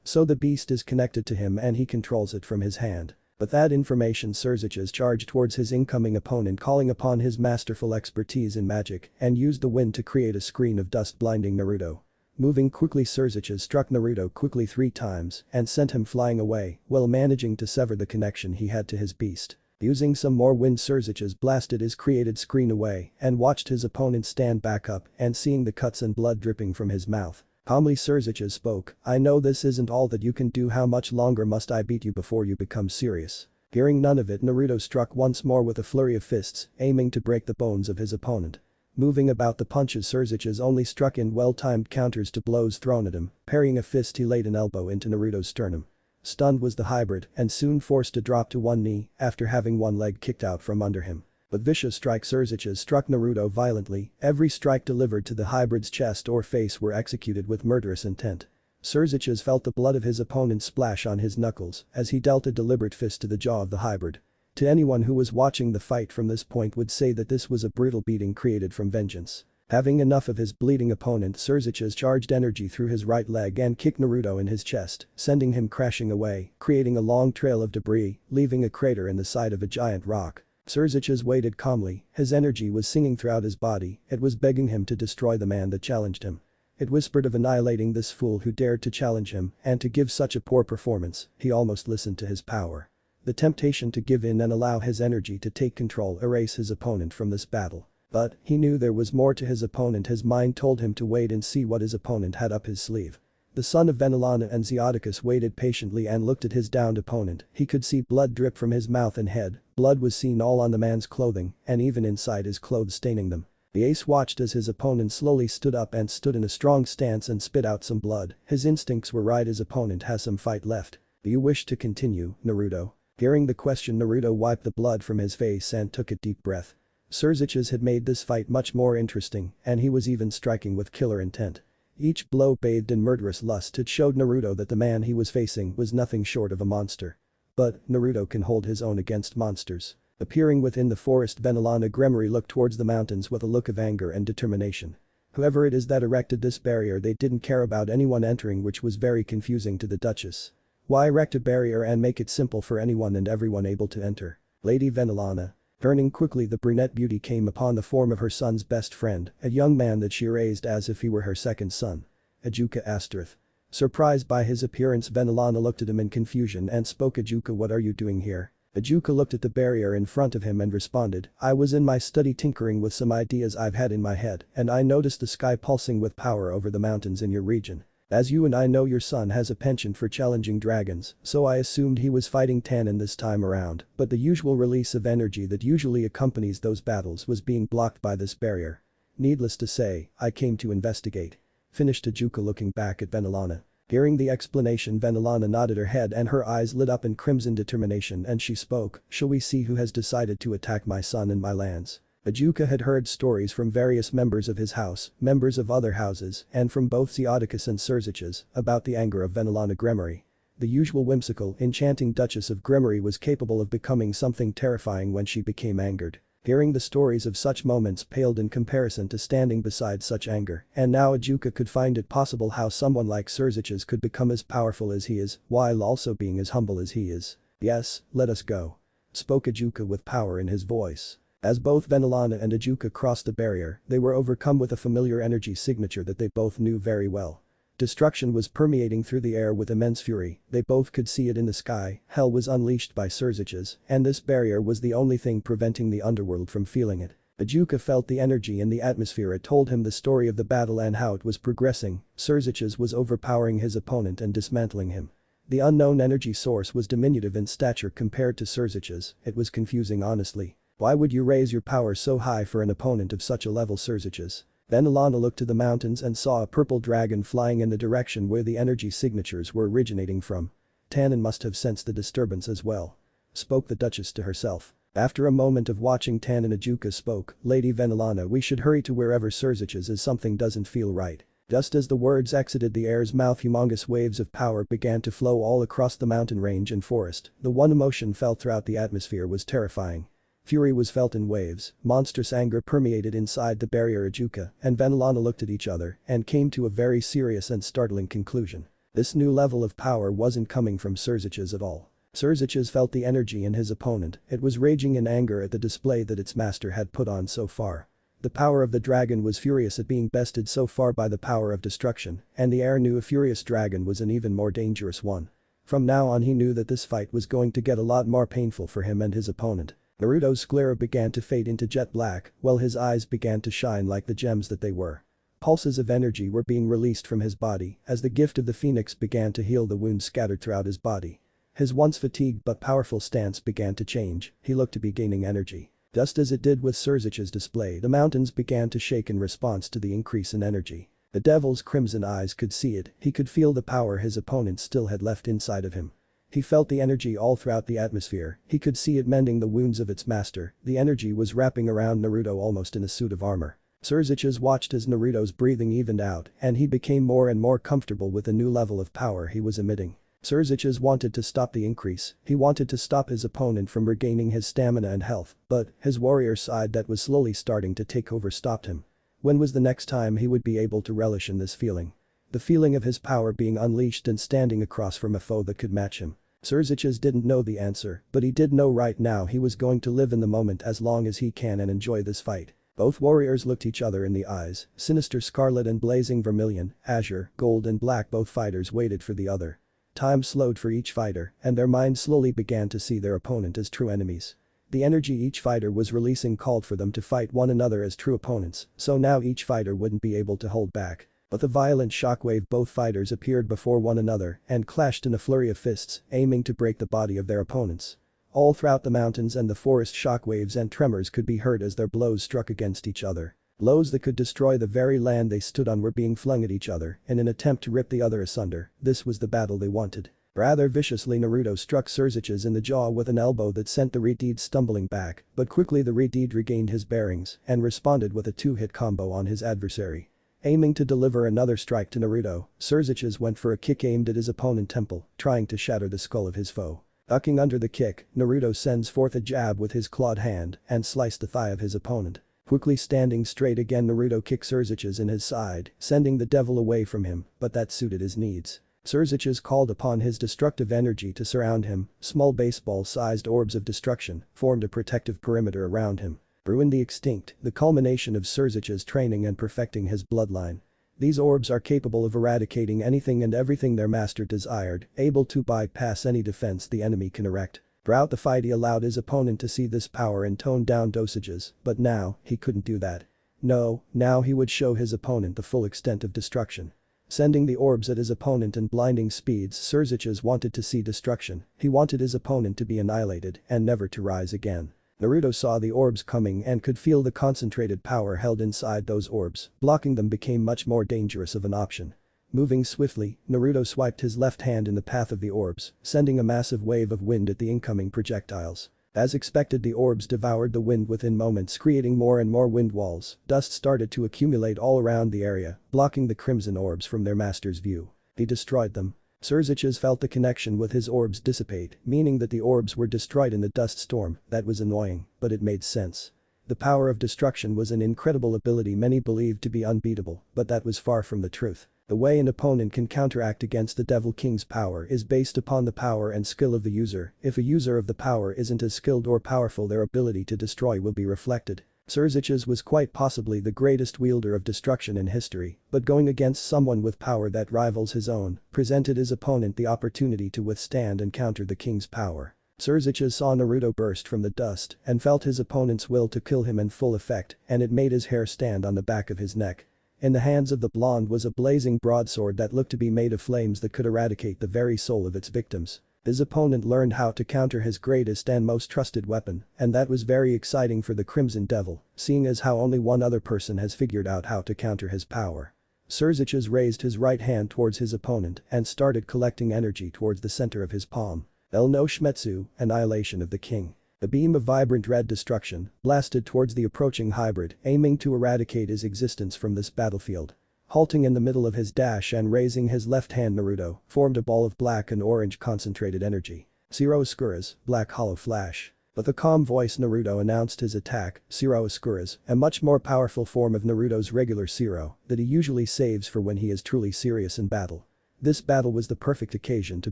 So the beast is connected to him and he controls it from his hand. With that information Cices charged towards his incoming opponent, calling upon his masterful expertise in magic and used the wind to create a screen of dust blinding Naruto. Moving quickly Cices struck Naruto quickly 3 times and sent him flying away while managing to sever the connection he had to his beast. Using some more wind Cices blasted his created screen away and watched his opponent stand back up and seeing the cuts and blood dripping from his mouth. Calmly Cices spoke, "I know this isn't all that you can do. How much longer must I beat you before you become serious?" Hearing none of it, Naruto struck once more with a flurry of fists, aiming to break the bones of his opponent. Moving about the punches Cices only struck in well-timed counters to blows thrown at him. Parrying a fist he laid an elbow into Naruto's sternum. Stunned was the hybrid and soon forced to drop to one knee after having one leg kicked out from under him. With vicious strike Cices struck Naruto violently. Every strike delivered to the hybrid's chest or face were executed with murderous intent. Cices felt the blood of his opponent splash on his knuckles as he dealt a deliberate fist to the jaw of the hybrid. To anyone who was watching the fight from this point would say that this was a brutal beating created from vengeance. Having enough of his bleeding opponent, Cices charged energy through his right leg and kicked Naruto in his chest, sending him crashing away, creating a long trail of debris, leaving a crater in the side of a giant rock. Cices waited calmly, his energy was singing throughout his body, it was begging him to destroy the man that challenged him. It whispered of annihilating this fool who dared to challenge him and to give such a poor performance. He almost listened to his power. The temptation to give in and allow his energy to take control, erase his opponent from this battle. But he knew there was more to his opponent. His mind told him to wait and see what his opponent had up his sleeve. The son of Venelana and Zeodicus waited patiently and looked at his downed opponent. He could see blood drip from his mouth and head. Blood was seen all on the man's clothing and even inside his clothes, staining them. The ace watched as his opponent slowly stood up and stood in a strong stance and spit out some blood. His instincts were right, his opponent has some fight left. "Do you wish to continue, Naruto?" Hearing the question, Naruto wiped the blood from his face and took a deep breath. Cices had made this fight much more interesting and he was even striking with killer intent. Each blow bathed in murderous lust. It showed Naruto that the man he was facing was nothing short of a monster. But Naruto can hold his own against monsters. Appearing within the forest, Venelana Gremory looked towards the mountains with a look of anger and determination. Whoever it is that erected this barrier, they didn't care about anyone entering, which was very confusing to the Duchess. Why erect a barrier and make it simple for anyone and everyone able to enter? Lady Venelana. Turning quickly, the brunette beauty came upon the form of her son's best friend, a young man that she raised as if he were her second son. Ajuka Asterith. Surprised by his appearance, Venelana looked at him in confusion and spoke. "Ajuka, what are you doing here?" Ajuka looked at the barrier in front of him and responded, "I was in my study tinkering with some ideas I've had in my head and I noticed the sky pulsing with power over the mountains in your region. As you and I know, your son has a penchant for challenging dragons, so I assumed he was fighting Tannen this time around, but the usual release of energy that usually accompanies those battles was being blocked by this barrier. Needless to say, I came to investigate." Finished Ajuka, looking back at Venelana. Hearing the explanation, Venelana nodded her head and her eyes lit up in crimson determination and she spoke, "Shall we see who has decided to attack my son and my lands?" Ajuka had heard stories from various members of his house, members of other houses, and from both Zeodicus and Cices about the anger of Venelana Gremory. The usual whimsical, enchanting Duchess of Gremory was capable of becoming something terrifying when she became angered. Hearing the stories of such moments paled in comparison to standing beside such anger, and now Ajuka could find it possible how someone like Cices could become as powerful as he is, while also being as humble as he is. "Yes, let us go," spoke Ajuka with power in his voice. As both Venelana and Ajuka crossed the barrier, they were overcome with a familiar energy signature that they both knew very well. Destruction was permeating through the air with immense fury, they both could see it in the sky, hell was unleashed by Cices, and this barrier was the only thing preventing the underworld from feeling it. Ejuka felt the energy in the atmosphere. It told him the story of the battle and how it was progressing. Cices was overpowering his opponent and dismantling him. The unknown energy source was diminutive in stature compared to Cices, it was confusing honestly. Why would you raise your power so high for an opponent of such a level? Cices. Then Alana looked to the mountains and saw a purple dragon flying in the direction where the energy signatures were originating from. Tannen must have sensed the disturbance as well. Spoke the Duchess to herself. After a moment of watching Tannen, Ejuka spoke, Lady Venelana, we should hurry to wherever Cices is. Something doesn't feel right. Just as the words exited the air's mouth, humongous waves of power began to flow all across the mountain range and forest. The one emotion felt throughout the atmosphere was terrifying. Fury was felt in waves, monstrous anger permeated inside the barrier. Ejuka and Venelana looked at each other and came to a very serious and startling conclusion. This new level of power wasn't coming from Cices at all. Cices felt the energy in his opponent, it was raging in anger at the display that its master had put on so far. The power of the dragon was furious at being bested so far by the power of destruction, and the air knew a furious dragon was an even more dangerous one. From now on he knew that this fight was going to get a lot more painful for him and his opponent. Naruto's sclera began to fade into jet black, while his eyes began to shine like the gems that they were. Pulses of energy were being released from his body as the gift of the phoenix began to heal the wounds scattered throughout his body. His once fatigued but powerful stance began to change, he looked to be gaining energy. Just as it did with Cices' display, the mountains began to shake in response to the increase in energy. The devil's crimson eyes could see it, he could feel the power his opponent still had left inside of him. He felt the energy all throughout the atmosphere, he could see it mending the wounds of its master, the energy was wrapping around Naruto almost in a suit of armor. Cices watched as Naruto's breathing evened out and he became more and more comfortable with the new level of power he was emitting. Cices wanted to stop the increase, he wanted to stop his opponent from regaining his stamina and health, but his warrior side that was slowly starting to take over stopped him. When was the next time he would be able to relish in this feeling? The feeling of his power being unleashed and standing across from a foe that could match him. Cices didn't know the answer, but he did know right now he was going to live in the moment as long as he can and enjoy this fight. Both warriors looked each other in the eyes, sinister scarlet and blazing vermilion, azure, gold and black. Both fighters waited for the other. Time slowed for each fighter, and their minds slowly began to see their opponent as true enemies. The energy each fighter was releasing called for them to fight one another as true opponents, so now each fighter wouldn't be able to hold back. But the violent shockwave, both fighters appeared before one another and clashed in a flurry of fists, aiming to break the body of their opponents. All throughout the mountains and the forest, shockwaves and tremors could be heard as their blows struck against each other. Blows that could destroy the very land they stood on were being flung at each other in an attempt to rip the other asunder. This was the battle they wanted. Rather viciously, Naruto struck Cices in the jaw with an elbow that sent the Redeed stumbling back, but quickly the Redeed regained his bearings and responded with a two-hit combo on his adversary. Aiming to deliver another strike to Naruto, Cices went for a kick aimed at his opponent's temple, trying to shatter the skull of his foe. Ducking under the kick, Naruto sends forth a jab with his clawed hand and sliced the thigh of his opponent. Quickly standing straight again, Naruto kicked Cices in his side, sending the devil away from him, but that suited his needs. Cices called upon his destructive energy to surround him, small baseball-sized orbs of destruction formed a protective perimeter around him. Bruin the Extinct, the culmination of Cices' training and perfecting his bloodline. These orbs are capable of eradicating anything and everything their master desired, able to bypass any defense the enemy can erect. Throughout the fight he allowed his opponent to see this power in toned-down dosages, but now, he couldn't do that. No, now he would show his opponent the full extent of destruction. Sending the orbs at his opponent in blinding speeds, Cices wanted to see destruction, he wanted his opponent to be annihilated and never to rise again. Naruto saw the orbs coming and could feel the concentrated power held inside those orbs, blocking them became much more dangerous of an option. Moving swiftly, Naruto swiped his left hand in the path of the orbs, sending a massive wave of wind at the incoming projectiles. As expected, the orbs devoured the wind within moments, creating more and more wind walls. Dust started to accumulate all around the area, blocking the crimson orbs from their master's view. He destroyed them. Cices felt the connection with his orbs dissipate, meaning that the orbs were destroyed in the dust storm. That was annoying, but it made sense. The power of destruction was an incredible ability many believed to be unbeatable, but that was far from the truth. The way an opponent can counteract against the Devil King's power is based upon the power and skill of the user. If a user of the power isn't as skilled or powerful, their ability to destroy will be reflected. Cices was quite possibly the greatest wielder of destruction in history, but going against someone with power that rivals his own presented his opponent the opportunity to withstand and counter the king's power. Cices saw Naruto burst from the dust and felt his opponent's will to kill him in full effect, and it made his hair stand on the back of his neck. In the hands of the blonde was a blazing broadsword that looked to be made of flames that could eradicate the very soul of its victims. His opponent learned how to counter his greatest and most trusted weapon, and that was very exciting for the Crimson Devil, seeing as how only one other person has figured out how to counter his power. Cices raised his right hand towards his opponent and started collecting energy towards the center of his palm. El no Shimetsu, Annihilation of the King. A beam of vibrant red destruction blasted towards the approaching hybrid, aiming to eradicate his existence from this battlefield. Halting in the middle of his dash and raising his left hand, Naruto formed a ball of black and orange concentrated energy. Zero Oscuras, Black Hollow Flash. With a calm voice Naruto announced his attack, Zero Oscuras, a much more powerful form of Naruto's regular Zero that he usually saves for when he is truly serious in battle. This battle was the perfect occasion to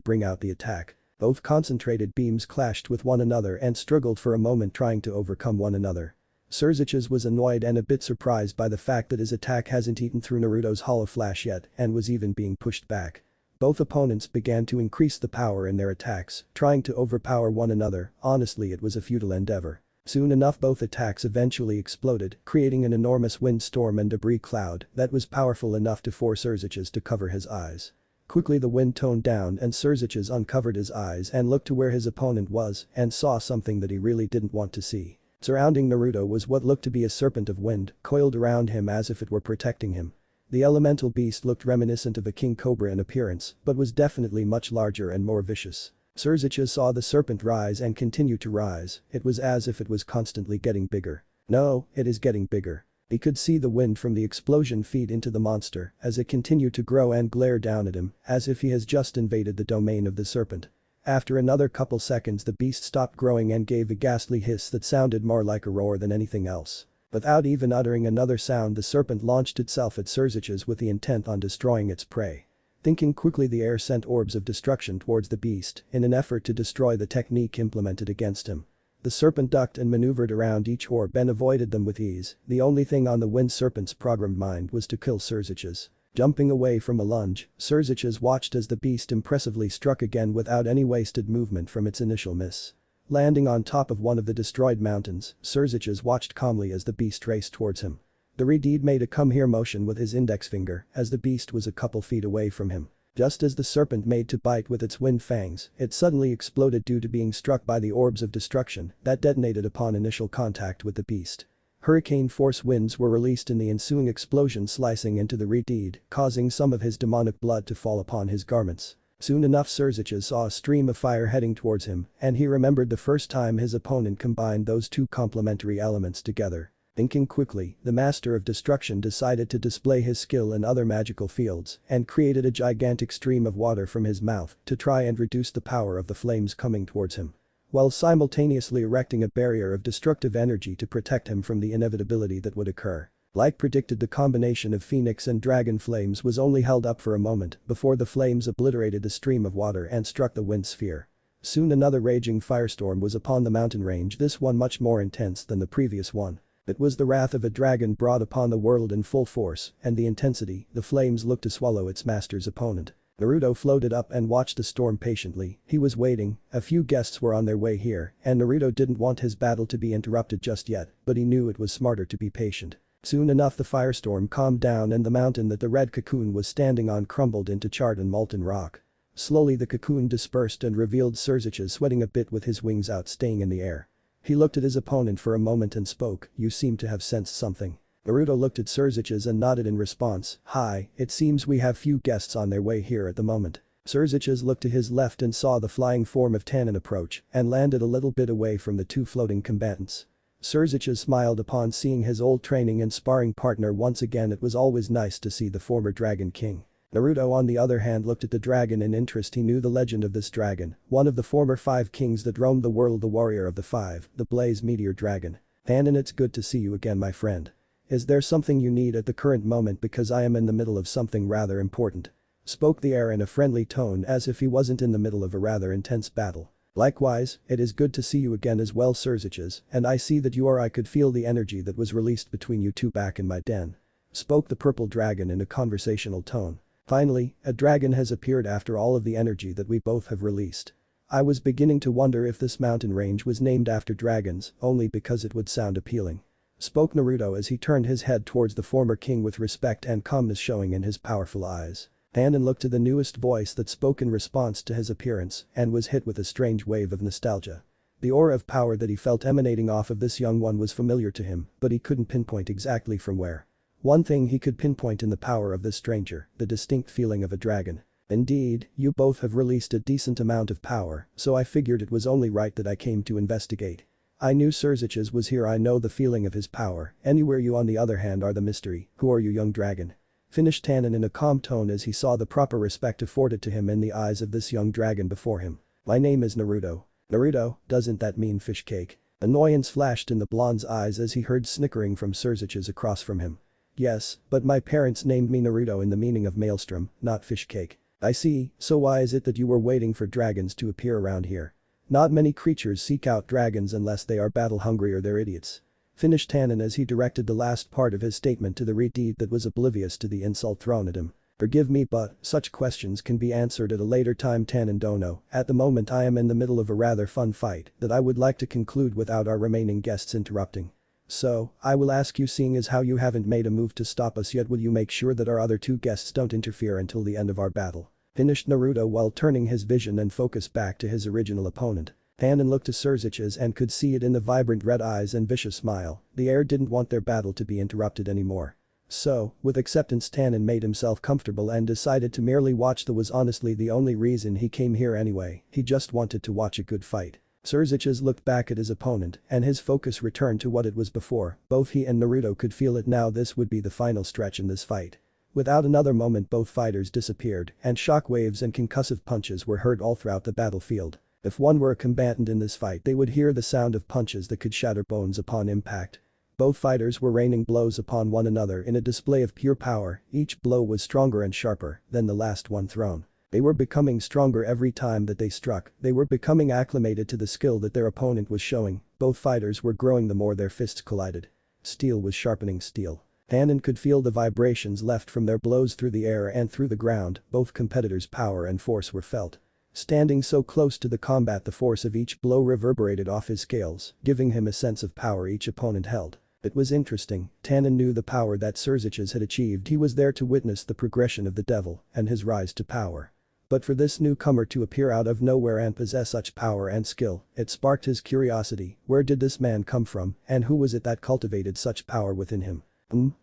bring out the attack. Both concentrated beams clashed with one another and struggled for a moment trying to overcome one another. Cices was annoyed and a bit surprised by the fact that his attack hasn't eaten through Naruto's Hollow Flash yet and was even being pushed back. Both opponents began to increase the power in their attacks, trying to overpower one another. Honestly, it was a futile endeavor. Soon enough both attacks eventually exploded, creating an enormous windstorm and debris cloud that was powerful enough to force Cices to cover his eyes. Quickly the wind toned down and Cices uncovered his eyes and looked to where his opponent was and saw something that he really didn't want to see. Surrounding Naruto was what looked to be a serpent of wind, coiled around him as if it were protecting him. The elemental beast looked reminiscent of a king cobra in appearance, but was definitely much larger and more vicious. Cices saw the serpent rise and continue to rise, it was as if it was constantly getting bigger. No, it is getting bigger. He could see the wind from the explosion feed into the monster as it continued to grow and glare down at him, as if he has just invaded the domain of the serpent. After another couple seconds the beast stopped growing and gave a ghastly hiss that sounded more like a roar than anything else. Without even uttering another sound the serpent launched itself at Cices with the intent on destroying its prey. Thinking quickly the air sent orbs of destruction towards the beast in an effort to destroy the technique implemented against him. The serpent ducked and maneuvered around each orb and avoided them with ease, the only thing on the wind serpent's programmed mind was to kill Cices. Jumping away from a lunge, Cices watched as the beast impressively struck again without any wasted movement from its initial miss. Landing on top of one of the destroyed mountains, Cices watched calmly as the beast raced towards him. The Redeed made a come here motion with his index finger as the beast was a couple feet away from him. Just as the serpent made to bite with its wind fangs, it suddenly exploded due to being struck by the orbs of destruction that detonated upon initial contact with the beast. Hurricane force winds were released in the ensuing explosion, slicing into the Redeed, causing some of his demonic blood to fall upon his garments. Soon enough Cices saw a stream of fire heading towards him, and he remembered the first time his opponent combined those two complementary elements together. Thinking quickly, the Master of Destruction decided to display his skill in other magical fields and created a gigantic stream of water from his mouth to try and reduce the power of the flames coming towards him, while simultaneously erecting a barrier of destructive energy to protect him from the inevitability that would occur. Like predicted, the combination of phoenix and dragon flames was only held up for a moment before the flames obliterated the stream of water and struck the wind sphere. Soon another raging firestorm was upon the mountain range, this one much more intense than the previous one. It was the wrath of a dragon brought upon the world in full force, and the intensity, the flames looked to swallow its master's opponent. Naruto floated up and watched the storm patiently, he was waiting, a few guests were on their way here, and Naruto didn't want his battle to be interrupted just yet, but he knew it was smarter to be patient. Soon enough the firestorm calmed down and the mountain that the red cocoon was standing on crumbled into charred and molten rock. Slowly the cocoon dispersed and revealed Cices sweating a bit with his wings out, staying in the air. He looked at his opponent for a moment and spoke, "You seem to have sensed something." Naruto looked at Cices and nodded in response, "Hi, it seems we have few guests on their way here at the moment." Cices looked to his left and saw the flying form of Tannen approach and landed a little bit away from the two floating combatants. Cices smiled upon seeing his old training and sparring partner once again. It was always nice to see the former Dragon King. Naruto on the other hand looked at the dragon in interest. He knew the legend of this dragon, one of the former 5 kings that roamed the world, the warrior of the 5, the Blaze Meteor Dragon. "Tannen, it's good to see you again, my friend. Is there something you need at the current moment, because I am in the middle of something rather important?" Spoke the heir in a friendly tone as if he wasn't in the middle of a rather intense battle. Likewise, it is good to see you again as well, Cices, and I see that you are. I could feel the energy that was released between you two back in my den. Spoke the purple dragon in a conversational tone. Finally, a dragon has appeared after all of the energy that we both have released. I was beginning to wonder if this mountain range was named after dragons only because it would sound appealing. Spoke Naruto as he turned his head towards the former king with respect and calmness showing in his powerful eyes. Tannen looked to the newest voice that spoke in response to his appearance and was hit with a strange wave of nostalgia. The aura of power that he felt emanating off of this young one was familiar to him, but he couldn't pinpoint exactly from where. One thing he could pinpoint in the power of this stranger, the distinct feeling of a dragon. Indeed, you both have released a decent amount of power, so I figured it was only right that I came to investigate. I knew Cices was here. I know the feeling of his power. Anywhere you on the other hand are the mystery. Who are you, young dragon? Finished Tannen in a calm tone as he saw the proper respect afforded to him in the eyes of this young dragon before him. My name is Naruto. Naruto, doesn't that mean fish cake? Annoyance flashed in the blonde's eyes as he heard snickering from Cices across from him. Yes, but my parents named me Naruto in the meaning of maelstrom, not fish cake. I see, so why is it that you were waiting for dragons to appear around here? Not many creatures seek out dragons unless they are battle hungry or they're idiots. Finished Tannen as he directed the last part of his statement to the redeed that was oblivious to the insult thrown at him. Forgive me, but such questions can be answered at a later time. Tannen don't know. At the moment I am in the middle of a rather fun fight that I would like to conclude without our remaining guests interrupting. So, I will ask you, seeing as how you haven't made a move to stop us yet, will you make sure that our other two guests don't interfere until the end of our battle? Finished Naruto while turning his vision and focus back to his original opponent. Tannen looked to Cices and could see it in the vibrant red eyes and vicious smile. The heir didn't want their battle to be interrupted anymore. So, with acceptance, Tannen made himself comfortable and decided to merely watch. That was honestly the only reason he came here anyway. He just wanted to watch a good fight. Cices looked back at his opponent and his focus returned to what it was before. Both he and Naruto could feel it now. This would be the final stretch in this fight. Without another moment both fighters disappeared and shockwaves and concussive punches were heard all throughout the battlefield. If one were a combatant in this fight, they would hear the sound of punches that could shatter bones upon impact. Both fighters were raining blows upon one another in a display of pure power. Each blow was stronger and sharper than the last one thrown. They were becoming stronger every time that they struck. They were becoming acclimated to the skill that their opponent was showing. Both fighters were growing the more their fists collided. Steel was sharpening steel. Tannen could feel the vibrations left from their blows through the air and through the ground. Both competitors' power and force were felt. Standing so close to the combat, the force of each blow reverberated off his scales, giving him a sense of power each opponent held. It was interesting. Tannen knew the power that Cices had achieved. He was there to witness the progression of the devil and his rise to power. But for this newcomer to appear out of nowhere and possess such power and skill, it sparked his curiosity. Where did this man come from and who was it that cultivated such power within him?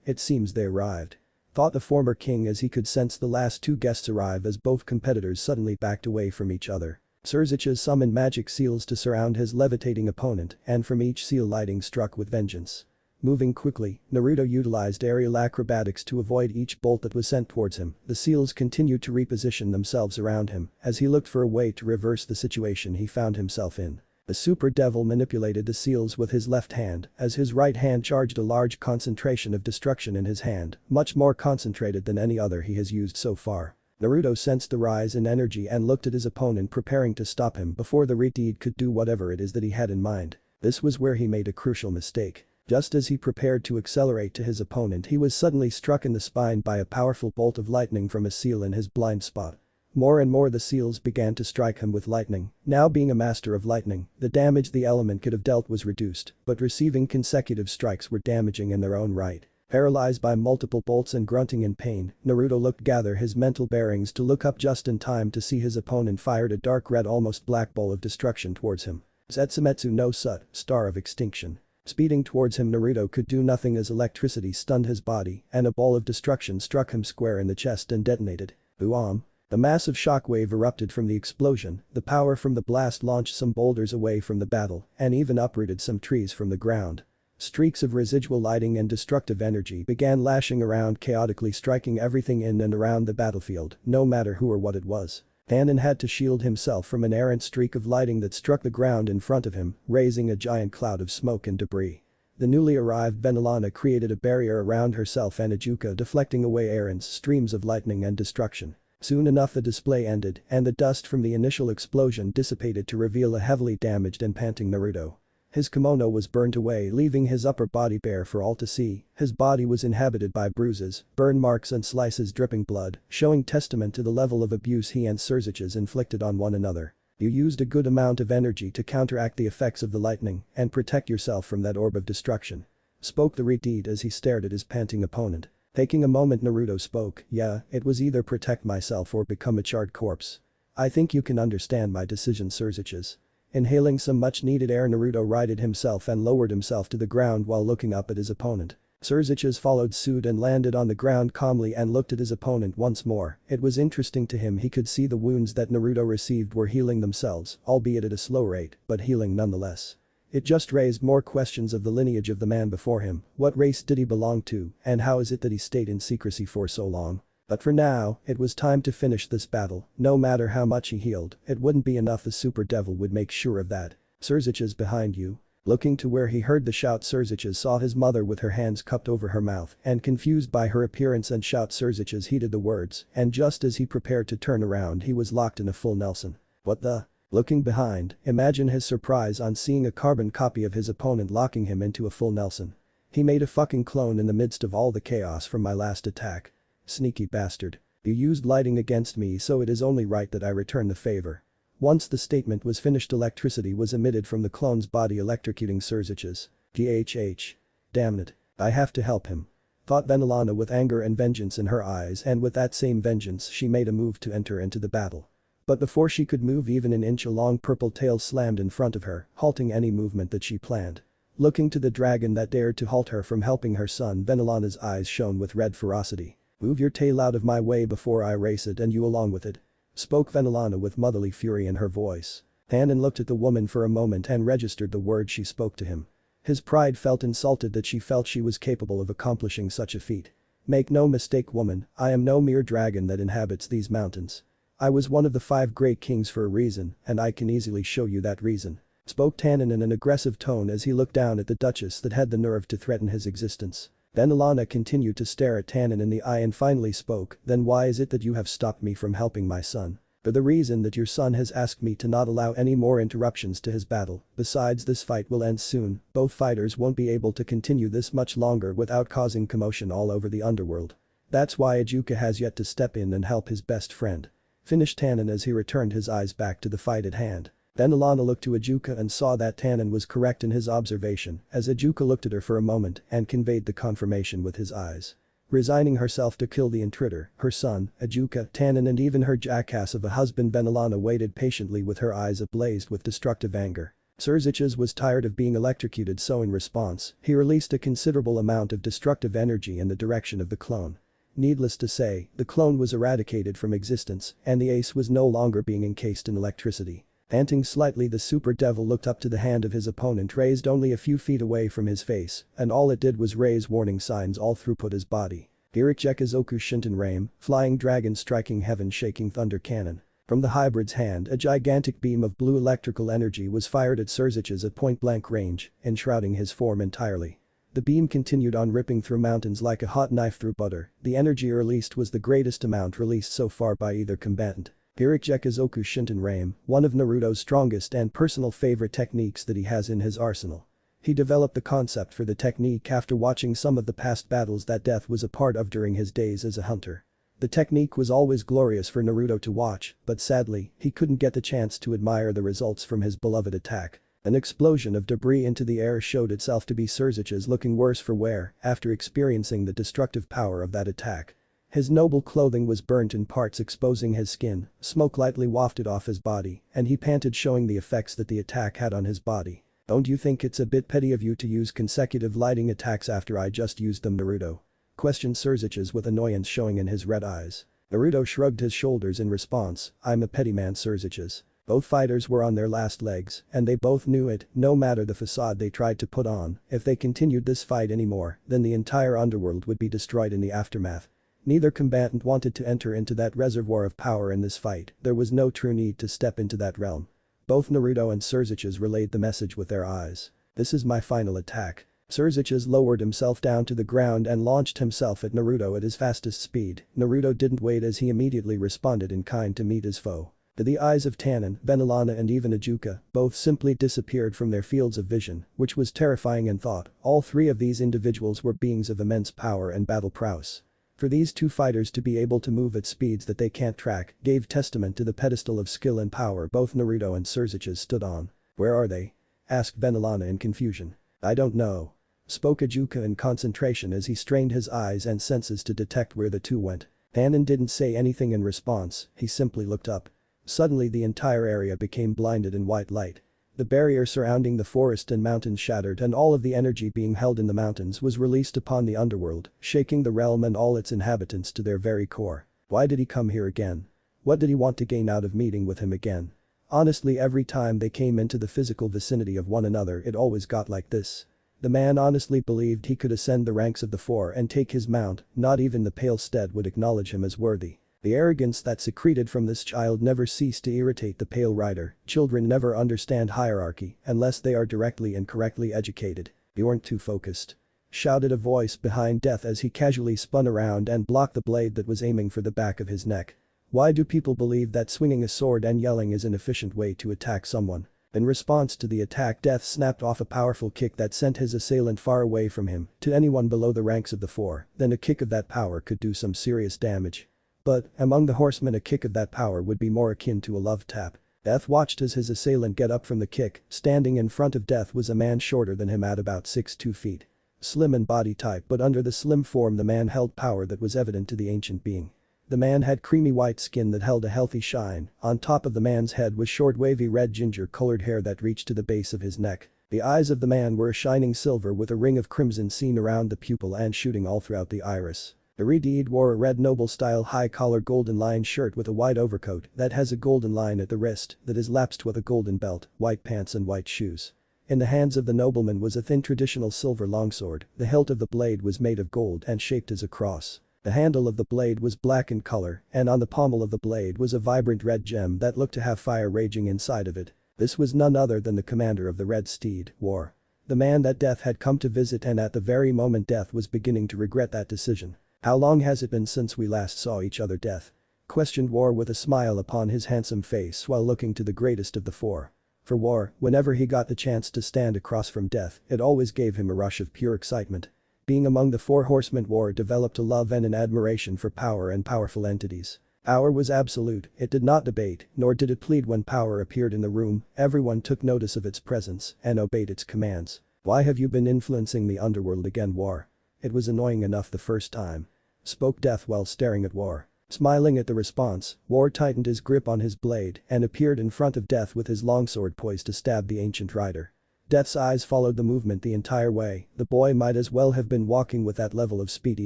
It seems they arrived. Thought the former king as he could sense the last two guests arrive as both competitors suddenly backed away from each other. Cices summoned magic seals to surround his levitating opponent and from each seal lightning struck with vengeance. Moving quickly, Naruto utilized aerial acrobatics to avoid each bolt that was sent towards him. The seals continued to reposition themselves around him as he looked for a way to reverse the situation he found himself in. The super devil manipulated the seals with his left hand as his right hand charged a large concentration of destruction in his hand, much more concentrated than any other he has used so far. Naruto sensed the rise in energy and looked at his opponent preparing to stop him before the redeed could do whatever it is that he had in mind. This was where he made a crucial mistake. Just as he prepared to accelerate to his opponent, he was suddenly struck in the spine by a powerful bolt of lightning from a seal in his blind spot. More and more the seals began to strike him with lightning. Now being a master of lightning, the damage the element could have dealt was reduced, but receiving consecutive strikes were damaging in their own right. Paralyzed by multiple bolts and grunting in pain, Naruto looked gather his mental bearings to look up just in time to see his opponent fired a dark red almost black bolt of destruction towards him. Zetsumetsu no Sut, Star of Extinction. Speeding towards him, Naruto could do nothing as electricity stunned his body and a ball of destruction struck him square in the chest and detonated. Boom. A massive shockwave erupted from the explosion. The power from the blast launched some boulders away from the battle and even uprooted some trees from the ground. Streaks of residual lighting and destructive energy began lashing around, chaotically striking everything in and around the battlefield, no matter who or what it was. Tannen had to shield himself from an errant streak of lighting that struck the ground in front of him, raising a giant cloud of smoke and debris. The newly arrived Benelana created a barrier around herself and Ajuka, deflecting away errant streams of lightning and destruction. Soon enough the display ended and the dust from the initial explosion dissipated to reveal a heavily damaged and panting Naruto. His kimono was burnt away, leaving his upper body bare for all to see. His body was inhabited by bruises, burn marks and slices dripping blood, showing testament to the level of abuse he and Cices inflicted on one another. You used a good amount of energy to counteract the effects of the lightning and protect yourself from that orb of destruction. Spoke the Redeed as he stared at his panting opponent. Taking a moment, Naruto spoke, yeah, it was either protect myself or become a charred corpse. I think you can understand my decision, Cices. Inhaling some much-needed air, Naruto righted himself and lowered himself to the ground while looking up at his opponent. Cices followed suit and landed on the ground calmly and looked at his opponent once more. It was interesting to him. He could see the wounds that Naruto received were healing themselves, albeit at a slow rate, but healing nonetheless. It just raised more questions of the lineage of the man before him. What race did he belong to, and how is it that he stayed in secrecy for so long? But for now, it was time to finish this battle. No matter how much he healed, it wouldn't be enough. The super devil would make sure of that. Cices behind you. Looking to where he heard the shout, Cices saw his mother with her hands cupped over her mouth and confused by her appearance and shout. Cices heeded the words, and just as he prepared to turn around he was locked in a full Nelson. What the? Looking behind, imagine his surprise on seeing a carbon copy of his opponent locking him into a full Nelson. He made a fucking clone in the midst of all the chaos from my last attack. Sneaky bastard. You used lighting against me, so it is only right that I return the favor. Once the statement was finished, electricity was emitted from the clone's body, electrocuting Cices. GHH. Damn it. I have to help him. Thought Venelana with anger and vengeance in her eyes, and with that same vengeance she made a move to enter into the battle. But before she could move even an inch, a long purple tail slammed in front of her, halting any movement that she planned. Looking to the dragon that dared to halt her from helping her son, Venelana's eyes shone with red ferocity. Move your tail out of my way before I erase it and you along with it. Spoke Venelana with motherly fury in her voice. Tannen looked at the woman for a moment and registered the words she spoke to him. His pride felt insulted that she felt she was capable of accomplishing such a feat. Make no mistake, woman, I am no mere dragon that inhabits these mountains. I was one of the 5 great kings for a reason, and I can easily show you that reason. Spoke Tannen in an aggressive tone as he looked down at the Duchess that had the nerve to threaten his existence. Venelana continued to stare at Tannen in the eye and finally spoke, then why is it that you have stopped me from helping my son? For the reason that your son has asked me to not allow any more interruptions to his battle. Besides, this fight will end soon. Both fighters won't be able to continue this much longer without causing commotion all over the underworld. That's why Ajuka has yet to step in and help his best friend. Finished Tannen as he returned his eyes back to the fight at hand. Venelana looked to Ajuka and saw that Tannen was correct in his observation as Ajuka looked at her for a moment and conveyed the confirmation with his eyes. Resigning herself to kill the intruder, her son, Ajuka, Tannen and even her jackass of a husband, Venelana waited patiently with her eyes ablaze with destructive anger. Cices was tired of being electrocuted, so in response, he released a considerable amount of destructive energy in the direction of the clone. Needless to say, the clone was eradicated from existence and the ace was no longer being encased in electricity. Panting slightly, the super devil looked up to the hand of his opponent raised only a few feet away from his face, and all it did was raise warning signs all throughout his body. Hirikjekizoku Shinton Rame, flying dragon striking heaven, shaking thunder cannon. From the hybrid's hand, a gigantic beam of blue electrical energy was fired at Cices at point-blank range, enshrouding his form entirely. The beam continued on, ripping through mountains like a hot knife through butter. The energy released was the greatest amount released so far by either combatant. Hirikjekizoku Shinton Rame, one of Naruto's strongest and personal favorite techniques that he has in his arsenal. He developed the concept for the technique after watching some of the past battles that Death was a part of during his days as a hunter. The technique was always glorious for Naruto to watch, but sadly, he couldn't get the chance to admire the results from his beloved attack. An explosion of debris into the air showed itself to be Cices looking worse for wear after experiencing the destructive power of that attack. His noble clothing was burnt in parts, exposing his skin, smoke lightly wafted off his body, and he panted, showing the effects that the attack had on his body. Don't you think it's a bit petty of you to use consecutive lighting attacks after I just used them, Naruto? Questioned Cices with annoyance showing in his red eyes. Naruto shrugged his shoulders in response, I'm a petty man, Cices. Both fighters were on their last legs, and they both knew it. No matter the facade they tried to put on, if they continued this fight anymore, then the entire underworld would be destroyed in the aftermath. Neither combatant wanted to enter into that reservoir of power in this fight. There was no true need to step into that realm. Both Naruto and Cices relayed the message with their eyes. This is my final attack. Cices lowered himself down to the ground and launched himself at Naruto at his fastest speed. Naruto didn't wait as he immediately responded in kind to meet his foe. The eyes of Tannen, Benelana and even Ajuka both simply disappeared from their fields of vision, which was terrifying in thought. All three of these individuals were beings of immense power and battle prowess. For these two fighters to be able to move at speeds that they can't track gave testament to the pedestal of skill and power both Naruto and Cices stood on. "Where are they?" asked Benelana in confusion. "I don't know," spoke Ajuka in concentration as he strained his eyes and senses to detect where the two went. Tannen didn't say anything in response, he simply looked up. Suddenly the entire area became blinded in white light. The barrier surrounding the forest and mountains shattered and all of the energy being held in the mountains was released upon the underworld, shaking the realm and all its inhabitants to their very core. Why did he come here again? What did he want to gain out of meeting with him again? Honestly, every time they came into the physical vicinity of one another it always got like this. The man honestly believed he could ascend the ranks of the four and take his mount, not even the pale stead would acknowledge him as worthy. The arrogance that secreted from this child never ceased to irritate the pale rider. Children never understand hierarchy unless they are directly and correctly educated. "You weren't too focused," shouted a voice behind Death as he casually spun around and blocked the blade that was aiming for the back of his neck. Why do people believe that swinging a sword and yelling is an efficient way to attack someone? In response to the attack, Death snapped off a powerful kick that sent his assailant far away from him. To anyone below the ranks of the four, then a kick of that power could do some serious damage. But, among the horsemen a kick of that power would be more akin to a love tap. Death watched as his assailant get up from the kick. Standing in front of Death was a man shorter than him at about 6'2 feet. Slim in body type, but under the slim form the man held power that was evident to the ancient being. The man had creamy white skin that held a healthy shine. On top of the man's head was short wavy red ginger-colored hair that reached to the base of his neck. The eyes of the man were a shining silver with a ring of crimson seen around the pupil and shooting all throughout the iris. The Redeed wore a red noble-style high-collar golden-lined shirt with a white overcoat that has a golden line at the wrist that is lapsed with a golden belt, white pants and white shoes. In the hands of the nobleman was a thin traditional silver longsword. The hilt of the blade was made of gold and shaped as a cross. The handle of the blade was black in color, and on the pommel of the blade was a vibrant red gem that looked to have fire raging inside of it. This was none other than the commander of the Red Steed, War. The man that Death had come to visit, and at the very moment Death was beginning to regret that decision. "How long has it been since we last saw each other, Death?" questioned War with a smile upon his handsome face while looking to the greatest of the four. For War, whenever he got the chance to stand across from Death, it always gave him a rush of pure excitement. Being among the four horsemen, War developed a love and an admiration for power and powerful entities. Power was absolute, it did not debate, nor did it plead. When power appeared in the room, everyone took notice of its presence and obeyed its commands. "Why have you been influencing the underworld again, War? It was annoying enough the first time," spoke Death while staring at War. Smiling at the response, War tightened his grip on his blade and appeared in front of Death with his longsword poised to stab the ancient rider. Death's eyes followed the movement the entire way. The boy might as well have been walking with that level of speed he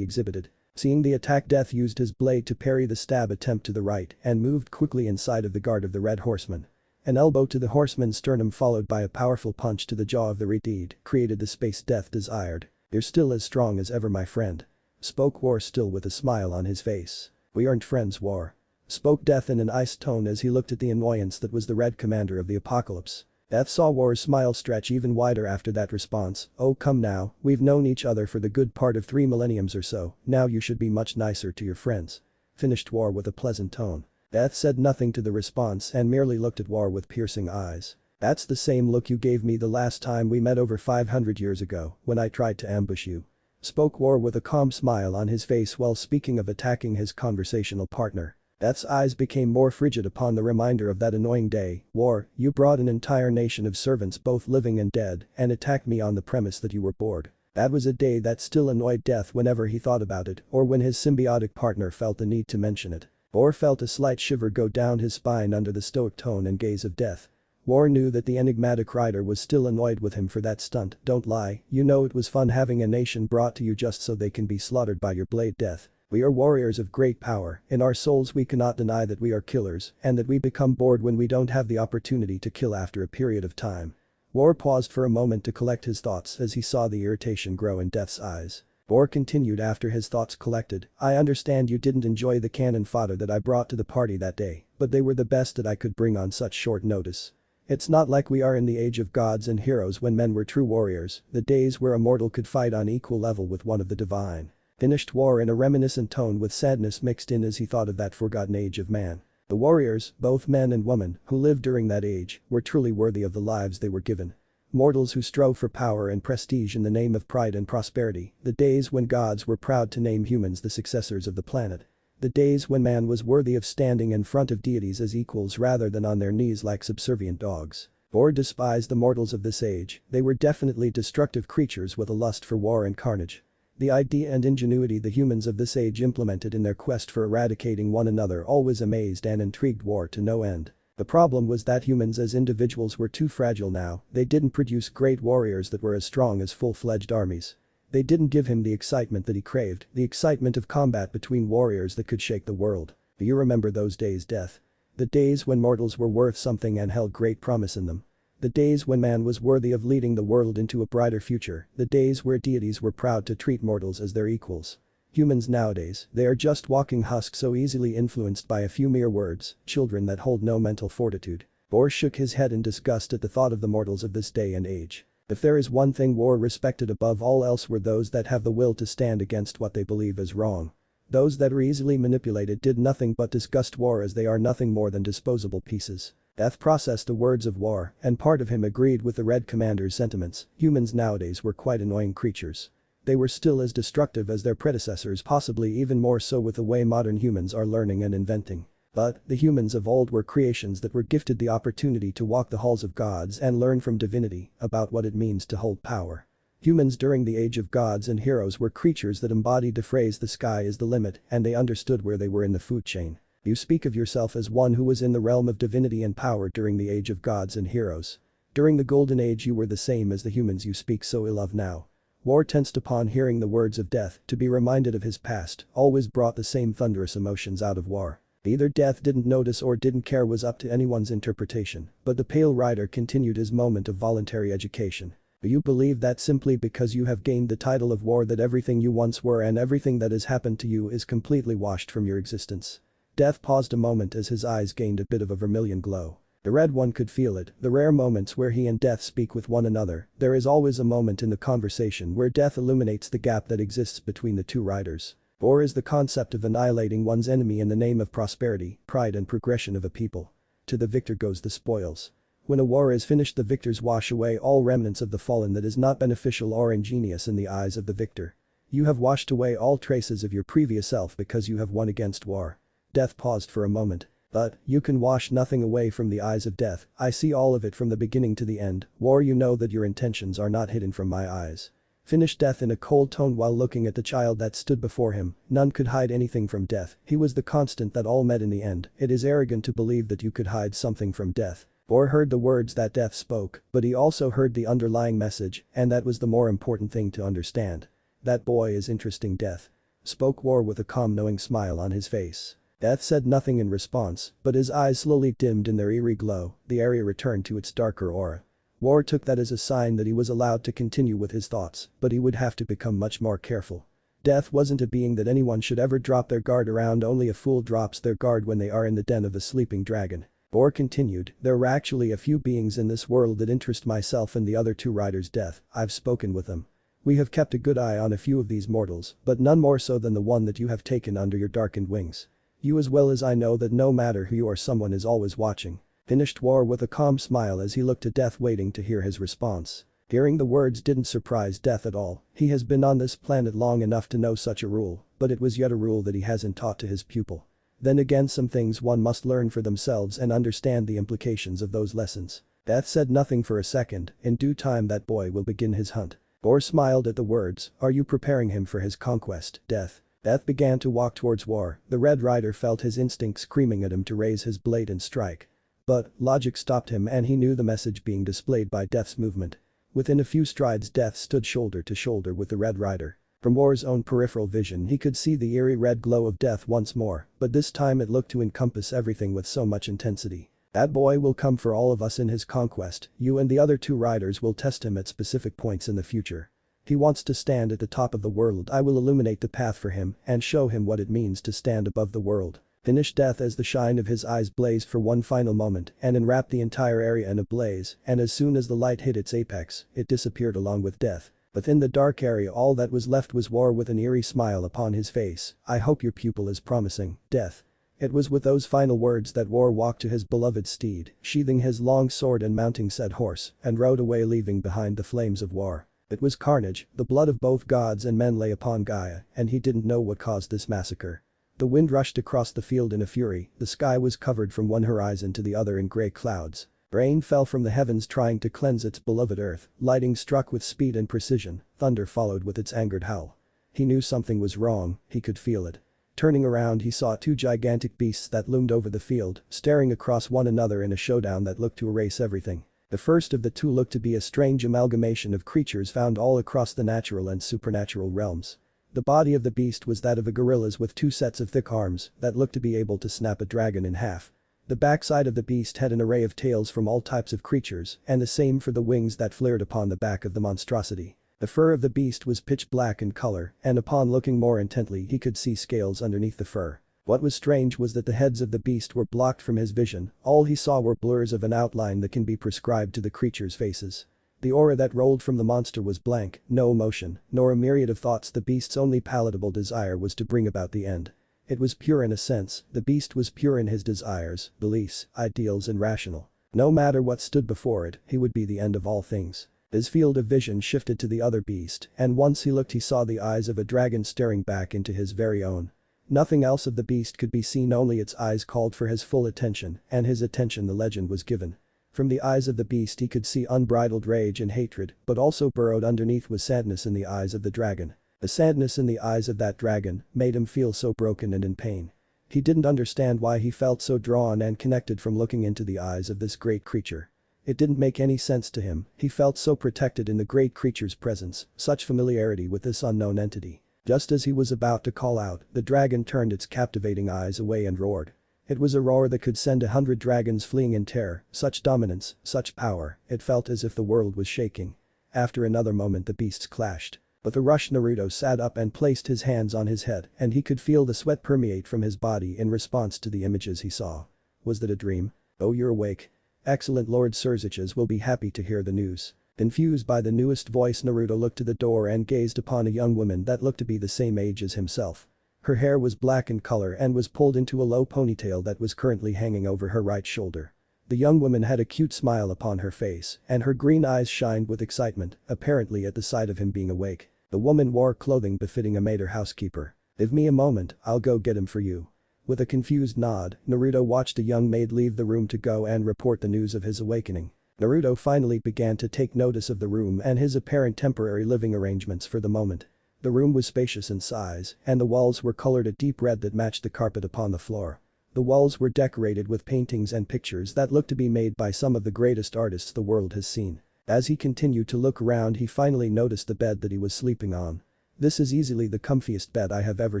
exhibited. Seeing the attack, Death used his blade to parry the stab attempt to the right and moved quickly inside of the guard of the Red Horseman. An elbow to the horseman's sternum followed by a powerful punch to the jaw of the Redeed created the space Death desired. "You're still as strong as ever, my friend," spoke War, still with a smile on his face. "We aren't friends, War," spoke Death in an iced tone as he looked at the annoyance that was the Red Commander of the Apocalypse. Death saw War's smile stretch even wider after that response. "Oh come now, we've known each other for the good part of 3 millenniums or so, now you should be much nicer to your friends," finished War with a pleasant tone. Death said nothing to the response and merely looked at War with piercing eyes. "That's the same look you gave me the last time we met over 500 years ago when I tried to ambush you," spoke War with a calm smile on his face while speaking of attacking his conversational partner. Death's eyes became more frigid upon the reminder of that annoying day. "War, you brought an entire nation of servants, both living and dead, and attacked me on the premise that you were bored." That was a day that still annoyed Death whenever he thought about it or when his symbiotic partner felt the need to mention it. War felt a slight shiver go down his spine under the stoic tone and gaze of Death. War knew that the enigmatic rider was still annoyed with him for that stunt. "Don't lie, you know it was fun having a nation brought to you just so they can be slaughtered by your blade, Death. We are warriors of great power. In our souls we cannot deny that we are killers and that we become bored when we don't have the opportunity to kill after a period of time." War paused for a moment to collect his thoughts as he saw the irritation grow in Death's eyes. War continued after his thoughts collected. "I understand you didn't enjoy the cannon fodder that I brought to the party that day, but they were the best that I could bring on such short notice. It's not like we are in the age of gods and heroes when men were true warriors, the days where a mortal could fight on equal level with one of the divine. Finished War in a reminiscent tone with sadness mixed in as he thought of that forgotten age of man. The warriors, both men and women, who lived during that age, were truly worthy of the lives they were given. Mortals who strove for power and prestige in the name of pride and prosperity, the days when gods were proud to name humans the successors of the planet. The days when man was worthy of standing in front of deities as equals rather than on their knees like subservient dogs. Or despised the mortals of this age, they were definitely destructive creatures with a lust for war and carnage. The idea and ingenuity the humans of this age implemented in their quest for eradicating one another always amazed and intrigued War to no end. The problem was that humans as individuals were too fragile now, they didn't produce great warriors that were as strong as full-fledged armies. They didn't give him the excitement that he craved, the excitement of combat between warriors that could shake the world. Do you remember those days, Death? The days when mortals were worth something and held great promise in them. The days when man was worthy of leading the world into a brighter future, the days where deities were proud to treat mortals as their equals. Humans nowadays, they are just walking husks so easily influenced by a few mere words, children that hold no mental fortitude. Bor shook his head in disgust at the thought of the mortals of this day and age. If there is one thing War respected above all else were those that have the will to stand against what they believe is wrong. Those that are easily manipulated did nothing but disgust War as they are nothing more than disposable pieces. Death processed the words of War, and part of him agreed with the Red Commander's sentiments. Humans nowadays were quite annoying creatures. They were still as destructive as their predecessors, possibly even more so with the way modern humans are learning and inventing. But the humans of old were creations that were gifted the opportunity to walk the halls of gods and learn from divinity about what it means to hold power. Humans during the age of gods and heroes were creatures that embodied the phrase "the sky is the limit," and they understood where they were in the food chain. You speak of yourself as one who was in the realm of divinity and power during the age of gods and heroes. During the golden age you were the same as the humans you speak so ill of now. War tensed upon hearing the words of Death, to be reminded of his past, always brought the same thunderous emotions out of War. Either Death didn't notice or didn't care was up to anyone's interpretation, but the Pale Rider continued his moment of voluntary education. Do you believe that simply because you have gained the title of War that everything you once were and everything that has happened to you is completely washed from your existence? Death paused a moment as his eyes gained a bit of a vermilion glow. The Red One could feel it, the rare moments where he and Death speak with one another, there is always a moment in the conversation where Death illuminates the gap that exists between the two riders. War is the concept of annihilating one's enemy in the name of prosperity, pride and progression of a people. To the victor goes the spoils. When a war is finished the victors wash away all remnants of the fallen that is not beneficial or ingenious in the eyes of the victor. You have washed away all traces of your previous self because you have won against War. Death paused for a moment. But, you can wash nothing away from the eyes of Death, I see all of it from the beginning to the end. War, you know that your intentions are not hidden from my eyes. Finished Death in a cold tone while looking at the child that stood before him. None could hide anything from Death, he was the constant that all met in the end. It is arrogant to believe that you could hide something from Death. War heard the words that Death spoke, but he also heard the underlying message, and that was the more important thing to understand. That boy is interesting, Death. Spoke War with a calm knowing smile on his face. Death said nothing in response, but his eyes slowly dimmed in their eerie glow, the area returned to its darker aura. War took that as a sign that he was allowed to continue with his thoughts, but he would have to become much more careful. Death wasn't a being that anyone should ever drop their guard around, only a fool drops their guard when they are in the den of a sleeping dragon. War continued, there are actually a few beings in this world that interest myself and the other two riders, Death, I've spoken with them. We have kept a good eye on a few of these mortals, but none more so than the one that you have taken under your darkened wings. You as well as I know that no matter who you are someone is always watching. Finished War with a calm smile as he looked at Death waiting to hear his response. Hearing the words didn't surprise Death at all, he has been on this planet long enough to know such a rule, but it was yet a rule that he hasn't taught to his pupil. Then again some things one must learn for themselves and understand the implications of those lessons. Death said nothing for a second, in due time that boy will begin his hunt. War smiled at the words, are you preparing him for his conquest, Death? Death began to walk towards War, the Red Rider felt his instinct screaming at him to raise his blade and strike. But, logic stopped him and he knew the message being displayed by Death's movement. Within a few strides Death stood shoulder to shoulder with the Red Rider. From War's own peripheral vision he could see the eerie red glow of Death once more, but this time it looked to encompass everything with so much intensity. That boy will come for all of us in his conquest, you and the other two riders will test him at specific points in the future. He wants to stand at the top of the world, I will illuminate the path for him and show him what it means to stand above the world. Finished death as the shine of his eyes blazed for one final moment and enwrapped the entire area in a blaze, and as soon as the light hit its apex, it disappeared along with death. Within the dark area all that was left was War with an eerie smile upon his face. "I hope your pupil is promising, Death." It was with those final words that War walked to his beloved steed, sheathing his long sword and mounting said horse, and rode away leaving behind the flames of war. It was carnage, the blood of both gods and men lay upon Gaia, and he didn't know what caused this massacre. The wind rushed across the field in a fury, the sky was covered from one horizon to the other in grey clouds. Rain fell from the heavens trying to cleanse its beloved earth, lightning struck with speed and precision, thunder followed with its angered howl. He knew something was wrong, he could feel it. Turning around he saw two gigantic beasts that loomed over the field, staring across one another in a showdown that looked to erase everything. The first of the two looked to be a strange amalgamation of creatures found all across the natural and supernatural realms. The body of the beast was that of a gorilla with two sets of thick arms that looked to be able to snap a dragon in half. The backside of the beast had an array of tails from all types of creatures, and the same for the wings that flared upon the back of the monstrosity. The fur of the beast was pitch black in color, and upon looking more intently he could see scales underneath the fur. What was strange was that the heads of the beast were blocked from his vision, all he saw were blurs of an outline that can be prescribed to the creature's faces. The aura that rolled from the monster was blank, no emotion, nor a myriad of thoughts. The beast's only palatable desire was to bring about the end. It was pure in a sense, the beast was pure in his desires, beliefs, ideals and rational. No matter what stood before it, he would be the end of all things. His field of vision shifted to the other beast, and once he looked he saw the eyes of a dragon staring back into his very own. Nothing else of the beast could be seen, only its eyes called for his full attention, and his attention the legend was given. From the eyes of the beast he could see unbridled rage and hatred, but also burrowed underneath was sadness in the eyes of the dragon. The sadness in the eyes of that dragon made him feel so broken and in pain. He didn't understand why he felt so drawn and connected from looking into the eyes of this great creature. It didn't make any sense to him, he felt so protected in the great creature's presence, such familiarity with this unknown entity. Just as he was about to call out, the dragon turned its captivating eyes away and roared. It was a roar that could send 100 dragons fleeing in terror, such dominance, such power, it felt as if the world was shaking. After another moment the beasts clashed. With a rush Naruto sat up and placed his hands on his head, and he could feel the sweat permeate from his body in response to the images he saw. Was that a dream? Oh, you're awake. Excellent, Lord Cices will be happy to hear the news. Confused by the newest voice, Naruto looked to the door and gazed upon a young woman that looked to be the same age as himself. Her hair was black in color and was pulled into a low ponytail that was currently hanging over her right shoulder. The young woman had a cute smile upon her face, and her green eyes shined with excitement, apparently at the sight of him being awake. The woman wore clothing befitting a maid or housekeeper. "Give me a moment, I'll go get him for you." With a confused nod, Naruto watched a young maid leave the room to go and report the news of his awakening. Naruto finally began to take notice of the room and his apparent temporary living arrangements for the moment. The room was spacious in size, and the walls were colored a deep red that matched the carpet upon the floor. The walls were decorated with paintings and pictures that looked to be made by some of the greatest artists the world has seen. As he continued to look around he finally noticed the bed that he was sleeping on. "This is easily the comfiest bed I have ever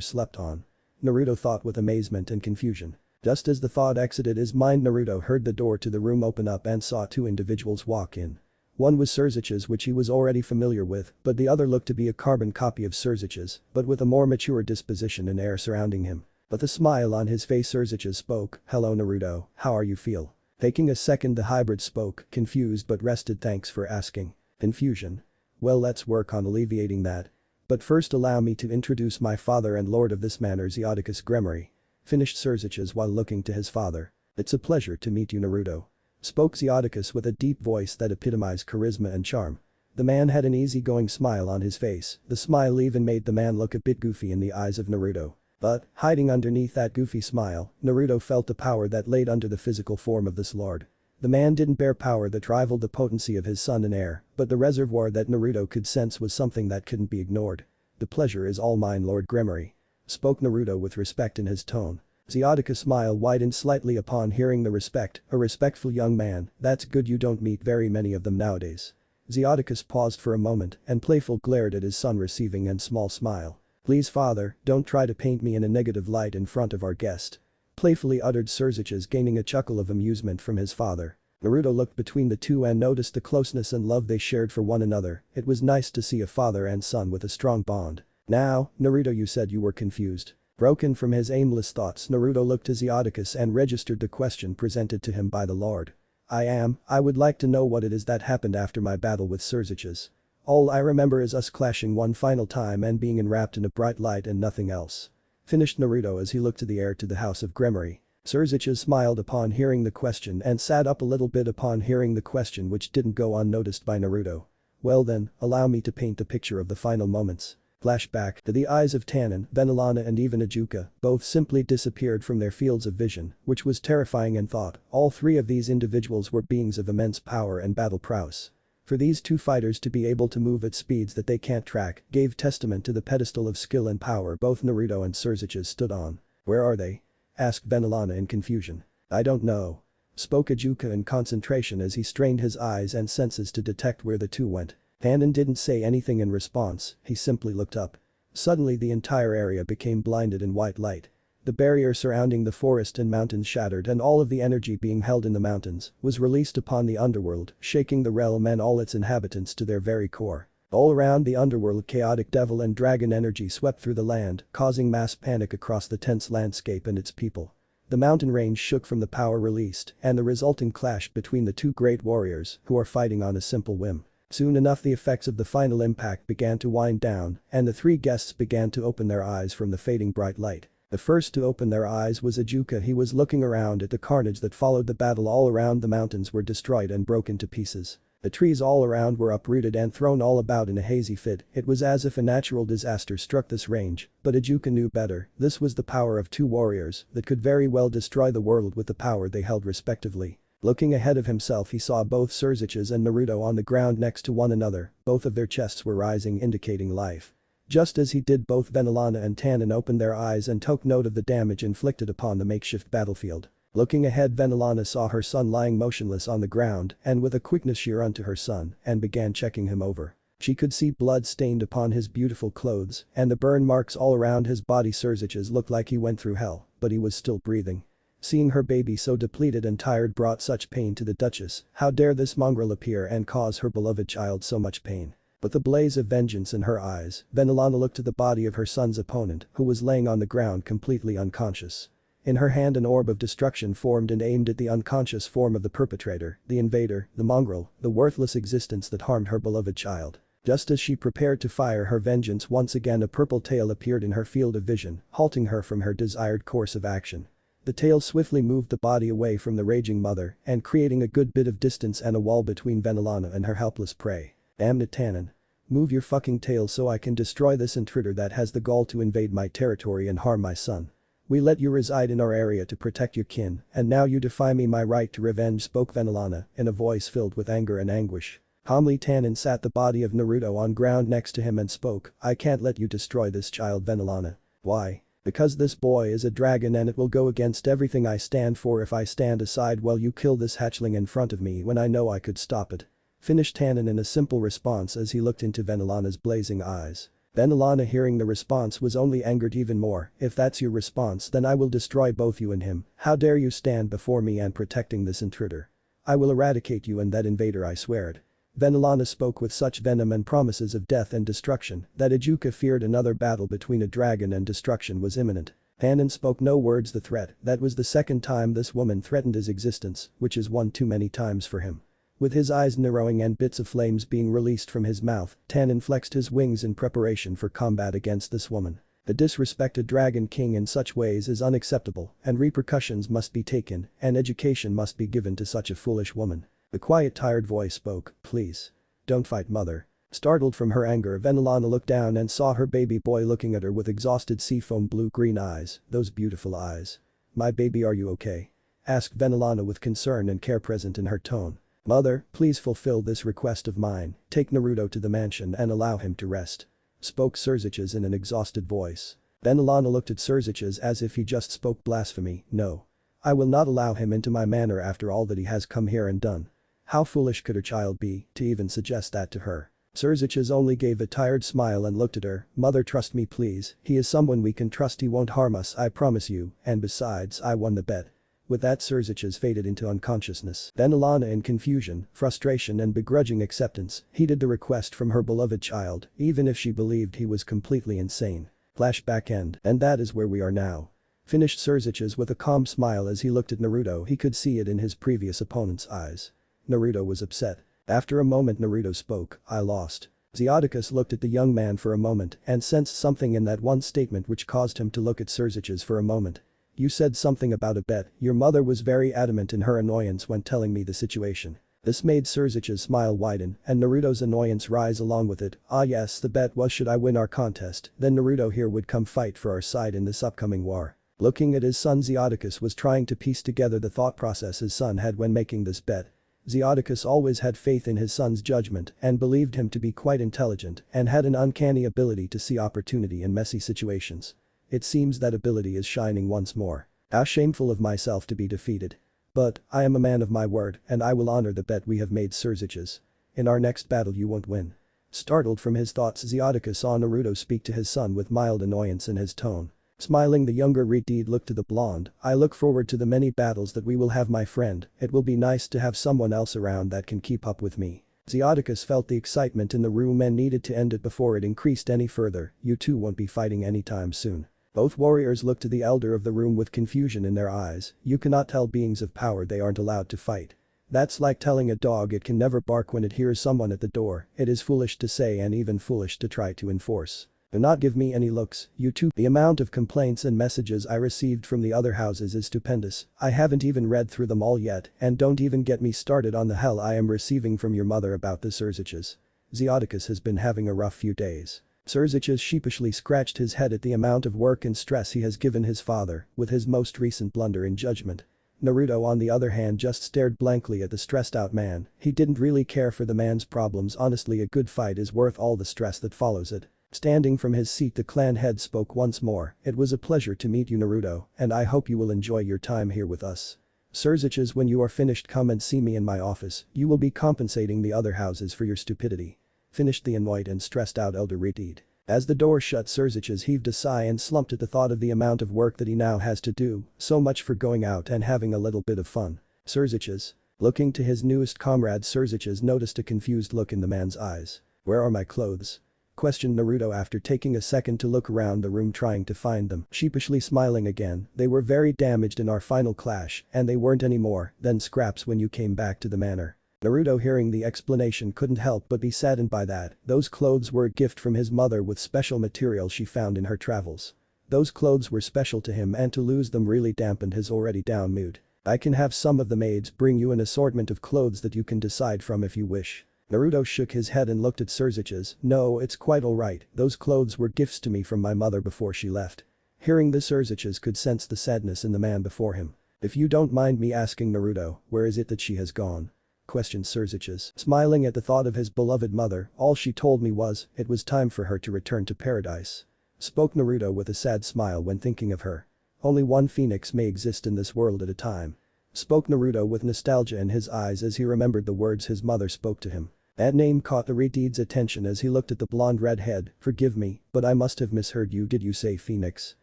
slept on," Naruto thought with amazement and confusion. Just as the thought exited his mind, Naruto heard the door to the room open up and saw two individuals walk in. One was Cices, which he was already familiar with, but the other looked to be a carbon copy of Cices, but with a more mature disposition and air surrounding him. With a smile on his face Cices spoke, "Hello Naruto, how are you feel?" Taking a second the hybrid spoke, confused but rested. "Thanks for asking." Confusion. "Well, let's work on alleviating that. But first allow me to introduce my father and lord of this manor, Cices Gremory," finished Cices while looking to his father. "It's a pleasure to meet you Naruto," spoke Cices with a deep voice that epitomized charisma and charm. The man had an easygoing smile on his face, the smile even made the man look a bit goofy in the eyes of Naruto. But, hiding underneath that goofy smile, Naruto felt the power that laid under the physical form of this lord. The man didn't bear power that rivaled the potency of his son and heir, but the reservoir that Naruto could sense was something that couldn't be ignored. "The pleasure is all mine, Lord Gremory," spoke Naruto with respect in his tone. Cices' smile widened slightly upon hearing the respect, a respectful young man, that's good, you don't meet very many of them nowadays. Cices paused for a moment and playful glared at his son receiving a small smile. "Please father, don't try to paint me in a negative light in front of our guest," playfully uttered Cices, gaining a chuckle of amusement from his father. Naruto looked between the two and noticed the closeness and love they shared for one another. It was nice to see a father and son with a strong bond. "Now, Naruto, you said you were confused. Broken from his aimless thoughts, Naruto looked to Zeodicus and registered the question presented to him by the Lord. I would like to know what it is that happened after my battle with Cices. All I remember is us clashing one final time and being enwrapped in a bright light and nothing else. Finished Naruto as he looked to the heir to the House of Gremory. Cices smiled upon hearing the question and sat up a little bit upon hearing the question, which didn't go unnoticed by Naruto. Well then, allow me to paint the picture of the final moments. Flashback to the eyes of Tannen, Benelana and even Ajuka, both simply disappeared from their fields of vision, which was terrifying in thought. All three of these individuals were beings of immense power and battle prowess. For these two fighters to be able to move at speeds that they can't track gave testament to the pedestal of skill and power both Naruto and Cices stood on. Where are they? Asked Benelana in confusion. I don't know. Spoke Ajuka in concentration as he strained his eyes and senses to detect where the two went. Tannen didn't say anything in response, he simply looked up. Suddenly the entire area became blinded in white light. The barrier surrounding the forest and mountains shattered and all of the energy being held in the mountains was released upon the underworld, shaking the realm and all its inhabitants to their very core. All around the underworld, chaotic devil and dragon energy swept through the land, causing mass panic across the tense landscape and its people. The mountain range shook from the power released and the resulting clash between the two great warriors who are fighting on a simple whim. Soon enough the effects of the final impact began to wind down and the three guests began to open their eyes from the fading bright light. The first to open their eyes was Ajuka. He was looking around at the carnage that followed the battle. All around the mountains were destroyed and broken to pieces. The trees all around were uprooted and thrown all about in a hazy fit. It was as if a natural disaster struck this range, but Ajuka knew better. This was the power of two warriors that could very well destroy the world with the power they held respectively. Looking ahead of himself, he saw both Cices and Naruto on the ground next to one another. Both of their chests were rising, indicating life. Just as he did, both Benelana and Tannen opened their eyes and took note of the damage inflicted upon the makeshift battlefield. Looking ahead, Benelana saw her son lying motionless on the ground and with a quickness she ran to her son and began checking him over. She could see blood stained upon his beautiful clothes and the burn marks all around his body. Cices looked like he went through hell, but he was still breathing. Seeing her baby so depleted and tired brought such pain to the Duchess. How dare this mongrel appear and cause her beloved child so much pain? With the blaze of vengeance in her eyes, Benelana looked to the body of her son's opponent, who was laying on the ground completely unconscious. In her hand an orb of destruction formed and aimed at the unconscious form of the perpetrator, the invader, the mongrel, the worthless existence that harmed her beloved child. Just as she prepared to fire her vengeance, once again a purple tail appeared in her field of vision, halting her from her desired course of action. The tail swiftly moved the body away from the raging mother and creating a good bit of distance and a wall between Benelana and her helpless prey. Damn it, Tannen. Move your fucking tail so I can destroy this intruder that has the gall to invade my territory and harm my son. We let you reside in our area to protect your kin, and now you defy me my right to revenge, spoke Benelana in a voice filled with anger and anguish. Calmly Tannen sat the body of Naruto on ground next to him and spoke, I can't let you destroy this child, Benelana. Why? Because this boy is a dragon and it will go against everything I stand for if I stand aside while you kill this hatchling in front of me when I know I could stop it. Finished Tannen in a simple response as he looked into Benelana's blazing eyes. Benelana, hearing the response, was only angered even more. If that's your response, then I will destroy both you and him. How dare you stand before me and protecting this intruder? I will eradicate you and that invader, I swear it. Benelana spoke with such venom and promises of death and destruction that Ajuka feared another battle between a dragon and destruction was imminent. Tannen spoke no words. The threat, that was the second time this woman threatened his existence, which is one too many times for him. With his eyes narrowing and bits of flames being released from his mouth, Tannen flexed his wings in preparation for combat against this woman. The disrespected Dragon King in such ways is unacceptable and repercussions must be taken and education must be given to such a foolish woman. The quiet, tired voice spoke, please. Don't fight, mother. Startled from her anger, Benelana looked down and saw her baby boy looking at her with exhausted seafoam blue-green eyes, those beautiful eyes. My baby, are you okay? Asked Benelana with concern and care present in her tone. Mother, please fulfill this request of mine, take Naruto to the mansion and allow him to rest. Spoke Cices in an exhausted voice. Benelana looked at Cices as if he just spoke blasphemy. No. I will not allow him into my manor after all that he has come here and done. How foolish could her child be to even suggest that to her? Cices only gave a tired smile and looked at her. Mother, trust me please, he is someone we can trust, he won't harm us, I promise you, and besides I won the bet. With that Cices faded into unconsciousness. Benelana, in confusion, frustration and begrudging acceptance, heeded the request from her beloved child even if she believed he was completely insane. Flashback end. And that is where we are now. Finished Cices with a calm smile as he looked at Naruto. He could see it in his previous opponent's eyes. Naruto was upset. After a moment Naruto spoke, "I lost." Cices looked at the young man for a moment and sensed something in that one statement which caused him to look at Cices for a moment. "You said something about a bet. Your mother was very adamant in her annoyance when telling me the situation." This made Cices' smile widen and Naruto's annoyance rise along with it. "Ah yes, the bet was should I win our contest, then Naruto here would come fight for our side in this upcoming war." Looking at his son Cices was trying to piece together the thought process his son had when making this bet. Cices always had faith in his son's judgment and believed him to be quite intelligent and had an uncanny ability to see opportunity in messy situations. It seems that ability is shining once more. How shameful of myself to be defeated. But, I am a man of my word and I will honor the bet we have made, Cices. In our next battle you won't win. Startled from his thoughts, Cices saw Naruto speak to his son with mild annoyance in his tone. Smiling, the younger Reed looked to the blonde. "I look forward to the many battles that we will have, my friend. It will be nice to have someone else around that can keep up with me." Cices felt the excitement in the room and needed to end it before it increased any further. "You two won't be fighting anytime soon." Both warriors looked to the elder of the room with confusion in their eyes. "You cannot tell beings of power they aren't allowed to fight. That's like telling a dog it can never bark when it hears someone at the door. It is foolish to say and even foolish to try to enforce. Do not give me any looks, you two." The amount of complaints and messages I received from the other houses is stupendous. I haven't even read through them all yet and don't even get me started on the hell I am receiving from your mother about the Cices. Cices has been having a rough few days. Cices sheepishly scratched his head at the amount of work and stress he has given his father with his most recent blunder in judgment. Naruto on the other hand just stared blankly at the stressed out man. He didn't really care for the man's problems. Honestly, a good fight is worth all the stress that follows it. Standing from his seat, the clan head spoke once more. "It was a pleasure to meet you, Naruto, and I hope you will enjoy your time here with us. Cices, when you are finished come and see me in my office. You will be compensating the other houses for your stupidity." Finished the annoyed and stressed out elder Reed. As the door shut, Cices heaved a sigh and slumped at the thought of the amount of work that he now has to do. So much for going out and having a little bit of fun. Cices. Looking to his newest comrade, Cices noticed a confused look in the man's eyes. "Where are my clothes?" questioned Naruto after taking a second to look around the room trying to find them. Sheepishly smiling again, "They were very damaged in our final clash and they weren't anymore than scraps when you came back to the manor." Naruto, hearing the explanation, couldn't help but be saddened by that. Those clothes were a gift from his mother with special material she found in her travels. Those clothes were special to him and to lose them really dampened his already down mood. "I can have some of the maids bring you an assortment of clothes that you can decide from if you wish." Naruto shook his head and looked at Cices. "No, it's quite alright. Those clothes were gifts to me from my mother before she left." Hearing this, Cices could sense the sadness in the man before him. "If you don't mind me asking, Naruto, where is it that she has gone?" questioned Cices. Smiling at the thought of his beloved mother, "All she told me was, it was time for her to return to paradise." Spoke Naruto with a sad smile when thinking of her. "Only one phoenix may exist in this world at a time." Spoke Naruto with nostalgia in his eyes as he remembered the words his mother spoke to him. That name caught the Reed's attention as he looked at the blonde redhead. "Forgive me, but I must have misheard you. Did you say phoenix?"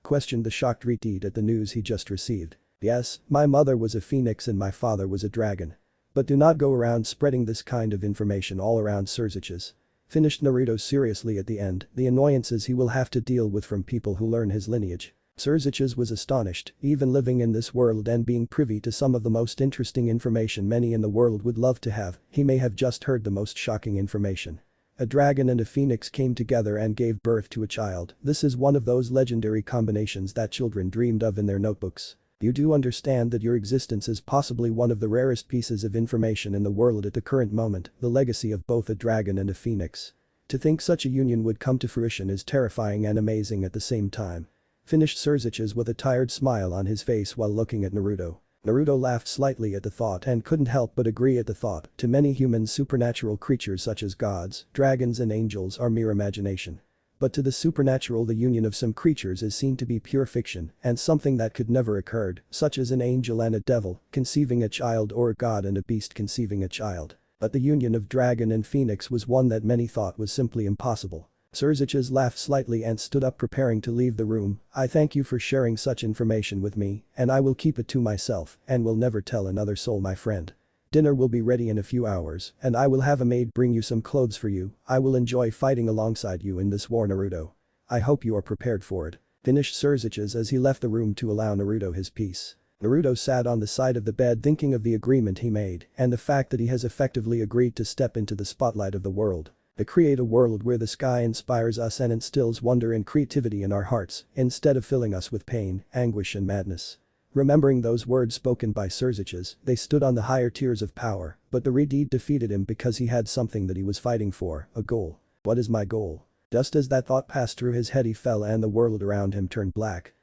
questioned the shocked Reed at the news he just received. "Yes, my mother was a phoenix and my father was a dragon. But do not go around spreading this kind of information all around, Cices." Finished Naruto seriously at the end, the annoyances he will have to deal with from people who learn his lineage. Cices was astonished, even living in this world and being privy to some of the most interesting information many in the world would love to have, he may have just heard the most shocking information. A dragon and a phoenix came together and gave birth to a child. This is one of those legendary combinations that children dreamed of in their notebooks. You do understand that your existence is possibly one of the rarest pieces of information in the world at the current moment, the legacy of both a dragon and a phoenix. To think such a union would come to fruition is terrifying and amazing at the same time. Finished Cices with a tired smile on his face while looking at Naruto. Naruto laughed slightly at the thought and couldn't help but agree at the thought. To many humans, supernatural creatures such as gods, dragons and angels are mere imagination. But to the supernatural, the union of some creatures is seen to be pure fiction and something that could never occurred, such as an angel and a devil conceiving a child or a god and a beast conceiving a child. But the union of dragon and phoenix was one that many thought was simply impossible. Cices laughed slightly and stood up preparing to leave the room. "I thank you for sharing such information with me, and I will keep it to myself and will never tell another soul, my friend. Dinner will be ready in a few hours and I will have a maid bring you some clothes for you. I will enjoy fighting alongside you in this war, Naruto. I hope you are prepared for it. Finished Cices as he left the room to allow Naruto his peace. Naruto sat on the side of the bed thinking of the agreement he made and the fact that he has effectively agreed to step into the spotlight of the world. To create a world where the sky inspires us and instills wonder and creativity in our hearts instead of filling us with pain, anguish and madness. Remembering those words spoken by Cices, they stood on the higher tiers of power, but the Red defeated him because he had something that he was fighting for, a goal. What is my goal? Just as that thought passed through his head he fell and the world around him turned black,